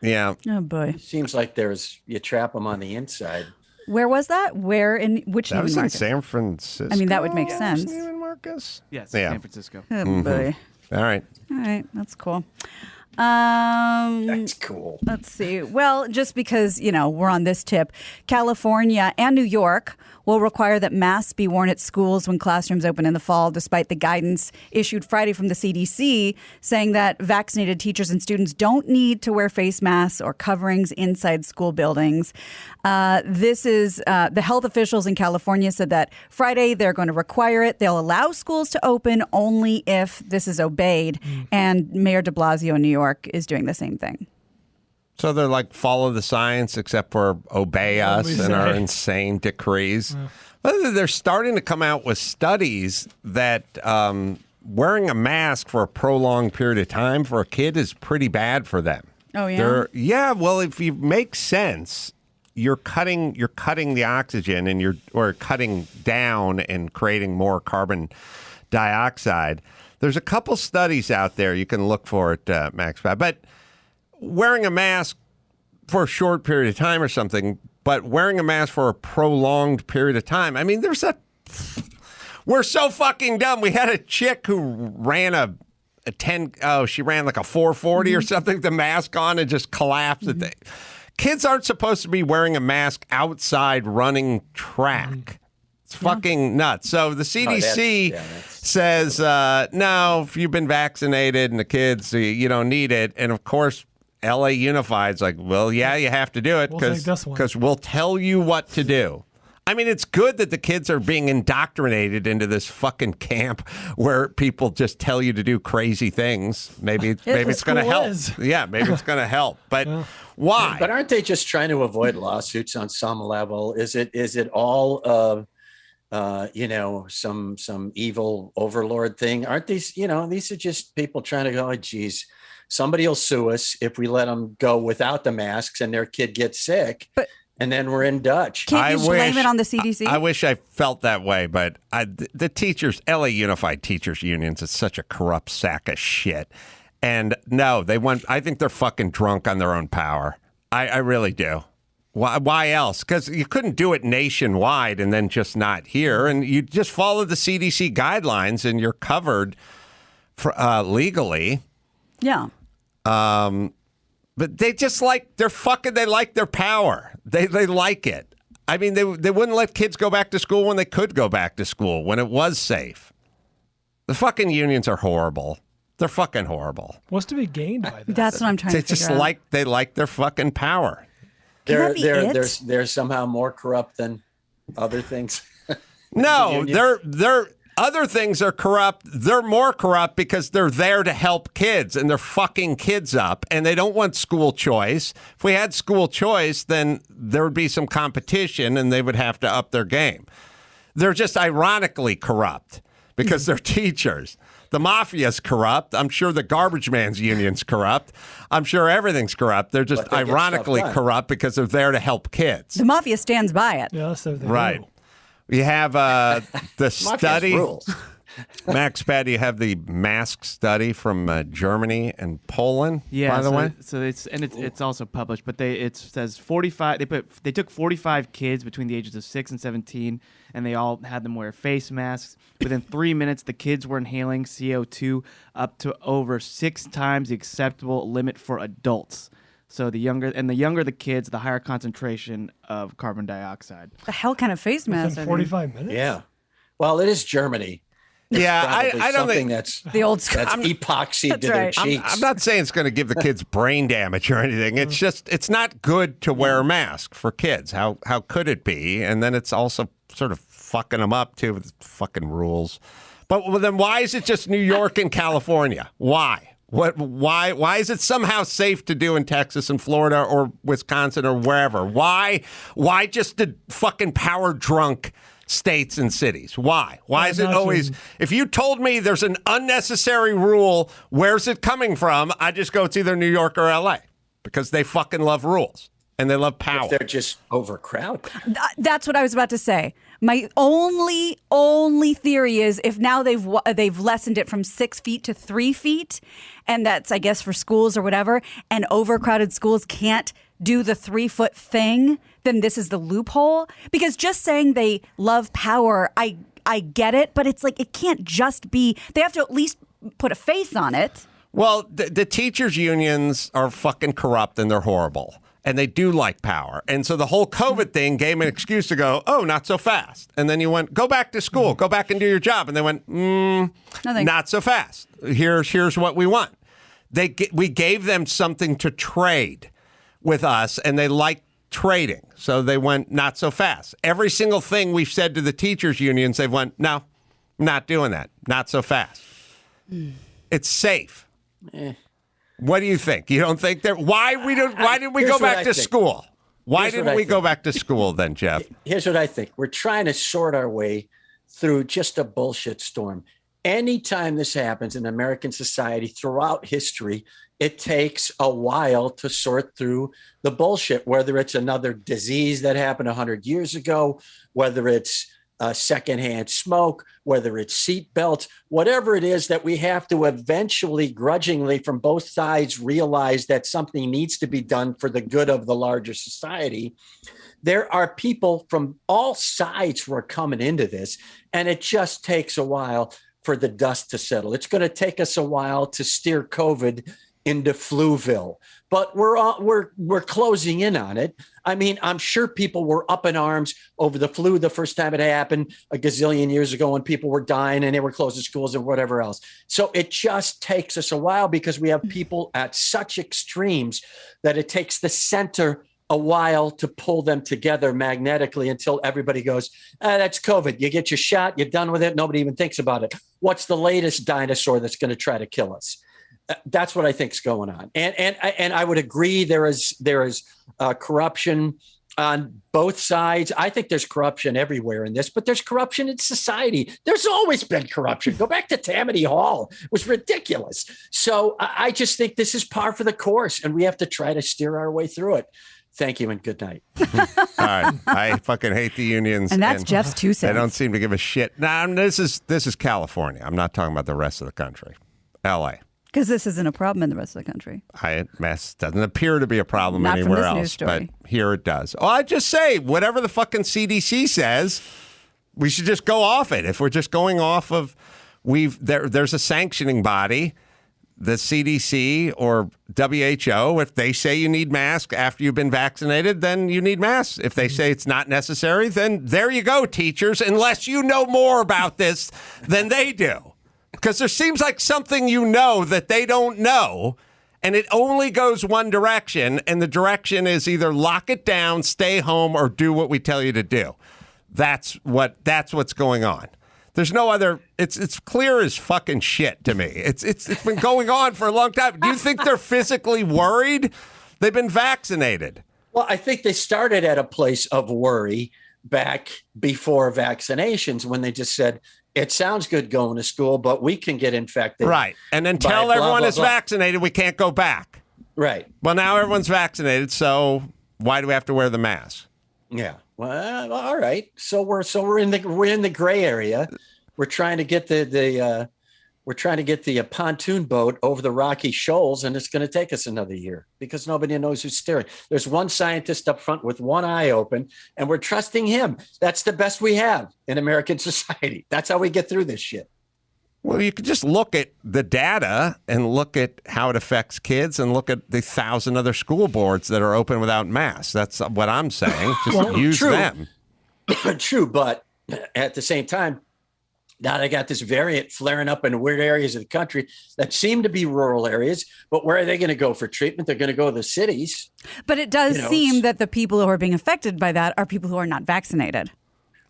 Yeah. Oh boy. Seems like you trap them on the inside. Where was that? Where in which That Neiman was in Marcus? San Francisco. I mean, that would make sense. Neiman Marcus. Yes, Yeah. San Francisco. Oh boy. All right. All right, that's cool. That's cool. Let's see. Well, just because, we're on this tip, California and New York will require that masks be worn at schools when classrooms open in the fall, despite the guidance issued Friday from the CDC saying that vaccinated teachers and students don't need to wear face masks or coverings inside school buildings. This is the health officials in California said that Friday they're going to require it. They'll allow schools to open only if this is obeyed. And Mayor de Blasio in New York is doing the same thing. So they're like follow the science, except for obey us we and our say. insane decrees. But they're starting to come out with studies that wearing a mask for a prolonged period of time for a kid is pretty bad for them. Oh yeah. Well, if you make sense, you're cutting the oxygen and you're cutting down and creating more carbon dioxide. There's a couple studies out there you can look for at Max, but wearing a mask for a short period of time or something, but wearing a mask for a prolonged period of time. I mean, we're so fucking dumb. We had a chick who ran she ran like a 440 or something, with the mask on, and just collapsed. Kids aren't supposed to be wearing a mask outside running track. It's fucking nuts. So the CDC says, no, if you've been vaccinated and the kids, you don't need it. And of course, LA Unified's like, well, yeah, you have to do it We'll take this one. because we'll tell you what to do. I mean, it's good that the kids are being indoctrinated into this fucking camp where people just tell you to do crazy things. Maybe it's going to help. Yeah, maybe it's going to help. But why? But aren't they just trying to avoid lawsuits on some level? Is it all some evil overlord thing? Aren't these these are just people trying to go, oh, geez, somebody will sue us if we let them go without the masks and their kid gets sick. And then we're in Dutch. Can't you blame it on the CDC? I wish I felt that way, but the teachers, LA Unified Teachers Unions, is such a corrupt sack of shit. And no, I think they're fucking drunk on their own power. I really do. Why else? Because you couldn't do it nationwide and then just not here. And you just follow the CDC guidelines and you're covered legally. Yeah. But they just they like their power. They like it. I mean, they wouldn't let kids go back to school when they could go back to school, when it was safe. The fucking unions are horrible. They're fucking horrible. What's to be gained by that? That's what I'm trying to figure out. They like their fucking power. They're somehow more corrupt than other things. No, they're other things are corrupt. They're more corrupt because they're there to help kids and they're fucking kids up and they don't want school choice. If we had school choice, then there would be some competition and they would have to up their game. They're just ironically corrupt because they're teachers. The mafia's corrupt. I'm sure the garbage man's union's corrupt. I'm sure everything's corrupt. They're just ironically corrupt because they're there to help kids. The mafia stands by it. Yeah, so Right. We have the study. Max, Pat, you have the mask study from Germany and Poland. Yeah, by the way. So it's also published, but it says 45. They took 45 kids between the ages of 6 and 17, and they all had them wear face masks. Within 3 minutes, the kids were inhaling CO2 up to over 6 times the acceptable limit for adults. So the younger the kids, the higher concentration of carbon dioxide. The hell kind of face mask? 45 minutes? Yeah. Well, it is Germany. Yeah, I don't think that's the old school. That's epoxied to their cheeks. I'm not saying it's going to give the kids brain damage or anything. It's just it's not good to wear a mask for kids. How could it be? And then it's also sort of fucking them up too with fucking rules. But then why is it just New York and California? Why? Why is it somehow safe to do in Texas and Florida or Wisconsin or wherever? Why just the fucking power drunk states and cities? Why is it always, if you told me there's an unnecessary rule, where's it coming from? I just go, it's either New York or LA because they fucking love rules. and they love power. If they're just overcrowded. That's what I was about to say. My only theory is if now they've lessened it from 6 feet to 3 feet, and that's, I guess, for schools or whatever, and overcrowded schools can't do the 3-foot thing, then this is the loophole. Because just saying they love power, I get it, but it's like it can't just be. They have to at least put a face on it. Well, the teachers' unions are fucking corrupt and they're horrible. And they do like power. And so the whole COVID thing gave an excuse to go, oh, not so fast. And then you went, go back to school, go back and do your job. And they went, not so fast. Here's what we want. We gave them something to trade with us, and they like trading. So they went, not so fast. Every single thing we've said to the teachers' unions, they've went, no, not doing that. Not so fast. It's safe. What do you think? You don't think that? Why did we go back to school? Why didn't we go back to school then, Jeff? Here's what I think. We're trying to sort our way through just a bullshit storm. Anytime this happens in American society throughout history, it takes a while to sort through the bullshit, whether it's another disease that happened 100 years ago, whether it's secondhand smoke, whether it's seat belts, whatever it is that we have to eventually grudgingly from both sides realize that something needs to be done for the good of the larger society. There are people from all sides who are coming into this, and it just takes a while for the dust to settle. It's going to take us a while to steer COVID into Fluville, but we're closing in on it. I mean, I'm sure people were up in arms over the flu the first time it happened a gazillion years ago when people were dying and they were closing schools and whatever else. So it just takes us a while because we have people at such extremes that it takes the center a while to pull them together magnetically until everybody goes, that's COVID. You get your shot, you're done with it. Nobody even thinks about it. What's the latest dinosaur that's going to try to kill us? That's what I think is going on. And I would agree there is corruption on both sides. I think there's corruption everywhere in this, but there's corruption in society. There's always been corruption. Go back to Tammany Hall. It was ridiculous. So I just think this is par for the course, and we have to try to steer our way through it. Thank you and good night. All right. I fucking hate the unions. And that's Jeff's 2 cents. They don't seem to give a shit. Nah, this is California. I'm not talking about the rest of the country. L.A. Because this isn't a problem in the rest of the country. It doesn't appear to be a problem Not anywhere from this else, news story. but here it does. Oh, I just say, whatever the fucking CDC says, we should just go off it. If we're just going off of, there's a sanctioning body, the CDC or WHO. If they say you need masks after you've been vaccinated, then you need masks. If they say it's not necessary, then there you go, teachers, unless you know more about this than they do. Because there seems like something you know that they don't know, and it only goes one direction, and the direction is either lock it down, stay home, or do what we tell you to do. That's what's going on. There's no other. It's clear as fucking shit to me. It's been going on for a long time. Do you think they're physically worried? They've been vaccinated. Well, I think they started at a place of worry back before vaccinations when they just said, it sounds good going to school, but we can get infected. Right. And until everyone is vaccinated, we can't go back. Right. Well, now everyone's vaccinated, so why do we have to wear the mask? Yeah. Well, all right. So we're in the gray area. We're trying to get the pontoon boat over the rocky shoals, and it's going to take us another year because nobody knows who's steering. There's one scientist up front with one eye open, and we're trusting him. That's the best we have in American society. That's how we get through this shit. Well, you could just look at the data and look at how it affects kids and look at the 1,000 other school boards that are open without masks. That's what I'm saying. Just use them. True, but at the same time, now they got this variant flaring up in weird areas of the country that seem to be rural areas, but where are they going to go for treatment? They're going to go to the cities. But it does seem that the people who are being affected by that are people who are not vaccinated.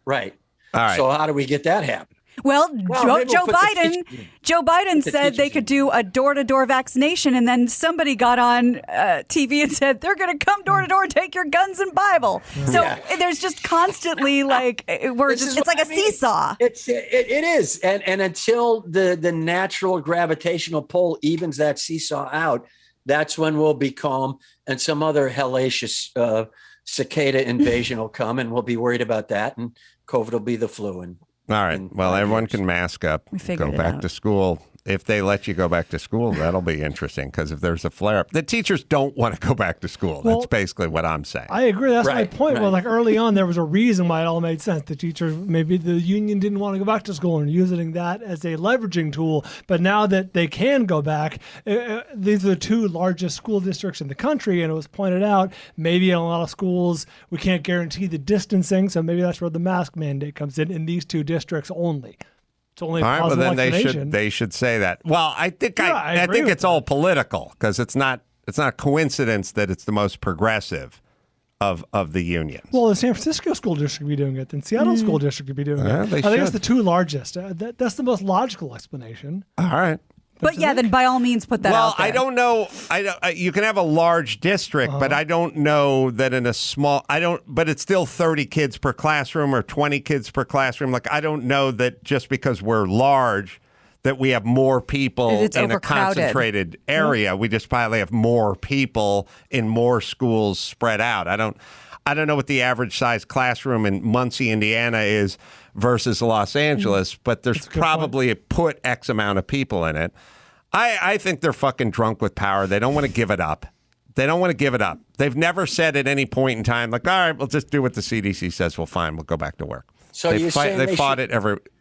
Right. All right. So how do we get that happen? Well, Joe Biden said they could do a door-to-door vaccination, and then somebody got on TV and said they're going to come door-to-door and take your guns and Bible. So there's just constantly it's like a seesaw. It is, and until the natural gravitational pull evens that seesaw out, That's when we'll be calm, and some other hellacious cicada invasion will come, and we'll be worried about that, and COVID will be the flu. And all right, well, everyone can mask up, go back to school. If they let you go back to school, that'll be interesting, because if there's a flare-up, the teachers don't want to go back to school. Well, that's basically what I'm saying. I agree. That's my point. Well, like early on, there was a reason why it all made sense. The teachers, maybe the union didn't want to go back to school and using that as a leveraging tool. But now that they can go back, these are the two largest school districts in the country. And it was pointed out, maybe in a lot of schools, we can't guarantee the distancing. So maybe that's where the mask mandate comes in these two districts only. It's only all right, well, then explanation. they should say that. Well, I think I think it's all political, because it's not a coincidence that it's the most progressive of the unions. Well, the San Francisco school district could be doing it, and Seattle school district could be doing it. I think it's the two largest. That's the most logical explanation. All right. But yeah, then by all means put that out there. I don't know. You can have a large district, but I don't know that in a small. But it's still 30 kids per classroom or 20 kids per classroom. Like, I don't know that just because we're large that we have more people in a concentrated area. We just probably have more people in more schools spread out. I don't know what the average size classroom in Muncie, Indiana is versus Los Angeles, but there's probably put X amount of people in it. I think they're fucking drunk with power. They don't want to give it up. They've never said at any point in time, like, all right, we'll just do what the CDC says. Well, fine, we'll go back to work. So they fought it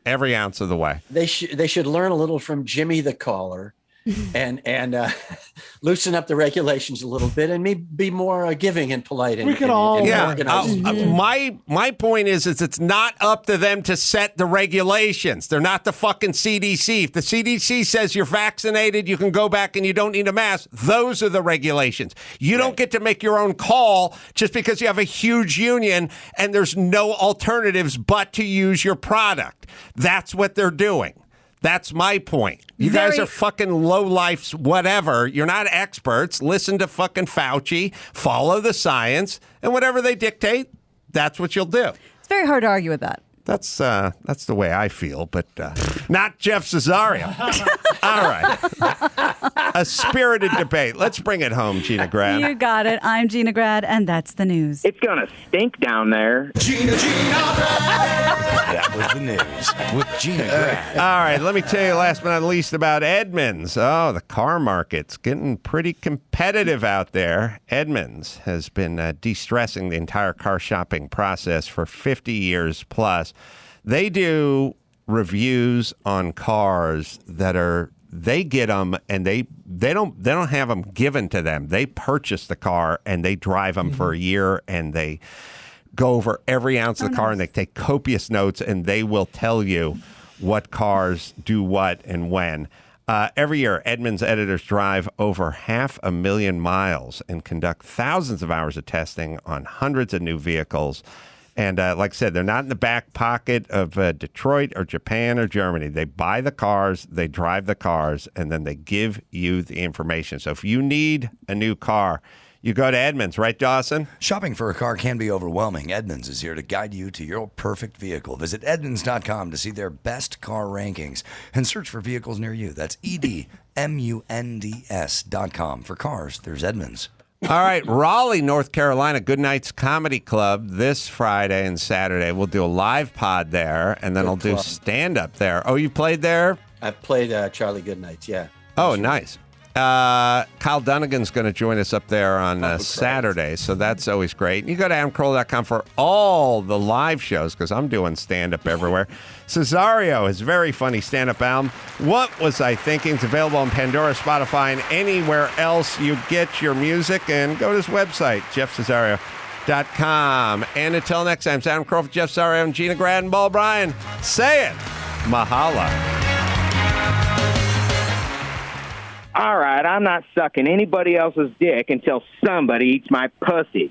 every ounce of the way. They should learn a little from Jimmy the Caller, and loosen up the regulations a little bit, and maybe be more giving and polite. We could all organize. My point is it's not up to them to set the regulations. They're not the fucking CDC. If the CDC says you're vaccinated, you can go back and you don't need a mask. Those are the regulations. You don't get to make your own call just because you have a huge union and there's no alternatives but to use your product. That's what they're doing. That's my point. You guys are fucking lowlifes, whatever. You're not experts. Listen to fucking Fauci, follow the science, and whatever they dictate, that's what you'll do. It's very hard to argue with that. That's the way I feel, but not Jeff Cesario. All right. A spirited debate. Let's bring it home, Gina Grad. You got it. I'm Gina Grad, and that's the news. It's going to stink down there. Gina Grad. That was the news with Gina Grad. All right, let me tell you last but not least about Edmunds. Oh, the car market's getting pretty competitive out there. Edmunds has been de-stressing the entire car shopping process for 50 years plus. They do reviews on cars that they get them and they don't have them given to them. They purchase the car and they drive them for a year, and they go over every ounce of the car, and they take copious notes, and they will tell you what cars do what and when. Every year, Edmunds editors drive over 500,000 miles and conduct thousands of hours of testing on hundreds of new vehicles. And like I said, they're not in the back pocket of Detroit or Japan or Germany. They buy the cars, they drive the cars, and then they give you the information. So if you need a new car, you go to Edmunds, right, Dawson? Shopping for a car can be overwhelming. Edmunds is here to guide you to your perfect vehicle. Visit Edmunds.com to see their best car rankings and search for vehicles near you. That's EDMUNDS.com. For cars, there's Edmunds. All right, Raleigh, North Carolina, Good Nights Comedy Club this Friday and Saturday. We'll do a live pod there, and then I'll do stand-up there. Oh, you played there? I've played Charlie Goodnights, yeah. Oh, nice. Kyle Dunnigan's going to join us up there on Saturday, so that's always great. You go to AdamCarolla.com for all the live shows, because I'm doing stand-up everywhere. Cesario, his very funny stand-up album, What Was I Thinking? It's available on Pandora, Spotify, and anywhere else you get your music. And go to his website, jeffcesario.com. And until next time, it's Adam Carolla, Jeff Cesario, and Gina Grad and Ball Bryan. Say it. Mahala. All right, I'm not sucking anybody else's dick until somebody eats my pussy.